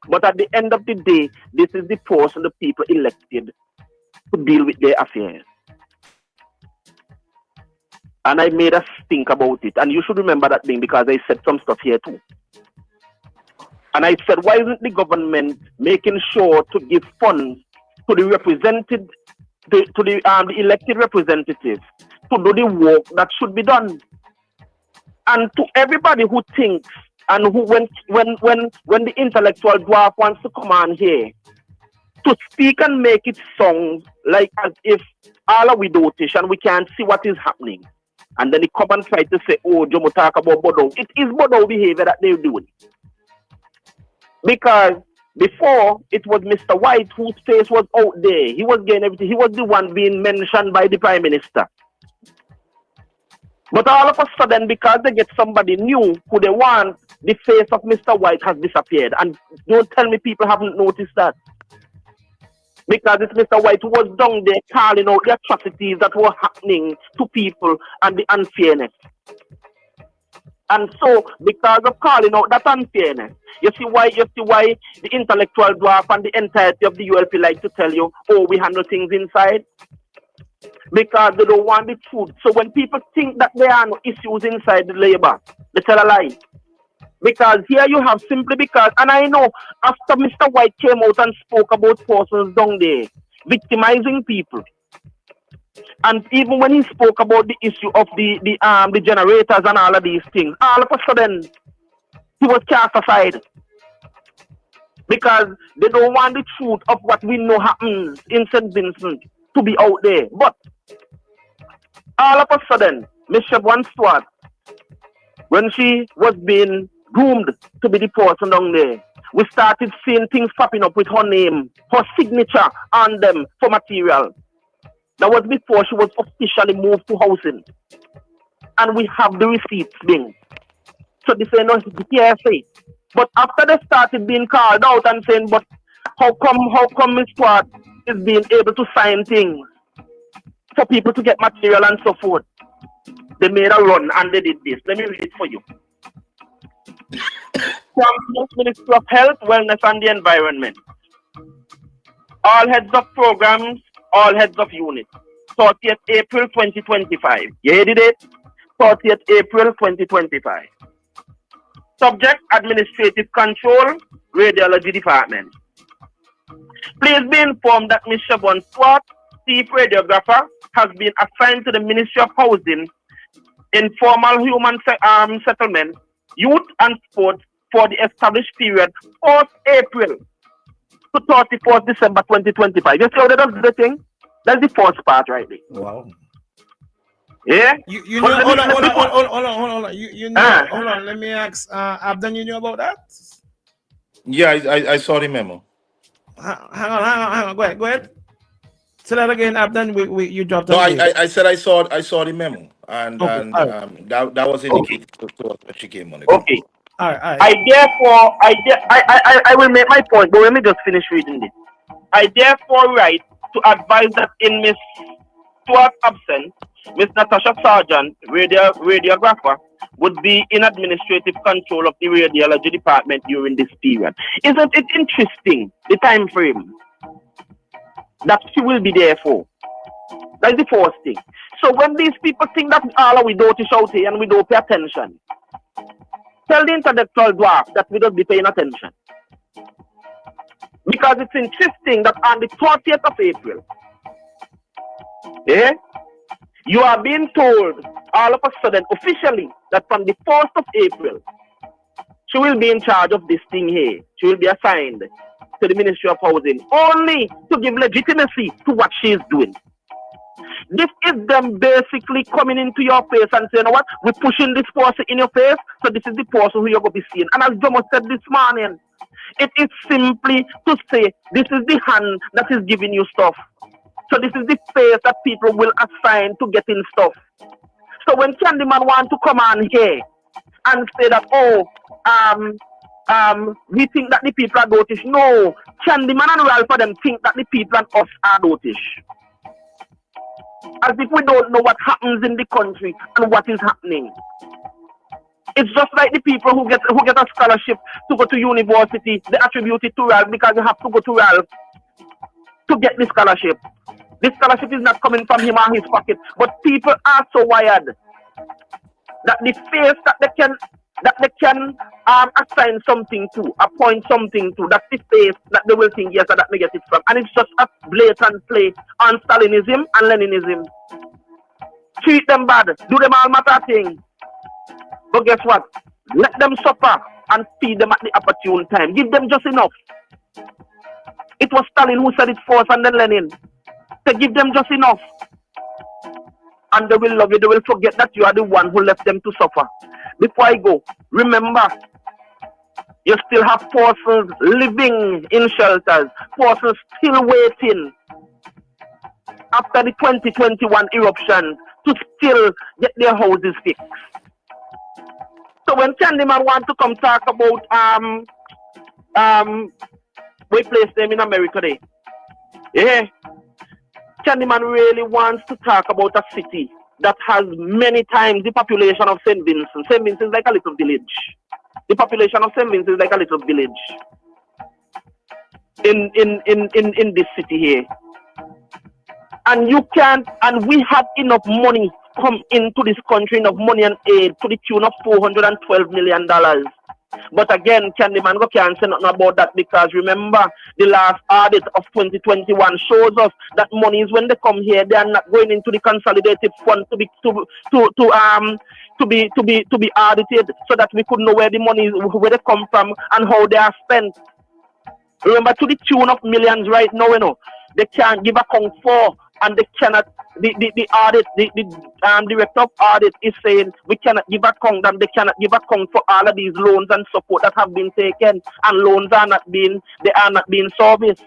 Speaker 5: But at the end of the day, this is the person the people elected to deal with their affairs. And I made us think about it. And you should remember that thing because I said some stuff here too. And I said, why isn't the government making sure to give funds to the represented, to the elected representatives to do the work that should be done? And to everybody who thinks and who when the intellectual dwarf wants to come on here to speak and make it sound like as if all are withoutish and we can't see what is happening. And then they come and try to say, oh, Jomo talk about Bodo. It is Bodo behavior that they're doing. Because before, it was Mr. White whose face was out there. He was getting everything. He was the one being mentioned by the Prime Minister. But all of a sudden, because they get somebody new who they want, the face of Mr. White has disappeared. And don't tell me people haven't noticed that. Because it's Mr. White who was down there calling out the atrocities that were happening to people and the unfairness. And so, because of calling out that unfairness, you see why the intellectual dwarf and the entirety of the ULP like to tell you, oh, we handle things inside? Because they don't want the truth. So when people think that there are no issues inside the labor, they tell a lie. Because here you have simply because, and I know after Mr. White came out and spoke about persons down there, victimizing people, and even when he spoke about the issue of the generators and all of these things, all of a sudden he was cast aside. Because they don't want the truth of what we know happens in St. Vincent to be out there. But all of a sudden, Miss Siobhan Stuart, when she was being groomed to be the person down there, we started seeing things popping up with her name, her signature on them for material. That was before she was officially moved to housing. And we have the receipts being. So they say no hearsay. But after they started being called out and saying, but how come Miss Stuart is being able to sign things for people to get material and so forth? They made a run and they did this. Let me read it for you. From Ministry of Health, Wellness and the Environment. All heads of programs, all heads of units. 30th April 2025. You heard it? 30th April 2025. Subject, Administrative Control, Radiology Department. Please be informed that Ms. Siobhan Stuart, Chief Radiographer, has been assigned to the Ministry of Housing, Informal Human Settlement, Youth and Sports for the established period 4th April to 31st December 2025. You see how that does the thing? That's the first part right there.
Speaker 13: Wow.
Speaker 5: Yeah?
Speaker 13: You know, hold on. You know, hold on. Let me ask Abdan, you know about that?
Speaker 18: Yeah, I saw the memo.
Speaker 13: Hang on. Go ahead. Say that again, Abdan. You dropped.
Speaker 18: No, I said I saw the memo, and
Speaker 13: Okay,
Speaker 18: that was indicated to us when she came on it.
Speaker 5: Okay.
Speaker 13: All right.
Speaker 5: I will make my point, but let me just finish reading this. I therefore write to advise that in Miss Stuart's absence, Miss Natasha Sargent, radiographer, would be in administrative control of the radiology department during this period. Isn't it interesting, the time frame that she will be there for? That's the first thing. So when these people think that all we don't shout here and we don't pay attention, tell the intellectual dwarf that we don't be paying attention. Because it's interesting that on the 30th of April, you are being told all of a sudden officially that from the 1st of April, she will be in charge of this thing here. She will be assigned to the Ministry of Housing only to give legitimacy to what she is doing. This is them basically coming into your face and saying, you know what, we're pushing this person in your face, so this is the person who you're going to be seeing. And as Jomo said this morning, it is simply to say, this is the hand that is giving you stuff. So this is the face that people will assign to getting stuff. So when Candyman want to come on here and say that, we think that the people are dotish. No, Candyman and Ralph for them think that the people and us are dotish. As if we don't know what happens in the country and what is happening. It's just like the people who get a scholarship to go to university, they attribute it to Ralph because you have to go to Ralph to get the scholarship. This scholarship is not coming from him or his pocket, but people are so wired that the face that they can assign something to, appoint something to, that's the face that they will think, yes, that they get it from. And it's just a blatant play on Stalinism and Leninism. Treat them bad, do them all matter thing. But guess what? Let them suffer and feed them at the opportune time. Give them just enough. It was Stalin who said it first and then Lenin. To give them just enough. And they will love you. They will forget that you are the one who left them to suffer. Before I go, remember, you still have persons living in shelters. Persons still waiting after the 2021 eruption to still get their houses fixed. So when Candyman want to come talk about we place them in America there. Yeah. Candyman really wants to talk about a city that has many times the population of St. Vincent. St. Vincent is like a little village. The population of St. Vincent is like a little village in this city here. And you can't, and we have enough money come into this country, enough money and aid to the tune of $412 million. But again, Candyman can't say nothing about that because remember, the last audit of 2021 shows us that monies when they come here, they are not going into the consolidated fund to be audited, so that we could know where the money where they come from and how they are spent. Remember, to the tune of millions right now, you know, they can't give account for, and they cannot. The audit, the director of audit is saying we cannot give account, and they cannot give account for all of these loans and support that have been taken, and loans are not being serviced.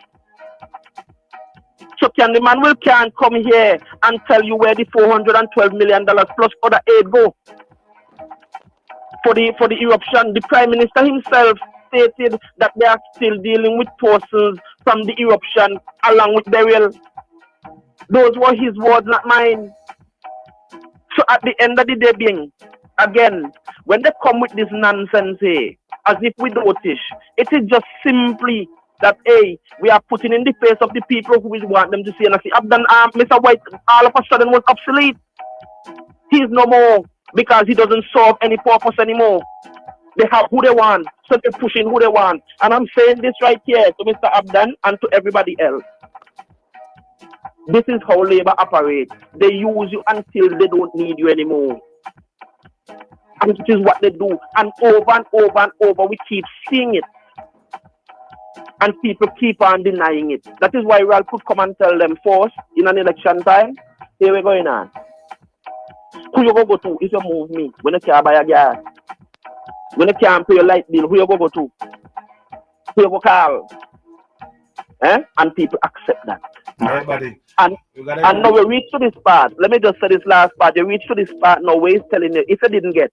Speaker 5: So Candyman can't come here and tell you where the $412 million plus other aid go for the eruption. The Prime Minister himself stated that they are still dealing with persons from the eruption along with burial. Those were his words, not mine. So at the end of the day, being, again, when they come with this nonsense here, as if we dotish, it is just simply that, hey, we are putting in the face of the people who we want them to see. And I see, Mr. White all of a sudden was obsolete. He's no more because he doesn't serve any purpose anymore. They have who they want, so they're pushing who they want. And I'm saying this right here to Mr. Abdan and to everybody else. This is how labor operates. They use you until they don't need you anymore. And it is what they do. And over, we keep seeing it. And people keep on denying it. That is why Ralph could come and tell them first, in an election time, here we're going on. Who you go to if you move me? When you can't buy a gas. When you can't pay your light bill, who you go to? Who you go call? And people accept that.
Speaker 13: Everybody.
Speaker 5: And now we reach to this part. Let me just say this last part. You reach to this part now where he's telling you, if you didn't get,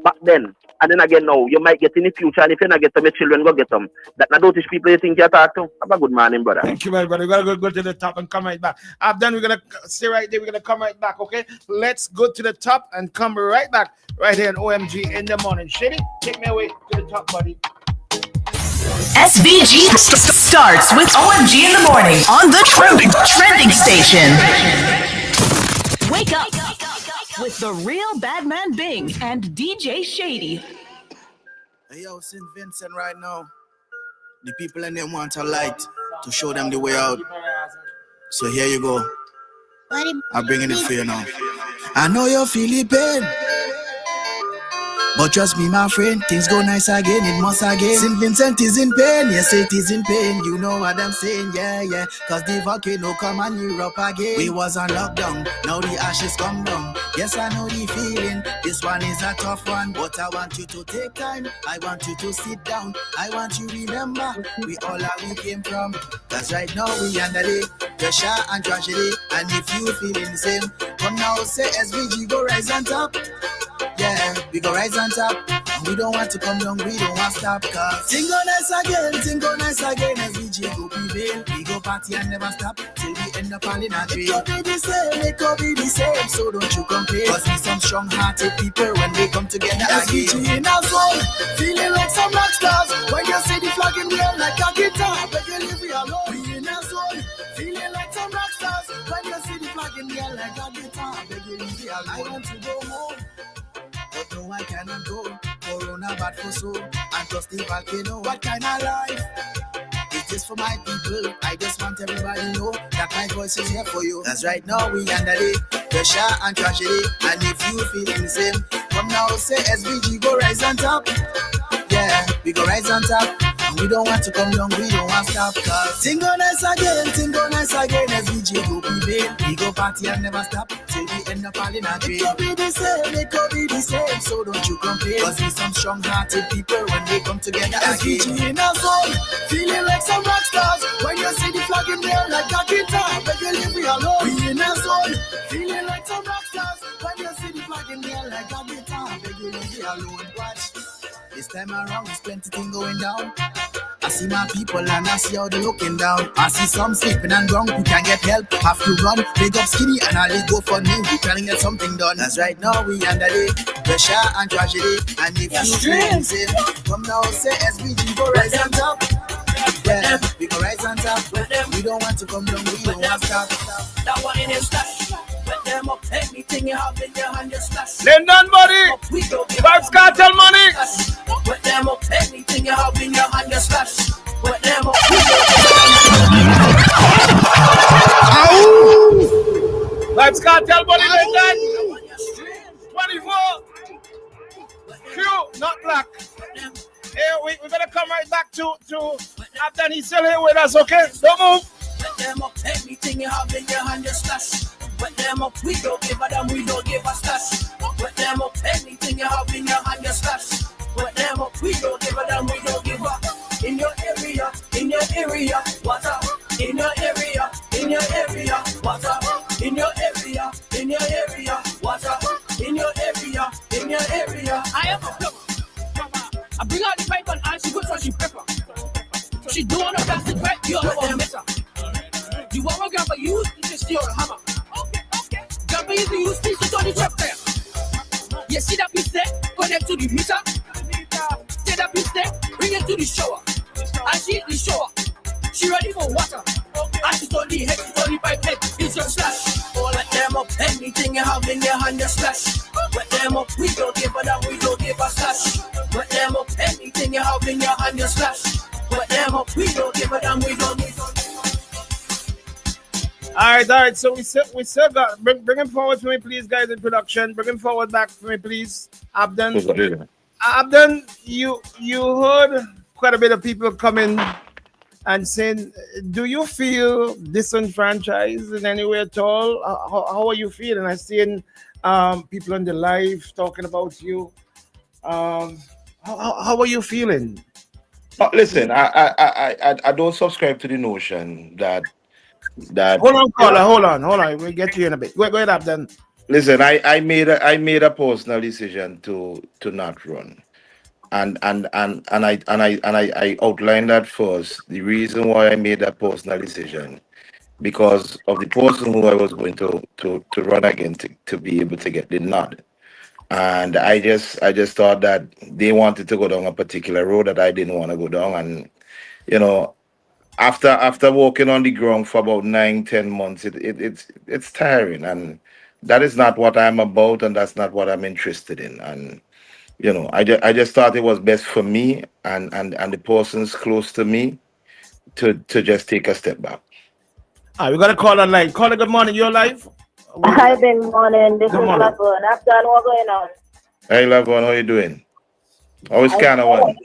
Speaker 5: back then. And then again now, you might get in the future, and if you not get them, your children go get them. That not those people you think you talk to. Have a good morning, brother.
Speaker 13: Thank you, everybody. We're gonna go to the top and come right back. Then we're gonna stay right there. We're gonna come right back. Okay, let's go to the top and come right back right here in OMG in the morning. Shady, take me away to the top, buddy.
Speaker 4: SVG starts with OMG in the morning on the trending station. Wake up with the real Badman Bing and DJ Shady.
Speaker 12: Hey, yo, St. Vincent right now. The people in them want a light to show them the way out. So here you go. I'm bringing it for you now. I know you're feeling pain, but trust me, my friend, things go nice again, it must again. St. Vincent is in pain, yes, it is in pain. You know what I'm saying, yeah, yeah. Cause the volcano come and Europe again. We was on lockdown, now the ashes come down. Yes, I know the feeling, this one is a tough one. But I want you to take time, I want you to sit down. I want you to remember, we all are we came from. Cause right now we under the pressure and tragedy. And if you feeling the same, come now say SVG go rise on top. Yeah, we go rise on top. And we don't want to come down, we don't want to stop. Cause thing go nice again, SVG go prevail. We go party and never stop till we end up all in a jail. It could be the same, so don't you complain. Cause we some strong-hearted people when they come together SVG in our zone, feeling like some rock stars. When you see the flag in the air like a guitar, but you leave we alone. We in our zone, feeling like some rock stars. When you see the flag in the air like a guitar, but you leave we alone. I want to go home, but no, I cannot go. Corona bad for soul, and plus the volcano. What kind of life? It is for my people. I just want everybody to know that my voice is here for you. That's right now we under the pressure and tragedy. And if you feeling the same, come now say SVG go rise on top. Yeah, we go rise on top. And we don't want to come down, we don't want to stop. Cause thing go nice again, SVG go prevail. We go party and never stop till we end up all in a jail. It could be the same, so don't you complain. Cause we some strong-hearted people when they come together SVG in our zone, feeling like some rock stars. When you see the flag in there like a guitar, but you leave we alone. We in our zone, feeling like some rock stars. When you see the flag in there like a guitar, but you leave we alone. Watch, this time around there's plenty thing going down. I see my people and I see how they looking down. I see some sleeping and drunk who can get help, have to run, big up skinny and all they go for new. We trying to get something done. That's right now we under the pressure and tragedy. And if you feel the same, come now say SVG go rise on top. Yeah, we go rise on top. We don't want to come down, we don't want to stop.
Speaker 11: That one in your stash. Let them up anything you have in your hand, your stash.
Speaker 13: London buddy, Vibes Cartel money.
Speaker 11: Let them up anything you have in your hand, your stash. Let them up.
Speaker 13: Vibes Cartel money, London. 24. Q, not black. Hey, we're gonna come right back to Abdan. He's still here with us, okay? Don't move.
Speaker 11: Let them up anything you have in your hand, your stash. Let them up, we don't give a damn, we don't give a stash. Let them up anything you have in your hand, your stash. Let them up, we don't give a damn, we don't give a. In your area, what's up? In your area, what's up? In your area, what's up? In your area, I am a plumber. I bring out the pipe and she puts on she pepper. She doing a plastic right, you all over miss her. You want to grab a use, you just steal a hammer. Okay. Grab a use, you still to the trap there. You see that piece there? Connect to the meter. Take that piece there, bring it to the shower. And she hit the shower. She ready for water. And she's on the head, she's on the pipe head. It's your slash. Oh, let them up. Anything you have in your hand, your slash. Let them up. We don't give a damn, we don't give a slash. Let them up. Anything you have in your hand, your slash. Let them up. We don't give a damn, we don't.
Speaker 13: All right. So we still got bring him forward for me, please, guys in production. Bring him forward back for me, please. Abdan. Abdan, you heard quite a bit of people coming and saying, do you feel disenfranchised in any way at all? How are you feeling? I'm seeing people on the live talking about you. How are you feeling?
Speaker 18: Listen, I don't subscribe to the notion that
Speaker 13: hold on, caller, hold on. We'll get to you in a bit. Go ahead, Abdan.
Speaker 18: Listen, I made a personal decision to not run. And I outlined that first. The reason why I made that personal decision because of the person who I was going to run against to be able to get the nod. And I just thought that they wanted to go down a particular road that I didn't want to go down. And you know, after walking on the ground for about 9, 10 months, it's tiring, and that is not what I'm about, and that's not what I'm interested in. And I just thought it was best for me and the persons close to me to just take a step back.
Speaker 13: We got a call online. Caller, good morning. You're live.
Speaker 16: Hi, good morning. This
Speaker 13: Good
Speaker 16: is
Speaker 13: morning.
Speaker 16: Laverne. I've done what's going on.
Speaker 18: Hey, loved one, how you doing? How is Canada one?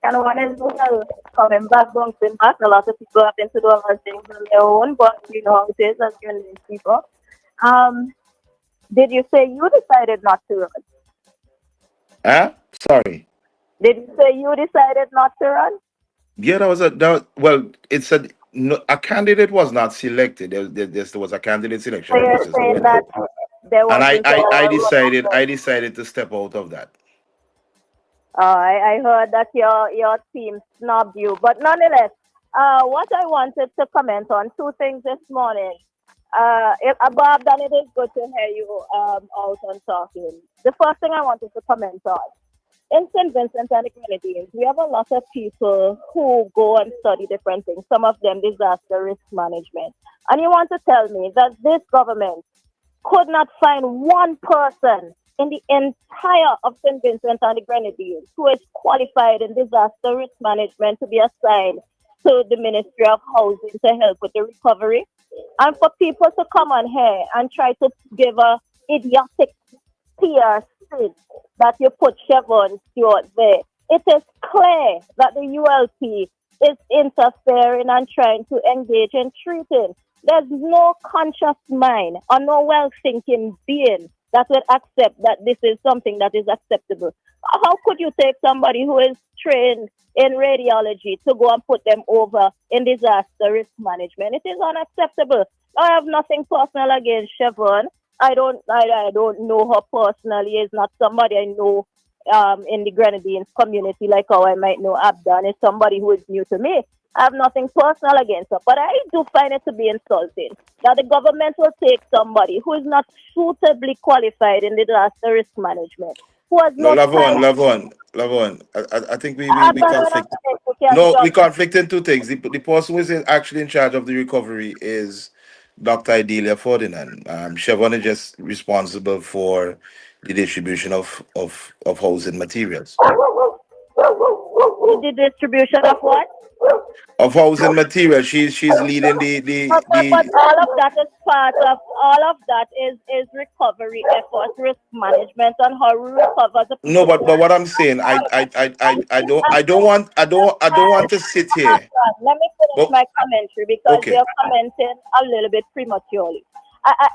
Speaker 16: Kind of one is well coming back, bouncing back. A lot of people have been to do other things on their own, but you know how it is as you're these people. Did you say you decided not to run?
Speaker 18: Huh? Sorry.
Speaker 16: Did you say you decided not to run?
Speaker 18: Yeah, well, it's a candidate was not selected. There was a candidate
Speaker 16: So
Speaker 18: selection
Speaker 16: you're
Speaker 18: process
Speaker 16: saying
Speaker 18: going on.
Speaker 16: that there
Speaker 18: And I,
Speaker 16: wasn't
Speaker 18: I, I
Speaker 16: a
Speaker 18: decided I decided to step out of that.
Speaker 16: I heard that your team snubbed you, but nonetheless, what I wanted to comment on two things this morning. Bob, then it is good to hear you out and talking. The first thing I wanted to comment on. In St. Vincent and the Grenadines, we have a lot of people who go and study different things, some of them disaster risk management. And you want to tell me that this government could not find one person in the entire of St. Vincent and the Grenadines who is qualified in disaster risk management to be assigned to the Ministry of Housing to help with the recovery. And for people to come on here and try to give a idiotic PR spin that you put Chevron Stewart there, it is clear that the ULP is interfering and trying to engage in treating. There's no conscious mind or no well-thinking being that would accept that this is something that is acceptable. How could you take somebody who is trained in radiology to go and put them over in disaster risk management? It is unacceptable. I have nothing personal against Chevron. I don't know her personally. It's not somebody I know in the Grenadines community like how I might know Abdan. It's somebody who is new to me. I have nothing personal against her, but I do find it to be insulting that the government will take somebody who is not suitably qualified in disaster risk management, who has
Speaker 18: No,
Speaker 16: no time.
Speaker 18: Lavon. I think we conflict. No, we conflict in two things. The person who is actually in charge of the recovery is Dr. Idelia Ferdinand. Chevron is just responsible for the distribution of housing materials.
Speaker 16: The distribution of what?
Speaker 18: Of housing materials. She's leading the
Speaker 16: But all of that is part of all of that is recovery efforts, risk management, and how we recover the
Speaker 18: No,
Speaker 16: people.
Speaker 18: but what I'm saying, I don't want to sit here.
Speaker 16: Let me finish
Speaker 18: But
Speaker 16: my commentary because
Speaker 18: okay.
Speaker 16: you're commenting a little bit prematurely.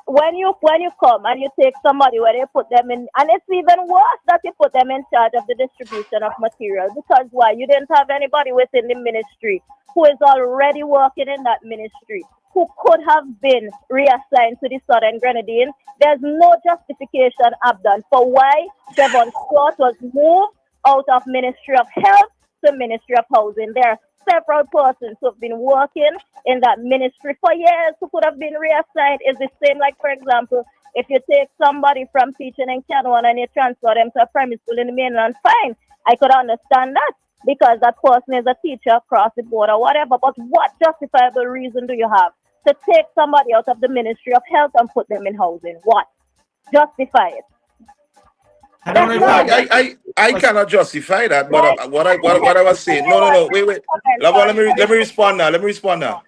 Speaker 16: When you come and you take somebody where they put them in, and it's even worse that you put them in charge of the distribution of material, because why? You didn't have anybody within the ministry who is already working in that ministry who could have been reassigned to the Southern Grenadines. There's no justification, Abdan, for why Chevron Stewart was moved out of Ministry of Health to Ministry of Housing. There are several persons who have been working in that ministry for years who could have been reassigned. Is the same, like, for example, if you take somebody from teaching in Canada and you transfer them to a primary school in the mainland, fine. I could understand that because that person is a teacher across the board or whatever. But what justifiable reason do you have to take somebody out of the Ministry of Health and put them in housing? What? Justify it.
Speaker 18: I cannot justify that, but what I was saying, no, wait, Lavon, let me respond now.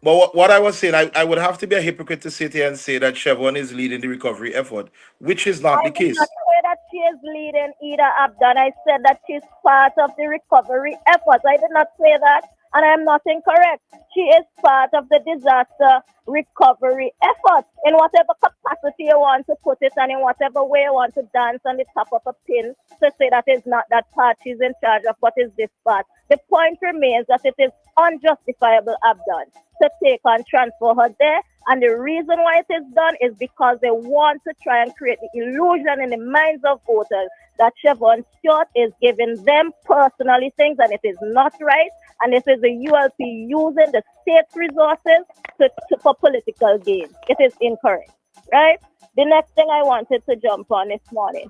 Speaker 18: But what I was saying, I would have to be a hypocrite to sit here and say that Chevron is leading the recovery effort, which is not the
Speaker 16: I did
Speaker 18: case.
Speaker 16: not say that she is leading either, Abdan. I said that she's part of the recovery efforts. I did not say that, and I'm not incorrect. She is part of the disaster recovery effort in whatever capacity you want to put it, and in whatever way you want to dance on the top of a pin to say that is not that part she's in charge of, what is this part. The point remains that it is unjustifiable, Abdan, to take and transfer her there And the reason why it is done is because they want to try and create the illusion in the minds of voters that Chevron Stewart is giving them personally things, and it is not right. And this is the ULP using the state's resources for political gain. It is incorrect, right? The next thing I wanted to jump on this morning,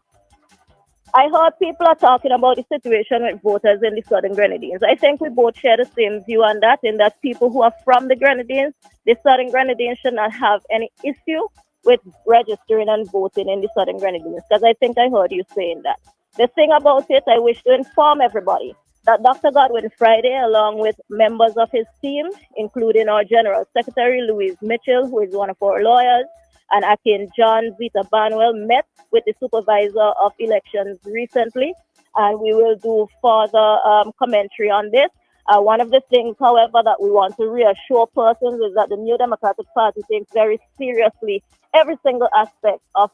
Speaker 16: I heard people are talking about the situation with voters in the Southern Grenadines. I think we both share the same view on that, in that people who are from the Grenadines, the Southern Grenadines, should not have any issue with registering and voting in the Southern Grenadines, because I think I heard you saying that. The thing about it, I wish to inform everybody that Dr. Godwin Friday, along with members of his team, including our General Secretary, Louise Mitchell, who is one of our lawyers, and Akin John Zita Banwell, met with the supervisor of elections recently, and we will do further commentary on this. One of the things, however, that we want to reassure persons is that the New Democratic Party takes very seriously every single aspect of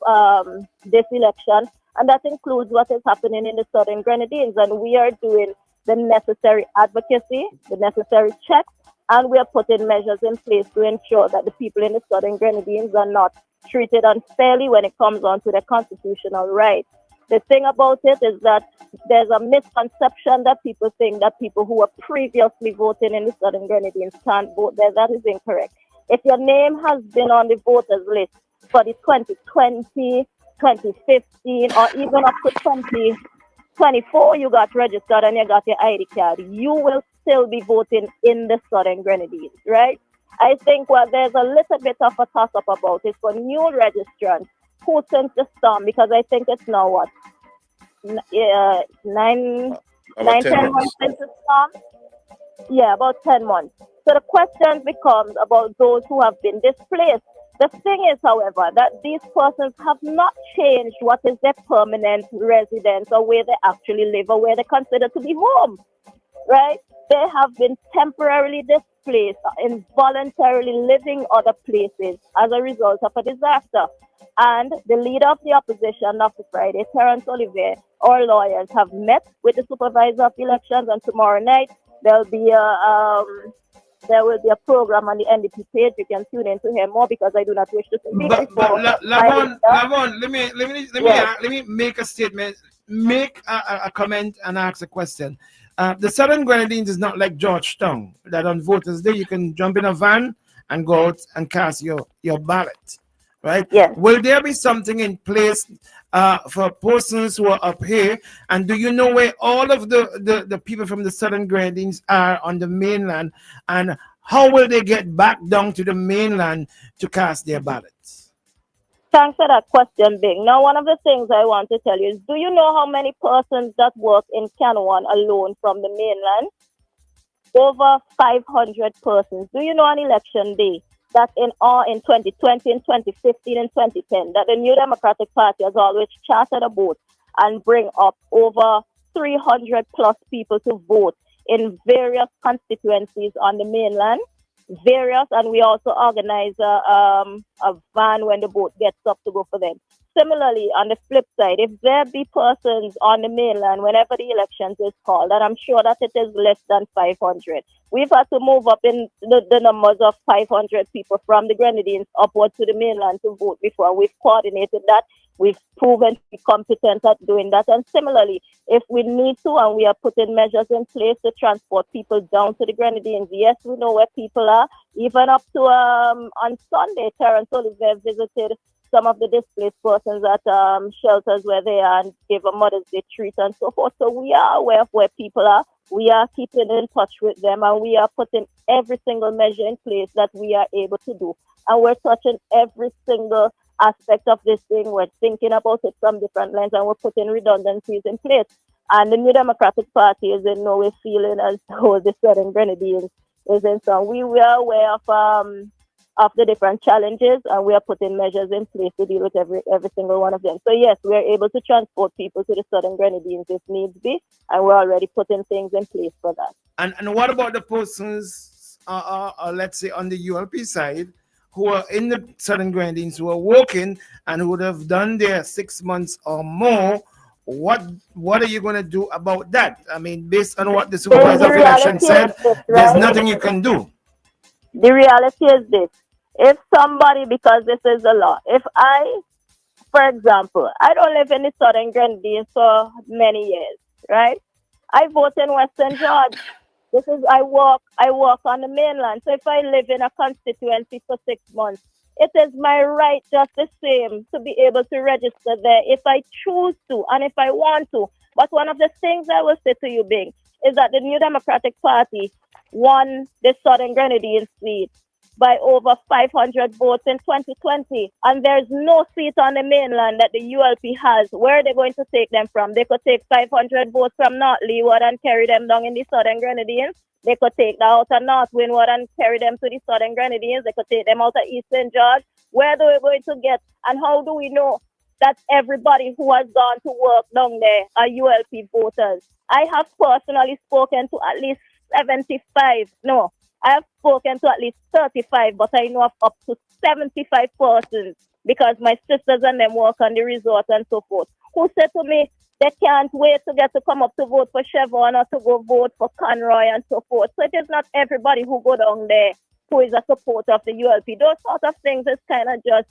Speaker 16: this election, and that includes what is happening in the Southern Grenadines. And we are doing the necessary advocacy, the necessary checks, and we are putting measures in place to ensure that the people in the Southern Grenadines are not treated unfairly when it comes on to their constitutional rights. The thing about it is that there's a misconception that people think that people who were previously voting in the Southern Grenadines can't vote there. That is incorrect. If your name has been on the voters list for the 2020, 2015, or even up to 2024, you got registered and you got your ID card, you will still be voting in the Southern Grenadines, right? I think what there's a little bit of a toss-up about is for new registrants who since the storm, because I think it's now what, 10 months since the storm? Yeah, about 10 months. So the question becomes about those who have been displaced. The thing is, however, that these persons have not changed what is their permanent residence or where they actually live or where they consider to be home, right? They have been temporarily displaced, involuntarily living other places as a result of a disaster. And the leader of the opposition, Dr. Friday, Terence Olivier, our lawyers have met with the supervisor of elections, and tomorrow night there will be a program on the NDP page. You can tune in to hear more, because I do not wish to speak before.
Speaker 13: Lavon, let me make a statement, make a comment, and ask a question. The Southern Grenadines is not like Georgetown, that on voters' day you can jump in a van and go out and cast your ballot, right?
Speaker 16: Yes.
Speaker 13: Will there be something in place for persons who are up here? And do you know where all of the people from the Southern Grenadines are on the mainland? And how will they get back down to the mainland to cast their ballots?
Speaker 16: Thanks for that question, Bing. Now, one of the things I want to tell you is, do you know how many persons that work in Canwan alone from the mainland? Over 500 persons. Do you know on election day that in 2020, in 2015, and 2010, that the New Democratic Party has always chartered a boat and bring up over 300 plus people to vote in various constituencies on the mainland? And we also organize a van when the boat gets up to go for them. Similarly, on the flip side, if there be persons on the mainland whenever the elections is called, and I'm sure that it is less than 500, we've had to move up in the numbers of 500 people from the Grenadines upward to the mainland to vote before. We've coordinated that. We've proven to be competent at doing that. And similarly, if we need to, and we are putting measures in place to transport people down to the Grenadines, yes, we know where people are. Even up to on Sunday, Terence Oliver visited some of the displaced persons at shelters where they are and gave a Mother's Day treat and so forth. So we are aware of where people are. We are keeping in touch with them, and we are putting every single measure in place that we are able to do. And we're touching every single aspect of this thing. We're thinking about it from different lens, and we're putting redundancies in place. And the New Democratic Party is in no way feeling as though the Southern Grenadines is in some. We are aware of the different challenges, and we are putting measures in place to deal with every single one of them. So yes, we are able to transport people to the Southern Grenadines if needs be, and we're already putting things in place for that.
Speaker 13: And what about the persons, let's say on the ULP side, who are in the Southern Grenadines, who are working and who would have done their 6 months or more? What are you going to do about that? I mean, based on what the supervisor of election said, there's nothing you can do.
Speaker 16: The reality is this. If somebody, because this is the law, if I, for example, I don't live in the Southern Grenadines for many years, right? I vote in Western Georgia. This is I work on the mainland. So if I live in a constituency for 6 months, it is my right just the same to be able to register there if I choose to and if I want to. But one of the things I will say to you, Bing, is that the New Democratic Party won the Southern Grenadines seat by over 500 votes in 2020. And there's no seat on the mainland that the ULP has. Where are they going to take them from? They could take 500 votes from North Leeward and carry them down in the Southern Grenadines. They could take that out of North Windward and carry them to the Southern Grenadines. They could take them out of Eastern George. Where are they going to get? And how do we know that everybody who has gone to work down there are ULP voters? I have personally spoken to at least 75. No, I have spoken to at least 35, but I know of up to 75 persons because my sisters and them work on the resort and so forth, who said to me they can't wait to get to come up to vote for Chevron or to go vote for Conroy and so forth. So it is not everybody who go down there who is a supporter of the ULP. Those sort of things is kind of just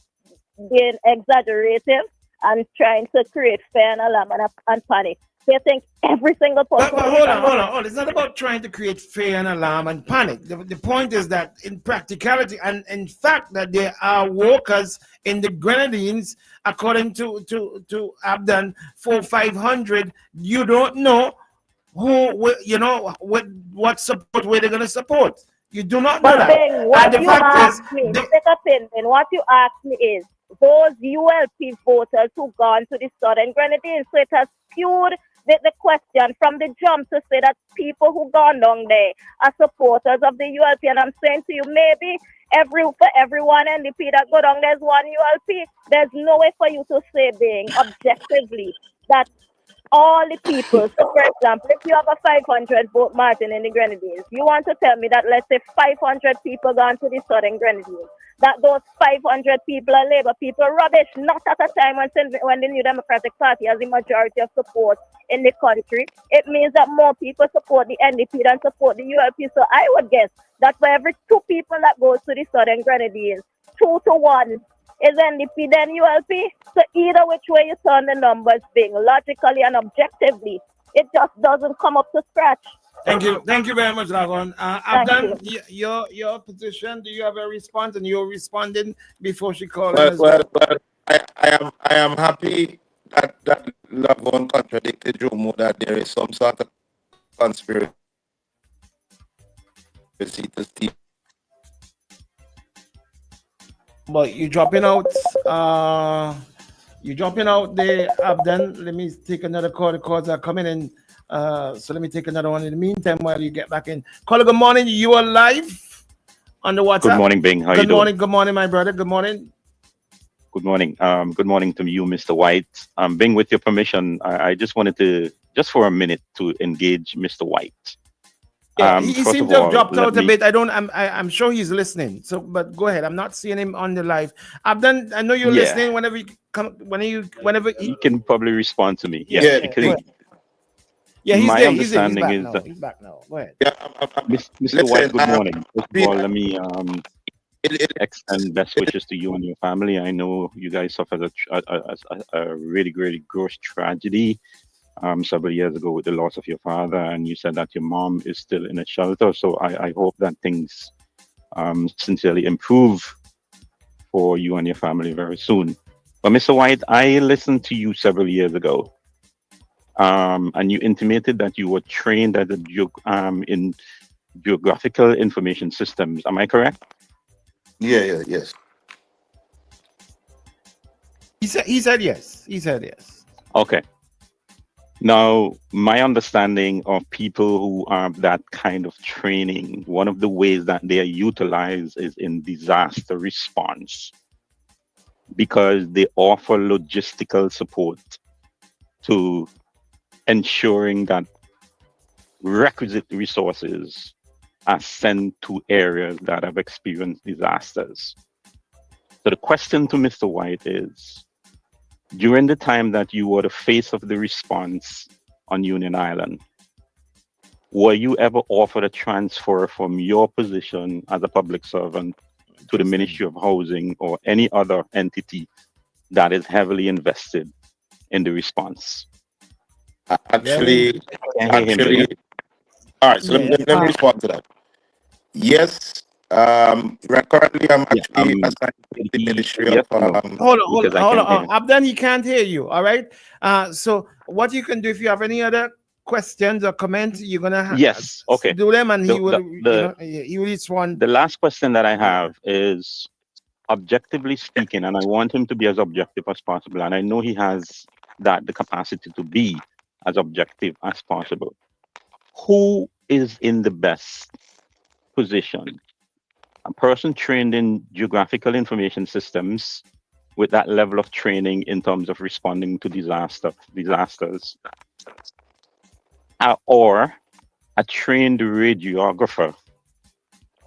Speaker 16: being exaggerative and trying to create fear and alarm and panic. They think every single person.
Speaker 13: But hold on. It's not about trying to create fear and alarm and panic. The point is that in practicality and in fact that there are workers in the Grenadines, according to Abdan, for 500, you don't know what support where they're going to support. You do not know
Speaker 16: But
Speaker 13: that.
Speaker 16: then what
Speaker 13: And the
Speaker 16: you
Speaker 13: fact
Speaker 16: ask
Speaker 13: is,
Speaker 16: me, take a pin, then what you ask me is those ULP voters who gone to the Southern Grenadines. So it has skewed the question from the jump to say that people who gone down there are supporters of the ULP. And I'm saying to you, maybe for everyone NDP that go down, there's one ULP. There's no way for you to say, being objectively, that all the people. So, for example, if you have a 500 vote margin in the Grenadines, you want to tell me that let's say 500 people gone to the Southern Grenadines, that those 500 people are Labour people. Rubbish. Not at a time when the New Democratic Party has the majority of support in the country. It means that more people support the NDP than support the ULP. So I would guess that for every 2 people that goes to the Southern Grenadines, 2 to 1 is NDP then ULP. So either which way you turn the numbers, being logically and objectively, it just doesn't come up to scratch.
Speaker 13: thank you very much, Lagon. Abdan, your position. Do you have a response? And you're responding before she called in as well.
Speaker 18: I am happy that Lavon contradicted Jomo that there is some sort of conspiracy to steal.
Speaker 13: But you're dropping out. You're dropping out there, Abdan. Let me take another call. The calls are coming in. So let me take another one in the meantime while you get back in. Caller, good morning. You are live on the WhatsApp.
Speaker 2: Good morning, Bing. How you doing?
Speaker 13: Good morning, my brother. Good morning.
Speaker 2: Good morning. Good morning to you, Mr. White. Bing, with your permission, I just wanted to, just for a minute, to engage Mr. White.
Speaker 13: Yeah, he seems to have dropped out a bit. I'm sure he's listening. So, but go ahead. I'm not seeing him on the live. Abdan, I know you're listening. Whenever you come, whenever
Speaker 2: he can probably respond to me.
Speaker 13: Yeah,
Speaker 2: because
Speaker 13: he's
Speaker 2: my
Speaker 13: there.
Speaker 2: understanding is that
Speaker 13: he's back now. Go ahead.
Speaker 2: Mr. White, good morning. First of all, let me extend best wishes to you and your family. I know you guys suffered a really, really gross tragedy several years ago with the loss of your father, and you said that your mom is still in a shelter. So I hope that things sincerely improve for you and your family very soon. But Mr. White, I listened to you several years ago, and you intimated that you were trained as in geographical information systems. Am I correct?
Speaker 18: Yes.
Speaker 13: He said yes. He said yes.
Speaker 2: Okay. Now, my understanding of people who have that kind of training, one of the ways that they are utilized is in disaster response, because they offer logistical support to ensuring that requisite resources are sent to areas that have experienced disasters. So the question to Mr. White is, during the time that you were the face of the response on Union Island, were you ever offered a transfer from your position as a public servant to the Ministry of Housing or any other entity that is heavily invested in the response?
Speaker 18: Actually,
Speaker 2: I can't hear him,
Speaker 18: actually, all right. So let me respond to that. Yes, currently I'm actually assigned to the Ministry of
Speaker 13: Hold on. Abdan, he can't hear you. All right. So what you can do if you have any other questions or comments, you're gonna
Speaker 2: yes, okay.
Speaker 13: do them, and he will.
Speaker 2: The
Speaker 13: he will respond.
Speaker 2: The last question that I have is, objectively speaking, and I want him to be as objective as possible, and I know he has the capacity to be as objective as possible. Who is in the best position? A person trained in geographical information systems with that level of training in terms of responding to disasters, or a trained radiographer?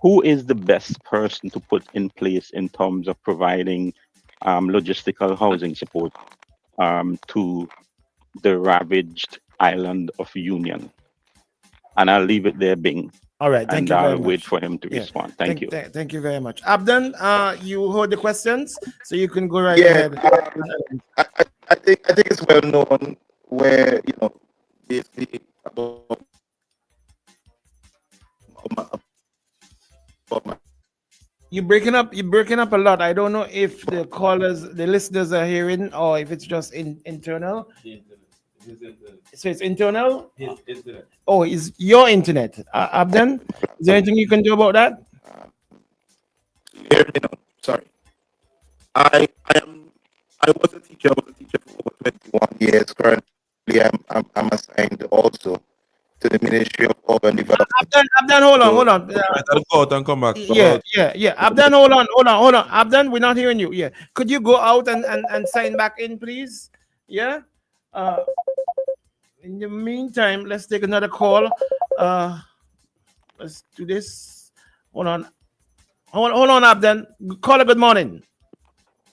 Speaker 2: Who is the best person to put in place in terms of providing logistical housing support to the ravaged island of Union? And I'll leave it there, Bing.
Speaker 13: All right, thank you very
Speaker 2: I'll
Speaker 13: much.
Speaker 2: wait for him to respond. Thank you.
Speaker 13: Thank you very much. Abdan, you heard the questions, so you can go right ahead.
Speaker 18: I think it's well known where
Speaker 13: You're breaking up a lot. I don't know if the listeners are hearing, or if it's just internal. So it's internal?
Speaker 22: His internet.
Speaker 13: Oh, it's your internet. Abdan, is there anything you can do about that?
Speaker 18: Sorry. I was a teacher. I was a teacher for over 21 years. Currently, I'm assigned also to the Ministry of Urban Development.
Speaker 13: Abdan, hold on.
Speaker 22: Go out and come back.
Speaker 13: Yeah. Abdan, hold on. Abdan, we're not hearing you. Yeah. Could you go out and sign back in, please? Yeah. In the meantime, let's take another call. Let's do this. Hold on, Abdan. Caller, good morning.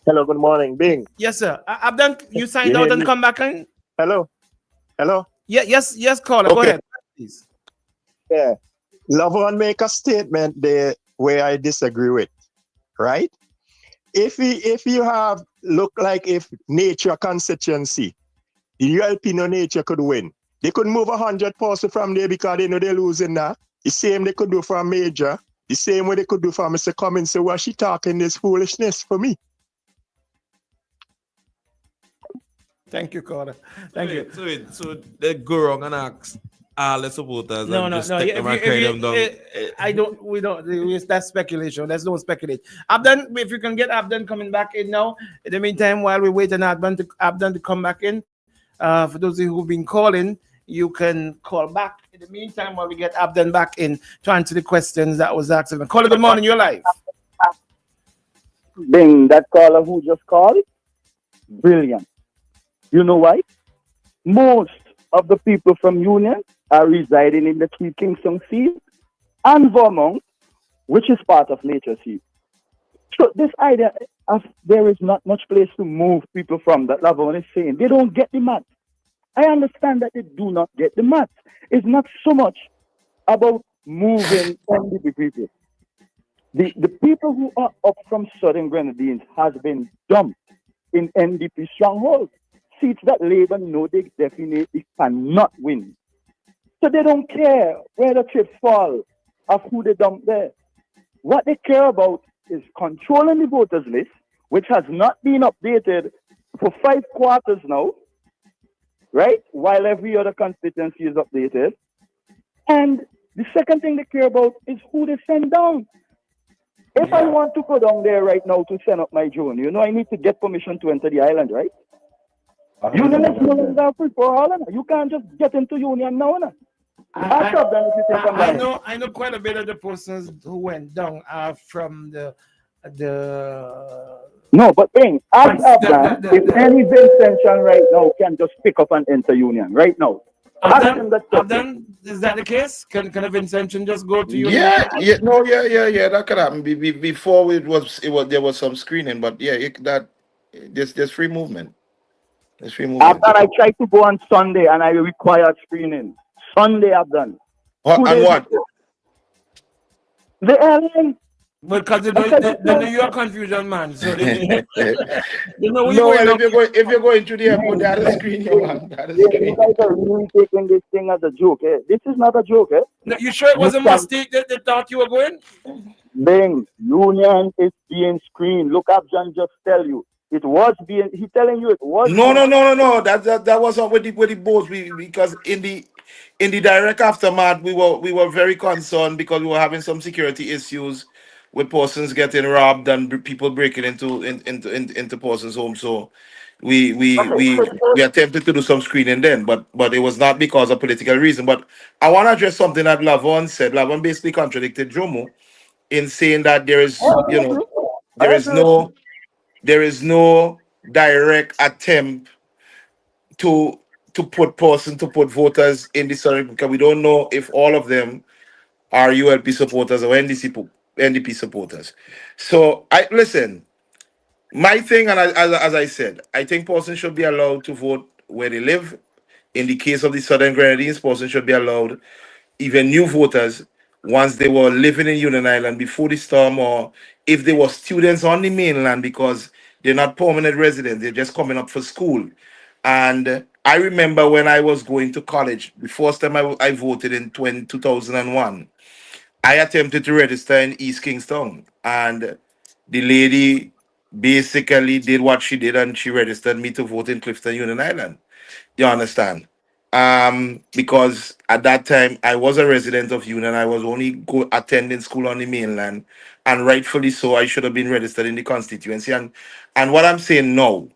Speaker 6: Hello, good morning, Bing.
Speaker 13: Yes, sir. Abdan, you signed out and come back in?
Speaker 6: Hello.
Speaker 13: Yeah, yes, caller. Go ahead, please.
Speaker 6: Yeah. Lovon make a statement there where I disagree with, right? If you have look like if nature constituency, the Alpino nature could win. They could move 100% from there because they know they're losing now. The same they could do for a major. The same way they could do for Mr. Cummins. So what she talking this foolishness for me?
Speaker 13: Thank you, caller. Thank you.
Speaker 22: So they go wrong and ask all the supporters.
Speaker 13: No.
Speaker 22: Take them and carry them down.
Speaker 13: We don't. That's speculation. There's no speculation. Abdan, if you can get Abdan coming back in now. In the meantime, while we wait on Abdan to come back in, for those of you who've been calling, you can call back. In the meantime, while we get Abdan back in to answer the questions that was asked. Caller, good morning. You're live.
Speaker 20: Bing, that caller who just called, brilliant. You know why? Most of the people from Union are residing in the Three Kingston Sea and Vermont, which is part of Nature Sea. So this idea of there is not much place to move people from, that Lavon is saying, they don't get the math. I understand that they do not get the math. It's not so much about moving NDP people. The people who are up from Southern Grenadines has been dumped in NDP strongholds. Seats that Labour know they definitely cannot win. So they don't care where the chips fall of who they dump there. What they care about is controlling the voters list, which has not been updated for 5 quarters now, right? While every other constituency is updated. And the second thing they care about is who they send down. If I want to go down there right now to send up my drone, I need to get permission to enter the island, right? Union is no longer free for all. You can't just get into Union now.
Speaker 13: I know quite a bit of the persons who went down from the.
Speaker 20: No, but Bing, ask Abdan if any Vincentian right now can just pick up and enter Union right now.
Speaker 13: Abdan, is that the case? Can a Vincentian just go to Union?
Speaker 18: Yeah. That could happen. Before there was some screening, but there's free movement.
Speaker 20: Abdan, I tried to go on Sunday and I required screening. Sunday, Abdan.
Speaker 18: And what?
Speaker 20: The airline.
Speaker 13: Because they know you're a confusion man. So they know where
Speaker 18: No,
Speaker 13: you're
Speaker 18: well,
Speaker 13: going.
Speaker 18: if you're going to the airport, they have a screen, you man. They have a
Speaker 20: You
Speaker 18: screen.
Speaker 20: guys are really taking this thing as a joke, eh? This is not a joke, eh?
Speaker 13: No, you sure it
Speaker 20: You
Speaker 13: was a
Speaker 20: can
Speaker 13: mistake that they thought you were going?
Speaker 20: Bing, Union is being screened. Look up, John just tell you. It was being, he telling you it was
Speaker 18: No,
Speaker 20: being
Speaker 18: no, no, no, no. That was not with the boats. Because in the direct aftermath, we were very concerned because we were having some security issues with persons getting robbed and people breaking into persons' homes. So we attempted to do some screening then, but it was not because of political reason. But I want to address something that Lavon said. Lavon basically contradicted Jomo in saying that there is no direct attempt to put voters in the Southern, because we don't know if all of them are ULP supporters or NDP supporters. So I listen. My thing, and as I said, I think persons should be allowed to vote where they live. In the case of the Southern Grenadines, persons should be allowed, even new voters, once they were living in Union Island before the storm, or if they were students on the mainland because they're not permanent residents, they're just coming up for school. And I remember when I was going to college, the first time I voted in 2001, I attempted to register in East Kingstown, and the lady basically did what she did, and she registered me to vote in Clifton, Union Island. You understand? Because at that time I was a resident of Union. I was only attending school on the mainland, and rightfully so, I should have been registered in the constituency. And what I'm saying now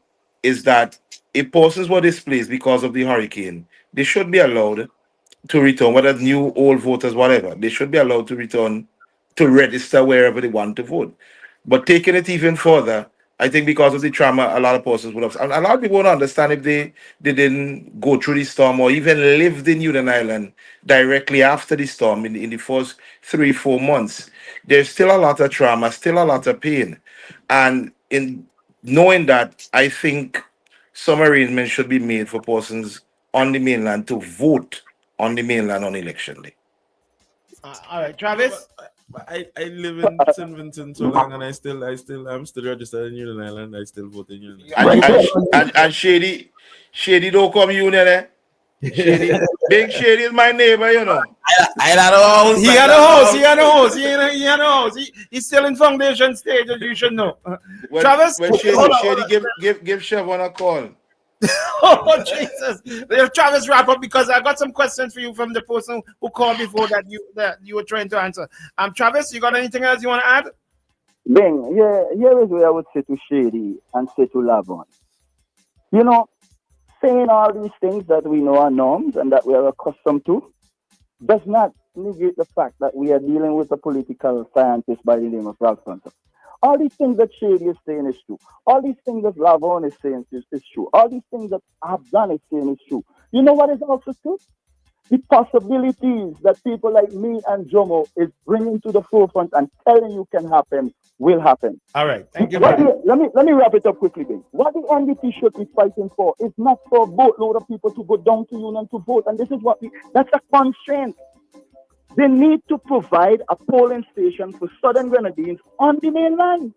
Speaker 18: is that if persons were displaced because of the hurricane, they should be allowed to return, whether new, old voters, whatever. They should be allowed to return to register wherever they want to vote. But taking it even further, I think because of the trauma, a lot of persons would have, and a lot of people would understand if they didn't go through the storm or even lived in Union Island directly after the storm in the first 3-4 months. There's still a lot of trauma, still a lot of pain. And in knowing that, I think some arrangements should be made for persons on the mainland to vote on the mainland on election day.
Speaker 13: All right, Travis.
Speaker 22: I live in St. Vincent so long, and I'm still registered in Union Island. I still vote in Union Island.
Speaker 18: And Shady don't come Union, eh? Shady, Big Shady is my neighbor, you know.
Speaker 22: I had a house.
Speaker 13: He had a house. He had a house. He had a house. He's still in foundation stage, as you should know. Travis,
Speaker 18: When Shady give Chevron a call.
Speaker 13: Oh Jesus! Travis, wrap up because I got some questions for you from the person who called before that you were trying to answer. Travis, you got anything else you want to add?
Speaker 20: Bing, here is where I would say to Shady and say to Lavon. You know, saying all these things that we know are norms and that we are accustomed to does not negate the fact that we are dealing with a political scientist by the name of Ralph Hunter. All these things that Shady is saying is true. All these things that Lavon is saying is true. All these things that Abdan is saying is true. You know what is also true? The possibilities that people like me and Jomo is bringing to the forefront and telling you can happen will happen.
Speaker 13: All right, thank you.
Speaker 20: Let me wrap it up quickly, Ben. What the NDP should be fighting for is not for a boatload of people to go down to Union to vote, and this is that's a constraint. They need to provide a polling station for Southern Grenadines on the mainland.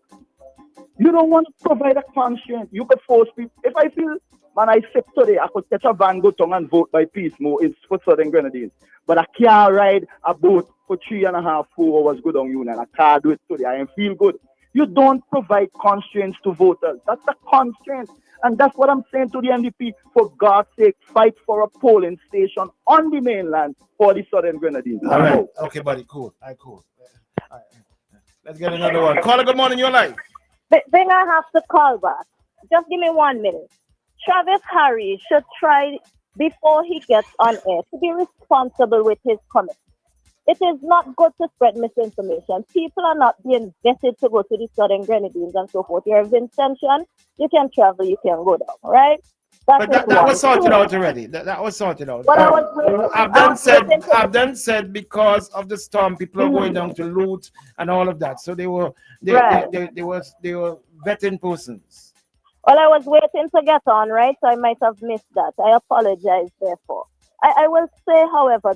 Speaker 20: You don't want to provide a constraint. You could force people. If I feel, man, I sit today, I could catch a van, go down and vote by piecemeal. It's for Southern Grenadines. But I can't ride a boat for 3.5, 4 hours, go down Union. I can't do it today. I feel good. You don't provide constraints to voters. That's a constraint. And that's what I'm saying to the NDP. For God's sake, fight for a polling station on the mainland for the Southern Grenadines.
Speaker 13: All right. Okay, buddy. Cool. All right, cool. All right. Let's get another one. Caller, good morning. You're live.
Speaker 16: Then I have to call back. Just give me 1 minute. Travis Harry should try, before he gets on air, to be responsible with his comments. It is not good to spread misinformation. People are not being vetted to go to the Southern Grenadines and so forth. You're Vincentian, you can travel, you can go down, right?
Speaker 13: But that was sorted out already. That was sorted out. Abdan said because of the storm, people are going down to loot and all of that. So they were vetting persons.
Speaker 16: Well, I was waiting to get on, right? So I might have missed that. I apologize, therefore. I will say, however,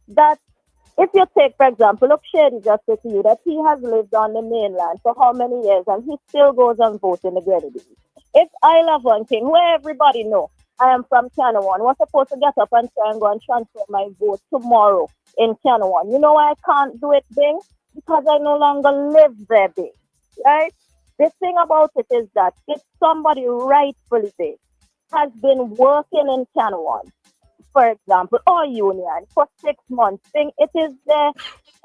Speaker 16: that If you take, for example, look, Shady just said to you that he has lived on the mainland for how many years and he still goes and votes in the Grenadines. If I love one thing, where everybody know I am from Channel was supposed to get up and try and go and transfer my vote tomorrow in Channel. You know why I can't do it, Bing? Because I no longer live there, Bing. Right? The thing about it is that if somebody rightfully Bing has been working in Channel, for example, or union for 6 months, Bing, it is their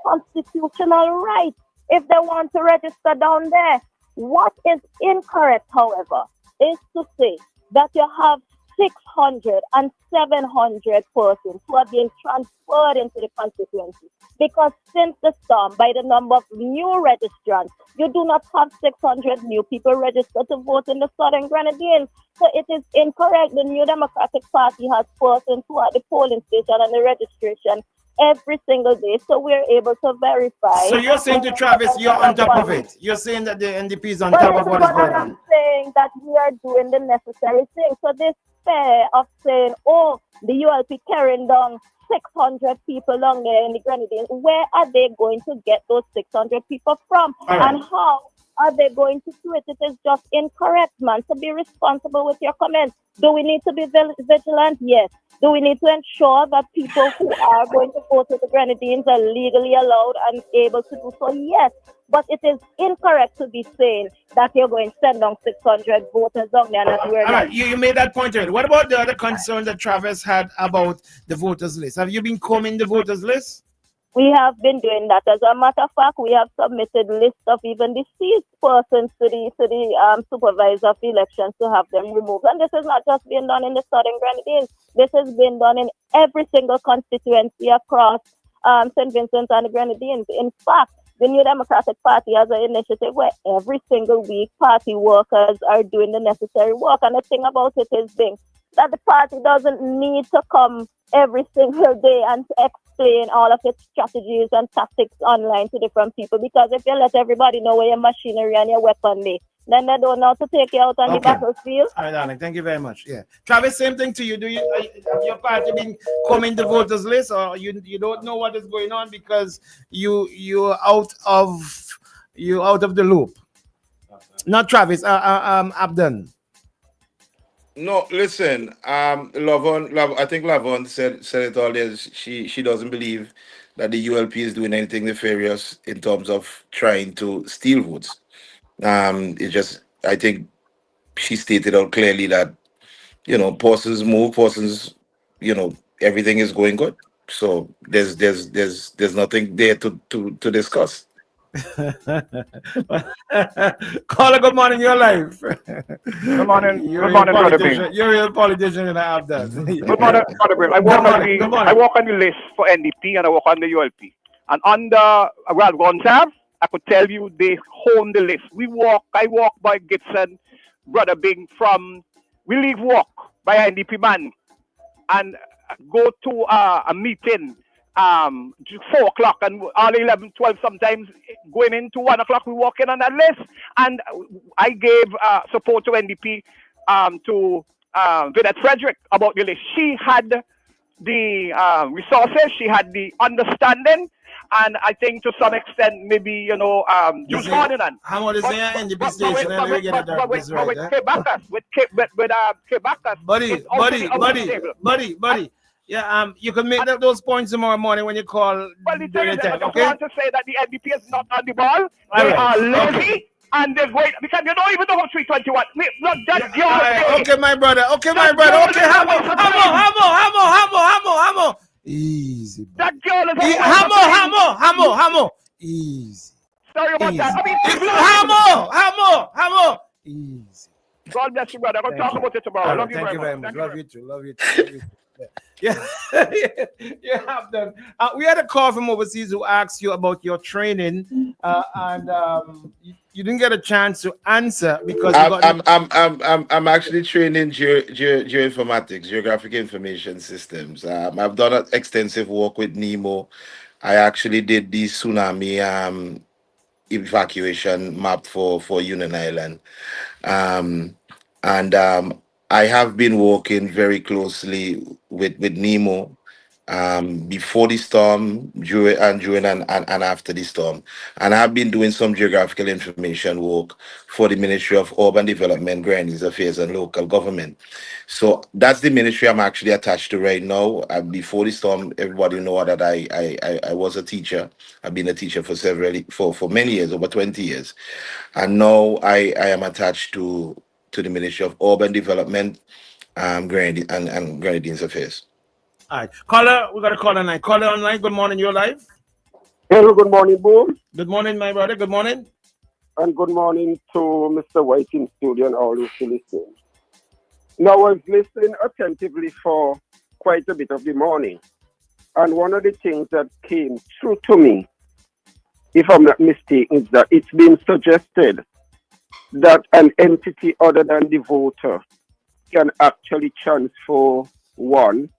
Speaker 16: constitutional right if they want to register down there. What is incorrect, however, is to say that you have 600 and 700 persons who are being transferred into the constituency. Because since the storm, by the number of new registrants, you do not have 600 new people registered to vote in the Southern Grenadines. So it is incorrect. The New Democratic Party has persons who are at the polling station and the registration every single day. So we're able to verify.
Speaker 13: So you're saying to Travis, you're on top of it. You're saying that the NDP is on top of what is going on.
Speaker 16: I'm saying that we are doing the necessary thing. So this fair of saying, oh, the ULP carrying down 600 people down there in the Grenadines, where are they going to get those 600 people from?
Speaker 13: Right.
Speaker 16: And how are they going to do it? It is just incorrect, man. So be responsible with your comments. Do we need to be vigilant? Yes. Do we need to ensure that people who are going to go to the Grenadines are legally allowed and able to do so? Yes. But it is incorrect to be saying that you're going to send down 600 voters down there. And we're
Speaker 13: all right, you made that point already. What about the other concern that Travis had about the voters list? Have you been combing the voters list?
Speaker 16: We have been doing that. As a matter of fact, we have submitted lists of even deceased persons to the supervisor of elections to have them removed. And this is not just being done in the Southern Grenadines. This has been done in every single constituency across St. Vincent and the Grenadines. In fact, the New Democratic Party has an initiative where every single week party workers are doing the necessary work. And the thing about it is that the party doesn't need to come every single day and explain all of its strategies and tactics online to different people. Because if you let everybody know where your machinery and your weapon be, then they don't know how to take you out on the battlefield.
Speaker 13: All right, darling. Thank you very much. Yeah, Travis, same thing to you. Do you have your party been coming the voters list, or you don't know what is going on because you're out of the loop? Not Travis. Abdon.
Speaker 18: No, listen. I think Lavon said it all there. She doesn't believe that the ULP is doing anything nefarious in terms of trying to steal votes. It's just, I think she stated out clearly that persons move, persons, everything is going good. So there's nothing there to discuss.
Speaker 13: Caller, good morning, your life.
Speaker 7: Good morning,
Speaker 13: You're
Speaker 7: good morning, Brother
Speaker 13: politician.
Speaker 7: Bing.
Speaker 13: You're a politician and I have that.
Speaker 7: Good morning, Brother Bing. I work on the list for NDP and I work on the ULP. And under Gonzalez, I could tell you they hone the list. I walk by Gibson, Brother Bing, we leave walk by NDP man and go to a meeting 4 o'clock and all 11, 12 sometimes going into 1 o'clock we walk in on that list. And I gave support to NDP to Vinette Frederick about the list. She had the resources, she had the understanding, and I think to some extent maybe Juice Gordon.
Speaker 13: How much is there NDP station? Buddy. Yeah, you can make those points tomorrow morning when you call.
Speaker 7: Well, the thing is, I
Speaker 13: okay?
Speaker 7: want to say that the NDP is not on the ball. They are lazy. And they're going because you don't even know how 321. Not that girl.
Speaker 13: Okay, my brother. Okay, Hamo. Easy.
Speaker 7: That girl is
Speaker 13: Hamo. Easy.
Speaker 7: Sorry about that.
Speaker 13: Hamo. Easy.
Speaker 7: God bless you, brother. I'll talk about it tomorrow. Love you very much.
Speaker 13: Love you too. Yeah, you have done. We had a call from overseas who asked you about your training, and you didn't get a chance to answer because
Speaker 18: I'm actually training geoinformatics, geographic information systems. I've done extensive work with NEMO. I actually did the tsunami evacuation map for Union Island, and I have been working very closely with NEMO before the storm, during and after the storm. And I've been doing some geographical information work for the Ministry of Urban Development, Grannies Affairs and Local Government. So that's the ministry I'm actually attached to right now. Before the storm, everybody know that I was a teacher. I've been a teacher for many years, over 20 years. And now I am attached to the Ministry of Urban Development, Grenadines Affairs.
Speaker 13: All right. Caller, we got a caller online. Caller online, good morning, you're live.
Speaker 8: Hello, good morning, Boom.
Speaker 13: Good morning, my brother. Good morning.
Speaker 8: And good morning to Mr. White in studio and all who's listening. Now, I was listening attentively for quite a bit of the morning. And one of the things that came through to me, if I'm not mistaken, is that it's been suggested that an entity other than the voter can actually transfer one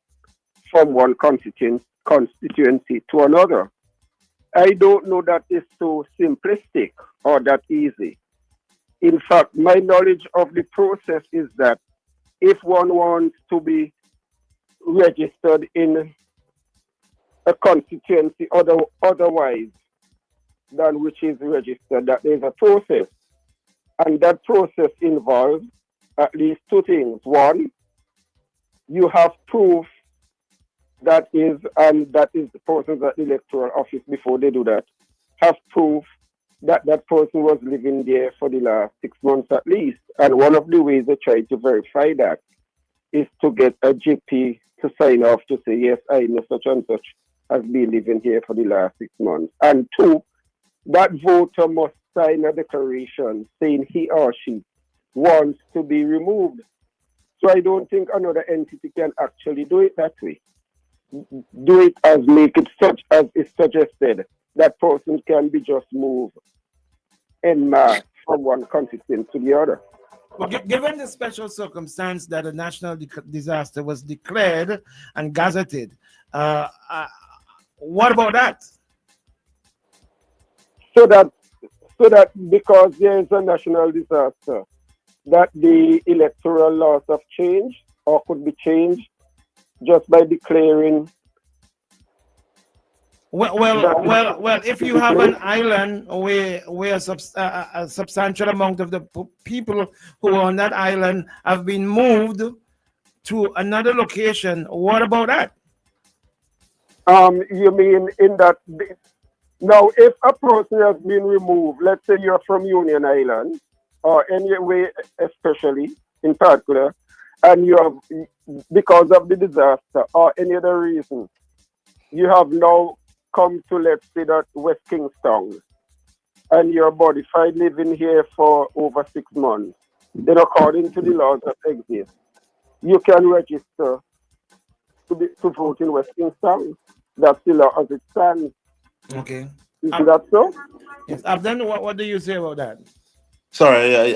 Speaker 8: from one constituency to another. I don't know that is so simplistic or that easy. In fact, my knowledge of the process is that if one wants to be registered in a constituency otherwise than which is registered, that there's a process. And that process involves at least two things. One, you have proof that is the persons at the electoral office before they do that, have proof that that person was living there for the last 6 months at least. And one of the ways they try to verify that is to get a GP to sign off to say, yes, I know such and such has been living here for the last 6 months. And two, that voter must sign a declaration saying he or she wants to be removed. So I don't think another entity can actually do it that way. Do it as make it such as is suggested. That person can be just moved en masse from one constituency to the other.
Speaker 13: Well, given the special circumstance that a national disaster was declared and gazetted, what about that?
Speaker 8: So that because there is a national disaster, that the electoral laws have changed or could be changed just by declaring.
Speaker 13: Well. If you have an island where a substantial amount of the people who are on that island have been moved to another location, what about that?
Speaker 8: You mean in that? Now, if a person has been removed, let's say you're from Union Island, or anyway, especially in particular, and you have, because of the disaster or any other reason, you have now come to, let's say, that West Kingston, and you're modified living here for over 6 months, then according to the laws that exist, you can register to vote in West Kingston. That's the law as it stands.
Speaker 13: Okay.
Speaker 8: Isn't that so?
Speaker 13: Yes. Abden, what do you say about that?
Speaker 18: Sorry,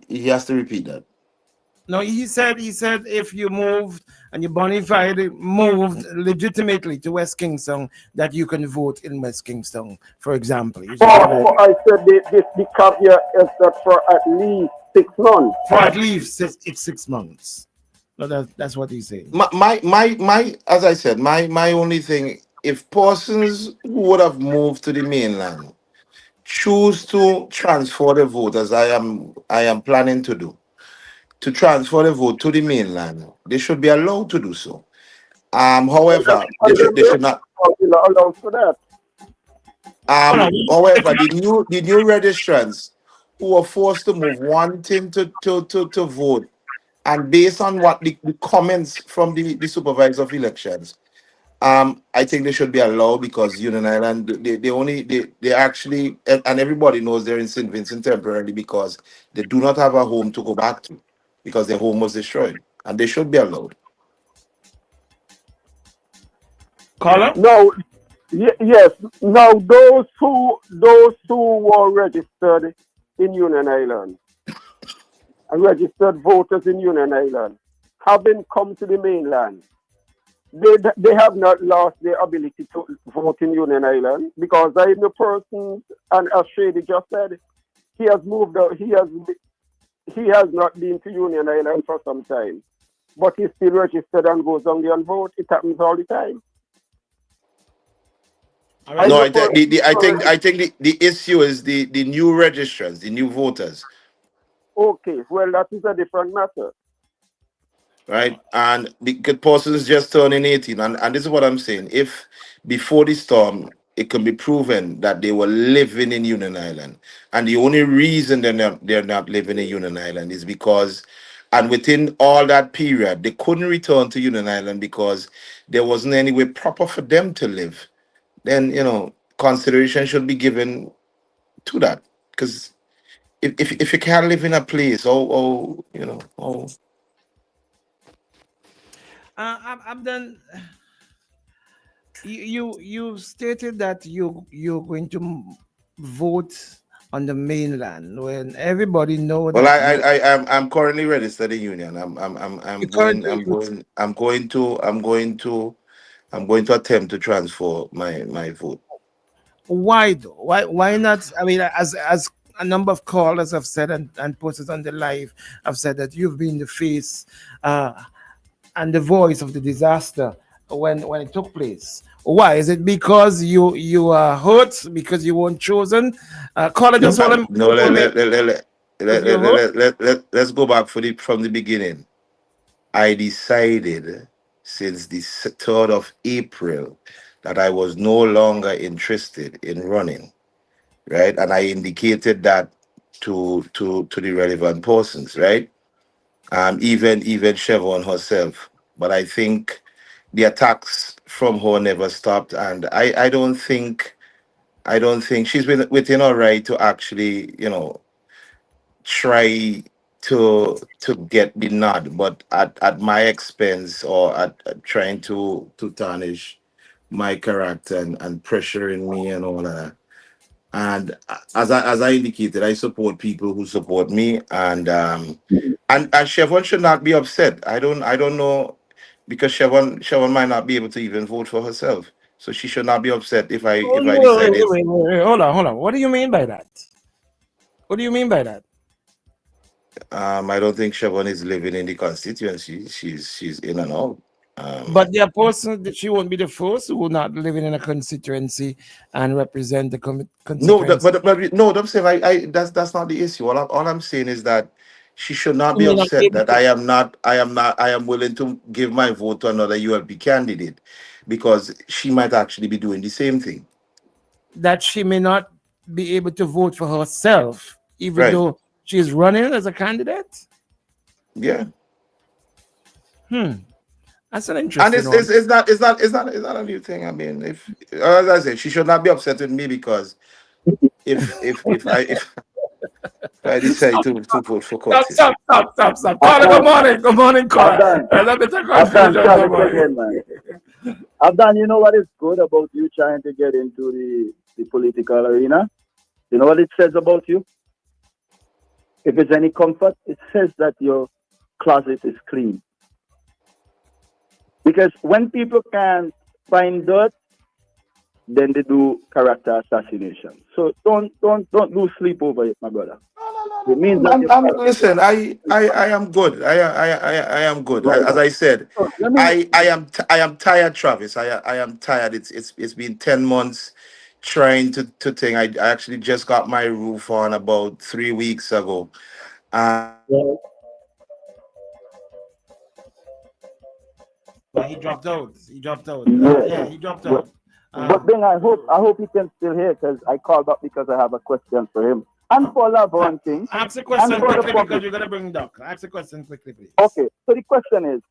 Speaker 18: he has to repeat that.
Speaker 13: No, he said if you moved and you bonified moved legitimately to West Kingston, that you can vote in West Kingston, for example.
Speaker 8: I said the caveat is that for at least 6 months.
Speaker 13: For at least it's 6 months. No, that's what he's saying.
Speaker 18: My as I said, my only thing, if persons who would have moved to the mainland choose to transfer the vote, as I am planning to do, to transfer the vote to the mainland, they should be allowed to do so. However, they should not.
Speaker 8: Allowed for that.
Speaker 18: However, the new registrants who are forced to move, wanting to vote, and based on what the comments from the supervisor of elections, I think they should be allowed, because Union Island, they actually, and everybody knows they're in St. Vincent temporarily because they do not have a home to go back to, because their home was destroyed, and they should be allowed.
Speaker 13: Caller?
Speaker 8: No, yes. Now those who were registered in Union Island, and registered voters in Union Island, having come to the mainland, they have not lost their ability to vote in Union Island, because I know persons, and as Shady just said, he has moved out. He has not been to Union Island for some time. but he's still registered and goes on there and vote. It happens all the time.
Speaker 18: No, I think the issue is the new registrants, the new voters,
Speaker 8: Okay, well, that is a different matter.
Speaker 18: right? And the person is just turning 18, and this is what I'm saying. If before the storm, it can be proven that they were living in Union Island, and the only reason they're not living in Union Island is because, and within all that period, they couldn't return to Union Island because there wasn't any way proper for them to live. Then consideration should be given to that, because if you can't live in a place,
Speaker 13: I'm done. You stated that you're going to vote on the mainland when everybody know
Speaker 18: well,
Speaker 13: that
Speaker 18: I'm currently registered in Union. I'm going to attempt to transfer my vote.
Speaker 13: Why though? Why not? I mean, as a number of callers have said and posted on the live have said that you've been the face and the voice of the disaster when it took place. Why? Is it because you are hurt because you weren't chosen? Caller just want to
Speaker 18: No, let's go back from the beginning. I decided since the 3rd of April that I was no longer interested in running, right? And I indicated that to the relevant persons, right? Even Chevron herself. But I think the attacks from her never stopped, and I don't think she's within her right to actually try to get the nod, but at my expense, or at trying to tarnish my character and pressuring me and all of that. And as I indicated, I support people who support me, and Chevron should not be upset. I don't know, because Chevron might not be able to even vote for herself, so she should not be upset if I decided.
Speaker 13: Wait. Hold on. What do you mean by that? What do you mean by that?
Speaker 18: I don't think Chevron is living in the constituency. She's in and out.
Speaker 13: But the person that she won't be the first who will not living in a constituency and represent the
Speaker 18: No,
Speaker 13: constituency.
Speaker 18: but no, I'm saying that's not the issue. All I'm saying is that she should not be
Speaker 13: You may not be
Speaker 18: upset
Speaker 13: able
Speaker 18: that
Speaker 13: to-
Speaker 18: I am willing to give my vote to another ULP candidate, because she might actually be doing the same thing.
Speaker 13: that she may not be able to vote for herself, even
Speaker 18: Right.
Speaker 13: though she's running as a candidate.
Speaker 18: Yeah.
Speaker 13: That's an
Speaker 18: And
Speaker 13: interesting
Speaker 18: it's
Speaker 13: one.
Speaker 18: it's, it's not it's not it's not it's not a new thing. I mean, if, as I said, she should not be upset with me, because if I decide to vote for Curtis.
Speaker 13: Stop. Caller, good morning. Good morning, caller. Let me take
Speaker 20: Abdan,
Speaker 13: confusion.
Speaker 20: try
Speaker 13: Good
Speaker 20: this
Speaker 13: morning.
Speaker 20: again, man. Abdan, you know what is good about you trying to get into the political arena? You know what it says about you? If it's any comfort, it says that your closet is clean. Because when people can find dirt, then they do character assassination. So don't lose sleep over it, my brother. It means that
Speaker 18: Listen, I am good. I am good. As I said, I am tired, Travis. I am tired. It's been 10 months trying to think. I actually just got my roof on about 3 weeks ago.
Speaker 13: But he dropped out. He dropped out. He dropped
Speaker 20: But,
Speaker 13: out.
Speaker 20: but then I hope he can still hear, because I called up because I have a question for him. And for Lavon King.
Speaker 13: Ask the question
Speaker 20: and for the
Speaker 13: quickly because
Speaker 20: public.
Speaker 13: you're going to bring Doc. Ask the question quickly, please.
Speaker 20: Okay, so the question is,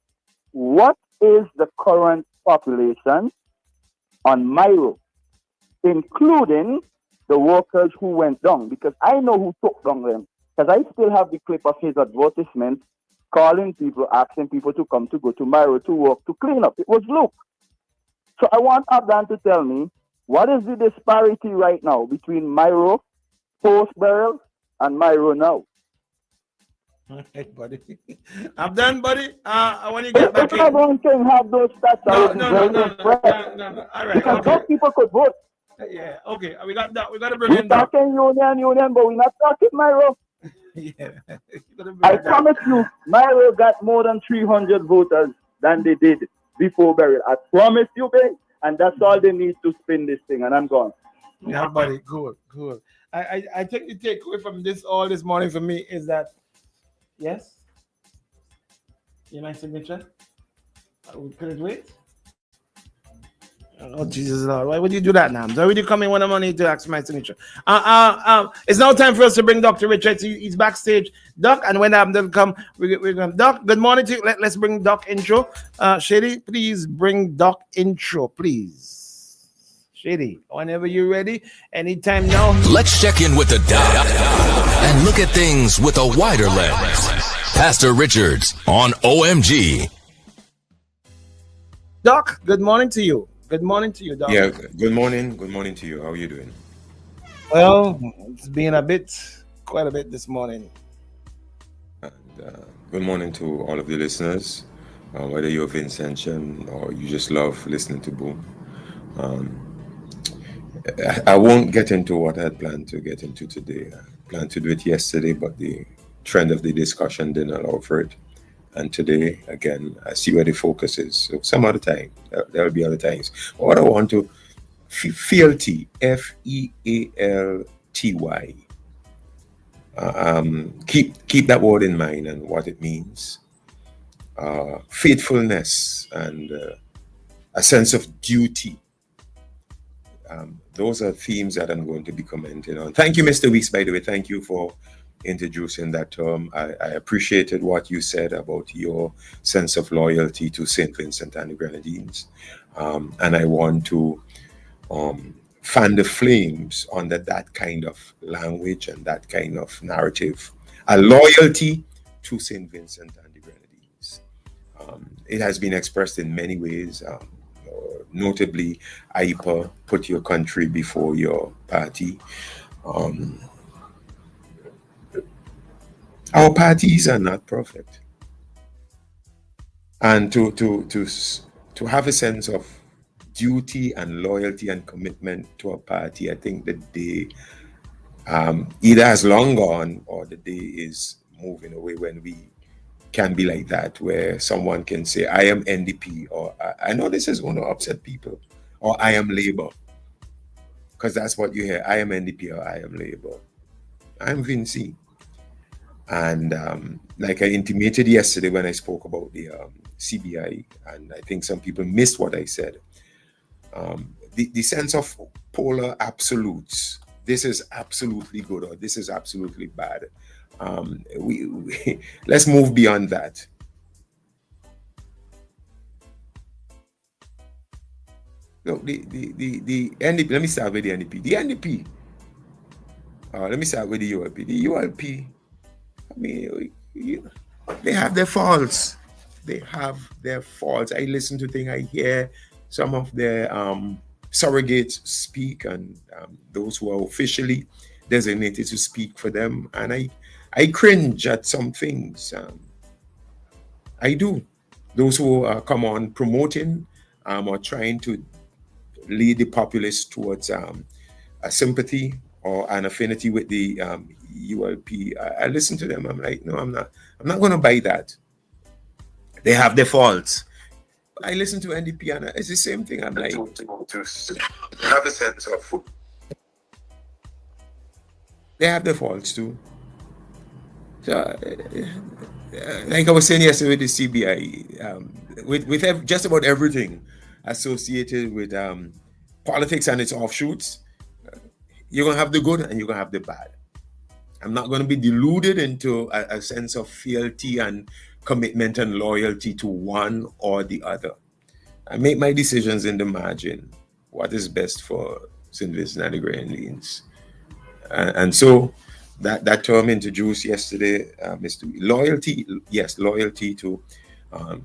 Speaker 20: what is the current population on Myro, including the workers who went down? Because I know who took down them. Because I still have the clip of his advertisement calling people, asking people to come to go to Myro to work, to clean up. It was Luke. So I want Abdan to tell me, what is the disparity right now between Myro post-burial and Myro now?
Speaker 13: Hey, buddy. I'm done, buddy. I want you to get back in.
Speaker 20: Everyone can have those stats.
Speaker 13: No. All right.
Speaker 20: Because
Speaker 13: Okay.
Speaker 20: those people could vote.
Speaker 13: Yeah. Okay. We got that. We got to bring
Speaker 20: We're
Speaker 13: in Doc.
Speaker 20: talking union, but we're not talking Myro. I promise you, Milo got more than 300 voters than they did before burial. I promise you, babe. And that's all they need to spin this thing. And I'm gone.
Speaker 13: Yeah, buddy, good. I think the takeaway from this all this morning for me is that yes, you my signature. Could it wait? Oh Jesus Lord! Why would you do that now? Why would you come in when I'm on to ask my signature? It's now time for us to bring Dr. Richards. He's backstage, Doc, and when I'm done come, we're going. Doc, good morning to you. Let's bring Doc intro. Shady, please bring Doc intro, please. Shady, whenever you're ready, anytime now.
Speaker 10: Let's check in with the Doc and look at things with a wider lens. Pastor Richards on OMG.
Speaker 13: Doc, good morning to you. Good morning to you, Doc.
Speaker 9: Yeah, good morning. Good morning to you. How are you doing?
Speaker 13: Well, it's been quite a bit this morning.
Speaker 9: Good morning to all of the listeners, whether you're Vincentian or you just love listening to Boom. I won't get into what I had planned to get into today. I planned to do it yesterday, but the trend of the discussion didn't allow for it. And today, again, I see where the focus is. So some other time, there will be other times. What I want to, fealty, Fealty. Keep that word in mind and what it means. Faithfulness and a sense of duty. Those are themes that I'm going to be commenting on. Thank you, Mr. Weeks, by the way. Thank you for introducing that term. I appreciated what you said about your sense of loyalty to St. Vincent and the Grenadines. And I want to fan the flames under that kind of language and that kind of narrative. A loyalty to St. Vincent and the Grenadines. It has been expressed in many ways. Notably, IPA, put your country before your party. Our parties are not perfect, and to have a sense of duty and loyalty and commitment to a party, I think the day either has long gone or the day is moving away when we can be like that, where someone can say, I am NDP, or I know this is going to upset people, or I am Labour, because that's what you hear. I am NDP or I am Labour. I'm Vinci. And like I intimated yesterday when I spoke about the CBI, and I think some people missed what I said, the sense of polar absolutes. This is absolutely good or this is absolutely bad. We let's move beyond that. Look, the NDP, let me start with the NDP. The NDP, let me start with the ULP. The ULP, I mean, they have their faults. They have their faults. I listen to things, I hear some of their surrogates speak, and those who are officially designated to speak for them. And I cringe at some things. I do. Those who come on promoting or trying to lead the populace towards a sympathy or an affinity with the ULP. I listen to them. I'm like, no, I'm not going to buy that. They have their faults. I listen to NDP and it's the same thing. I'm like, to have a sense of, they have their faults too. So, like I was saying yesterday with the CBI, with just about everything associated with politics and its offshoots, you're going to have the good and you're going to have the bad. I'm not going to be deluded into a sense of fealty and commitment and loyalty to one or the other. I make my decisions in the margin, what is best for St. Vincent and the Grenadines. And so that term introduced yesterday, Mr. Loyalty, yes, loyalty to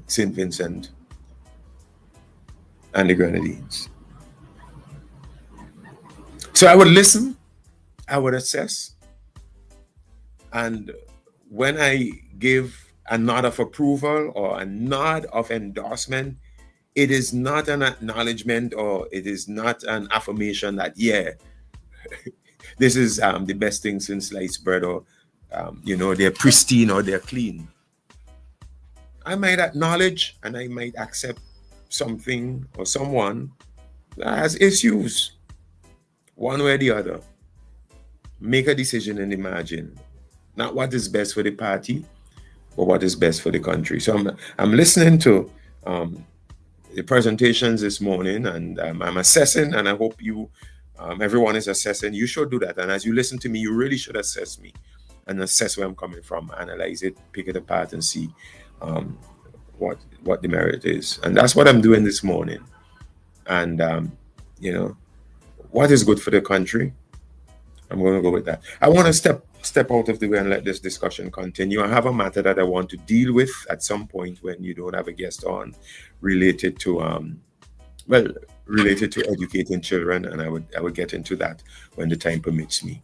Speaker 9: St. Vincent and the Grenadines. So I would listen, I would assess, and when I give a nod of approval or a nod of endorsement, it is not an acknowledgement or it is not an affirmation that, yeah, this is the best thing since sliced bread or they're pristine or they're clean. I might acknowledge and I might accept something or someone that has issues, one way or the other. Make a decision in the margin, not what is best for the party, but what is best for the country. So I'm listening to the presentations this morning, and I'm assessing, and I hope everyone is assessing. You should do that, and as you listen to me, you really should assess me and assess where I'm coming from, analyze it, pick it apart, and see what the merit is. And that's what I'm doing this morning. And what is good for the country? I'm going to go with that. I want to step out of the way and let this discussion continue. I have a matter that I want to deal with at some point when you don't have a guest on, related to educating children, and I would get into that when the time permits me.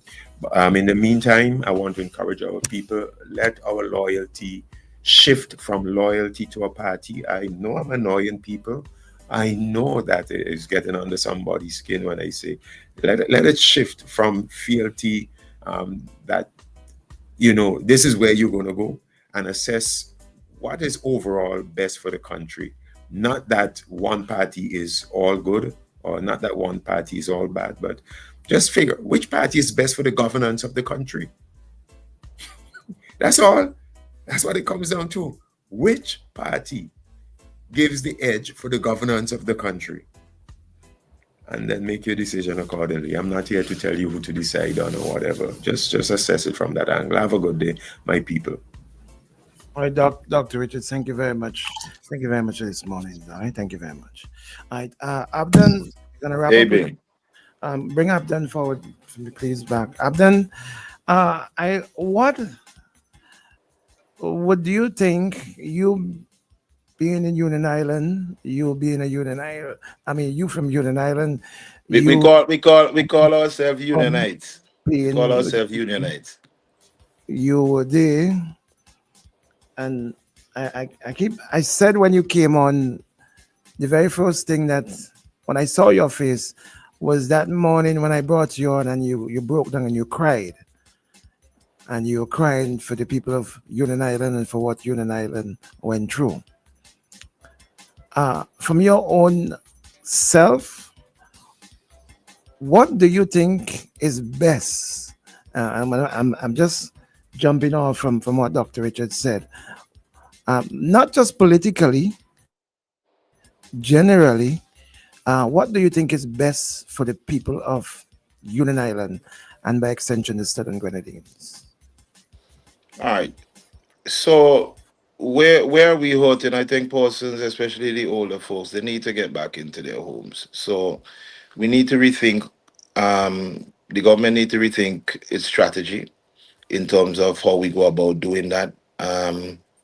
Speaker 9: In the meantime, I want to encourage our people, let our loyalty shift from loyalty to a party. I know I'm annoying people. I know that it is getting under somebody's skin when I say, let it shift from fealty, that, this is where you're going to go, and assess what is overall best for the country. Not that one party is all good or not that one party is all bad, but just figure which party is best for the governance of the country. That's all. That's what it comes down to. Which party gives the edge for the governance of the country? And then make your decision accordingly. I'm not here to tell you who to decide on or whatever. Just assess it from that angle. Have a good day, my people.
Speaker 13: All right, Dr. Richards, thank you very much. Thank you very much this morning. All right, thank you very much. All right, Abdan, going to wrap up. Bring Abdan forward for me, please, back. Abdan, what do you think, you being in Union Island, you from Union Island.
Speaker 18: We call ourselves Unionites. We call ourselves Unionites.
Speaker 13: You were there, and I said when you came on, the very first thing that when I saw your face was that morning when I brought you on and you broke down and you cried. And you were crying for the people of Union Island and for what Union Island went through. From your own self, what do you think is best? I'm just jumping off from what Dr. Richards said. Not just politically, generally, what do you think is best for the people of Union Island and by extension the Southern Grenadines?
Speaker 18: All right. So where are we hurting? I think persons, especially the older folks, they need to get back into their homes. So we need to rethink. The government need to rethink its strategy in terms of how we go about doing that.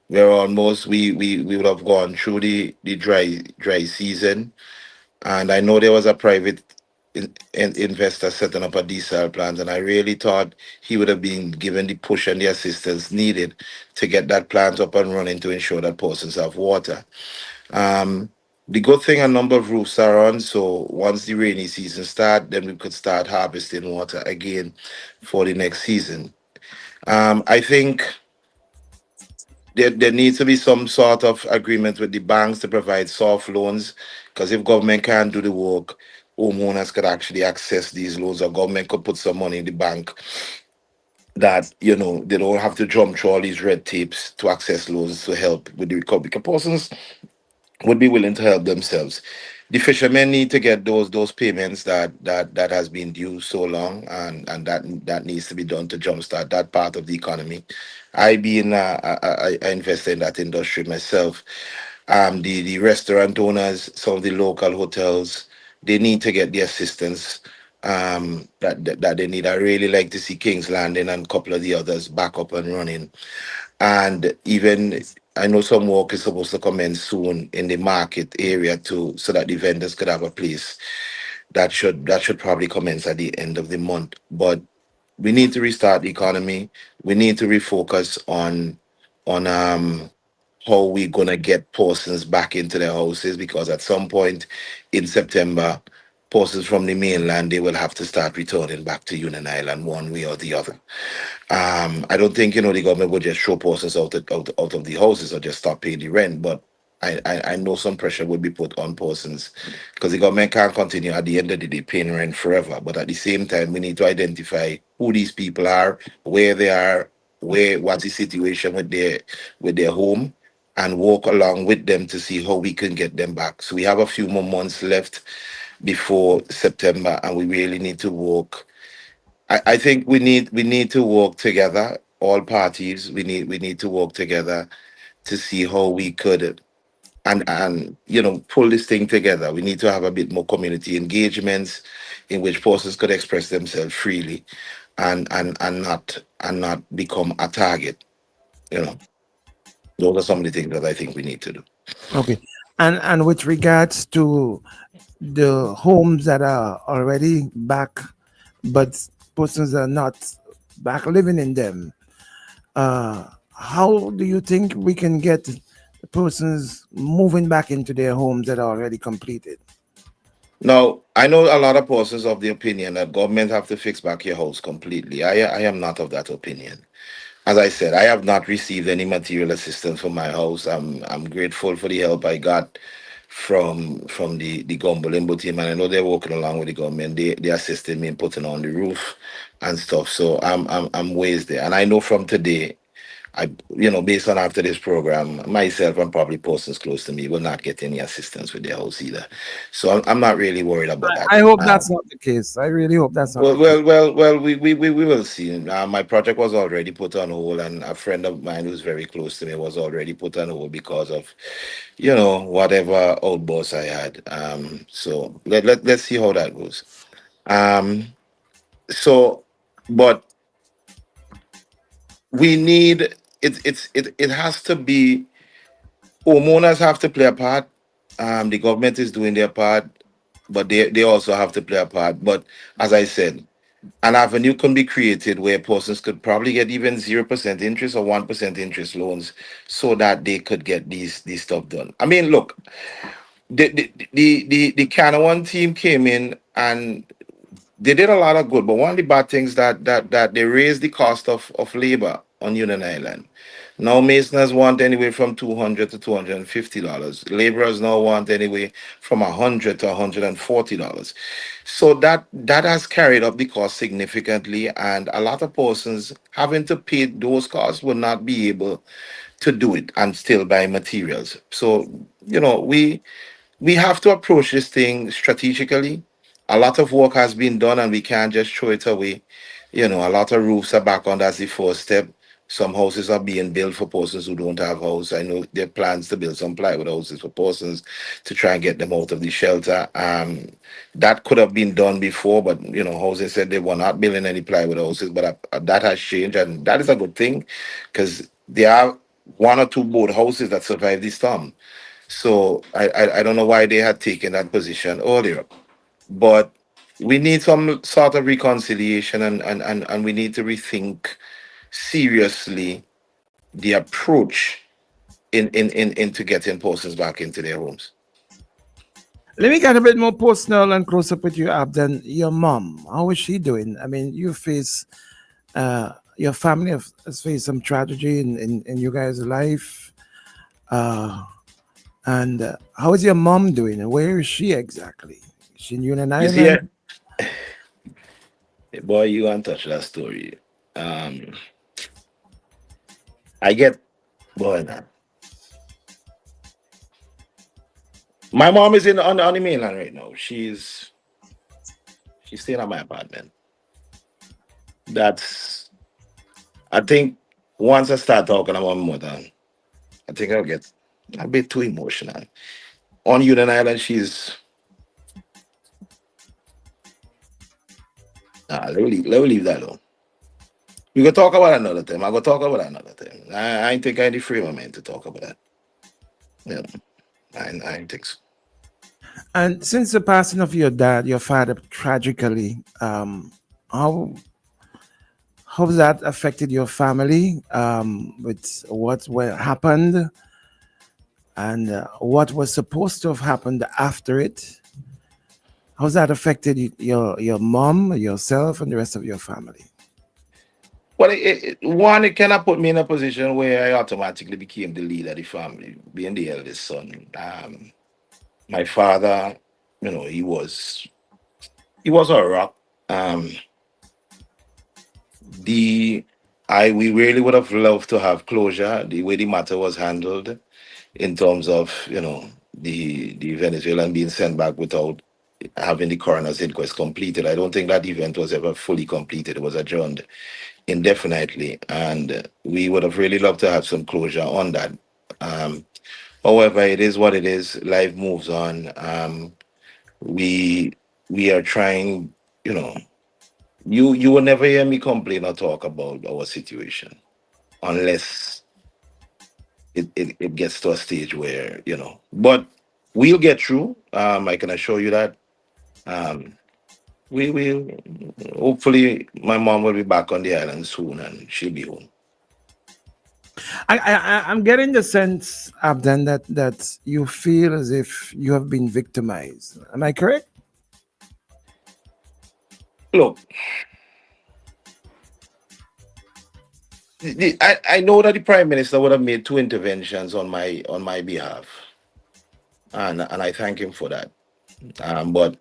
Speaker 18: We're almost we would have gone through the dry season, and I know there was a private investor setting up a desal plant, and I really thought he would have been given the push and the assistance needed to get that plant up and running to ensure that persons have water. The good thing, a number of roofs are on, so once the rainy season starts, then we could start harvesting water again for the next season. I think there needs to be some sort of agreement with the banks to provide soft loans, because if government can't do the work, homeowners could actually access these loans, or government could put some money in the bank that, they don't have to jump through all these red tapes to access loans to help with the recovery. Because persons would be willing to help themselves. The fishermen need to get those payments that has been due so long, and that needs to be done to jumpstart that part of the economy. I invested in that industry myself. The restaurant owners, some of the local hotels, they need to get the assistance that they need. I really like to see King's Landing and a couple of the others back up and running. And even I know some work is supposed to commence soon in the market area too, so that the vendors could have a place. That should probably commence at the end of the month. But we need to restart the economy. We need to refocus on how we're gonna get persons back into their houses, because at some point in September, persons from the mainland, they will have to start returning back to Union Island one way or the other. I don't think, the government would just throw persons out of the houses or just stop paying the rent, but I know some pressure would be put on persons because the government can't continue at the end of the day paying rent forever. But at the same time, we need to identify who these people are, where they are, what's the situation with their home, and walk along with them to see how we can get them back. So we have a few more months left before September, and we really need to work. I think we need to work together, all parties. We need to work together to see how we could and pull this thing together. We need to have a bit more community engagements in which persons could express themselves freely and not become a target. Those are some of the things that I think we need to do.
Speaker 13: Okay. And with regards to the homes that are already back, but persons are not back living in them, how do you think we can get the persons moving back into their homes that are already completed?
Speaker 18: Now, I know a lot of persons of the opinion that government have to fix back your house completely. I am not of that opinion. As I said, I have not received any material assistance for my house. I'm grateful for the help I got from the Gumbo team, and I know they're working along with the government. They assisted me in putting on the roof and stuff. So I'm ways there, and I know from today, based on after this program, myself and probably persons close to me will not get any assistance with their house either. So I'm not really worried about that.
Speaker 13: I hope that's not the case. I really hope that's not
Speaker 18: Well,
Speaker 13: the case.
Speaker 18: well. We will see. My project was already put on hold, and a friend of mine who's very close to me was already put on hold because of, whatever outbursts I had. So let's see how that goes. Um, so, but we need it. It has to be. Homeowners have to play a part. The government is doing their part, but they also have to play a part. But as I said, an avenue can be created where persons could probably get even 0% interest or 1% interest loans so that they could get these stuff done. I mean, look, the Canawan team came in and they did a lot of good, but one of the bad things that they raised the cost of labor on Union Island. Now masoners want anywhere from $200 to $250. Laborers now want anywhere from $100 to $140. So that has carried up the cost significantly, and a lot of persons having to pay those costs will not be able to do it and still buy materials. So we have to approach this thing strategically. A lot of work has been done and we can't just throw it away. A lot of roofs are back on. That's the first step. Some houses are being built for persons who don't have house. I know there are plans to build some plywood houses for persons to try and get them out of the shelter. That could have been done before, but housing said they were not building any plywood houses, but that has changed, and that is a good thing because there are one or two board houses that survived the storm. So I don't know why they had taken that position earlier. But we need some sort of reconciliation, and we need to rethink seriously the approach into getting persons back into their homes.
Speaker 13: Let me get a bit more personal and close up with you, Abden. Your mom, how is she doing? I mean, your family has faced some tragedy in you guys' life. And how is your mom doing? And where is she exactly? Is she in Union
Speaker 18: You see,
Speaker 13: Island?
Speaker 18: boy, you want to touch that story. I get, boy, now. My mom is on the mainland right now. She's staying at my apartment. I think once I start talking about my mother, I think I'll get a bit too emotional. On Union Island, let me leave that alone. We can talk about another time. I go talk about another time. I ain't think I had the frame of mind to talk about that. Yeah, I ain't think so.
Speaker 13: And since the passing of your dad, your father, tragically, how has that affected your family? With what happened and what was supposed to have happened after it? How's that affected your mom, yourself, and the rest of your family?
Speaker 18: Well, one, it kind of put me in a position where I automatically became the leader of the family, being the eldest son. My father, he was a rock. Um, the we really would have loved to have closure the way the matter was handled in terms of the Venezuelan being sent back without having the coroner's inquest completed. I don't think that event was ever fully completed. It was adjourned indefinitely, and we would have really loved to have some closure on that. Um, However, it is what it is. Life moves on. We we are trying. You know, you will never hear me complain or talk about our situation unless it gets to a stage where But we'll get through. I can assure you that. Um, we will. Hopefully, my mom will be back on the island soon, and she'll be home.
Speaker 13: I'm getting the sense, Abden, that you feel as if you have been victimized. Am I correct?
Speaker 18: Look, I know that the prime minister would have made two interventions on my behalf, and I thank him for that. But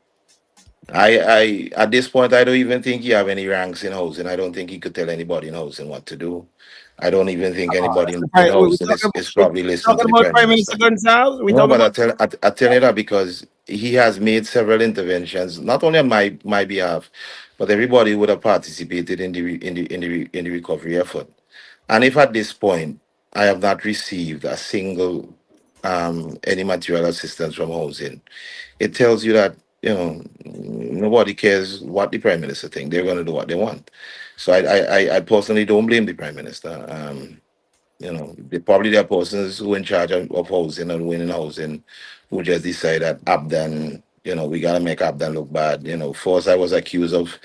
Speaker 18: I at this point I don't even think he have any ranks in housing. I don't think he could tell anybody in housing what to do. I don't even think anybody in
Speaker 13: We
Speaker 18: housing is probably listening to
Speaker 13: talking
Speaker 18: the
Speaker 13: about
Speaker 18: prime
Speaker 13: Prime
Speaker 18: minister.
Speaker 13: Minister Gonzalez. We
Speaker 18: No,
Speaker 13: talking
Speaker 18: but
Speaker 13: about
Speaker 18: I tell you that because he has made several interventions, not only on my behalf, but everybody would have participated in the recovery effort. And if at this point I have not received a single any material assistance from housing, it tells you that nobody cares what the prime minister think. They're going to do what they want. So I personally don't blame the prime minister. Probably there are persons who in charge of housing and winning housing who just decide that Abdan, we gotta make Abdan look bad. First I was accused of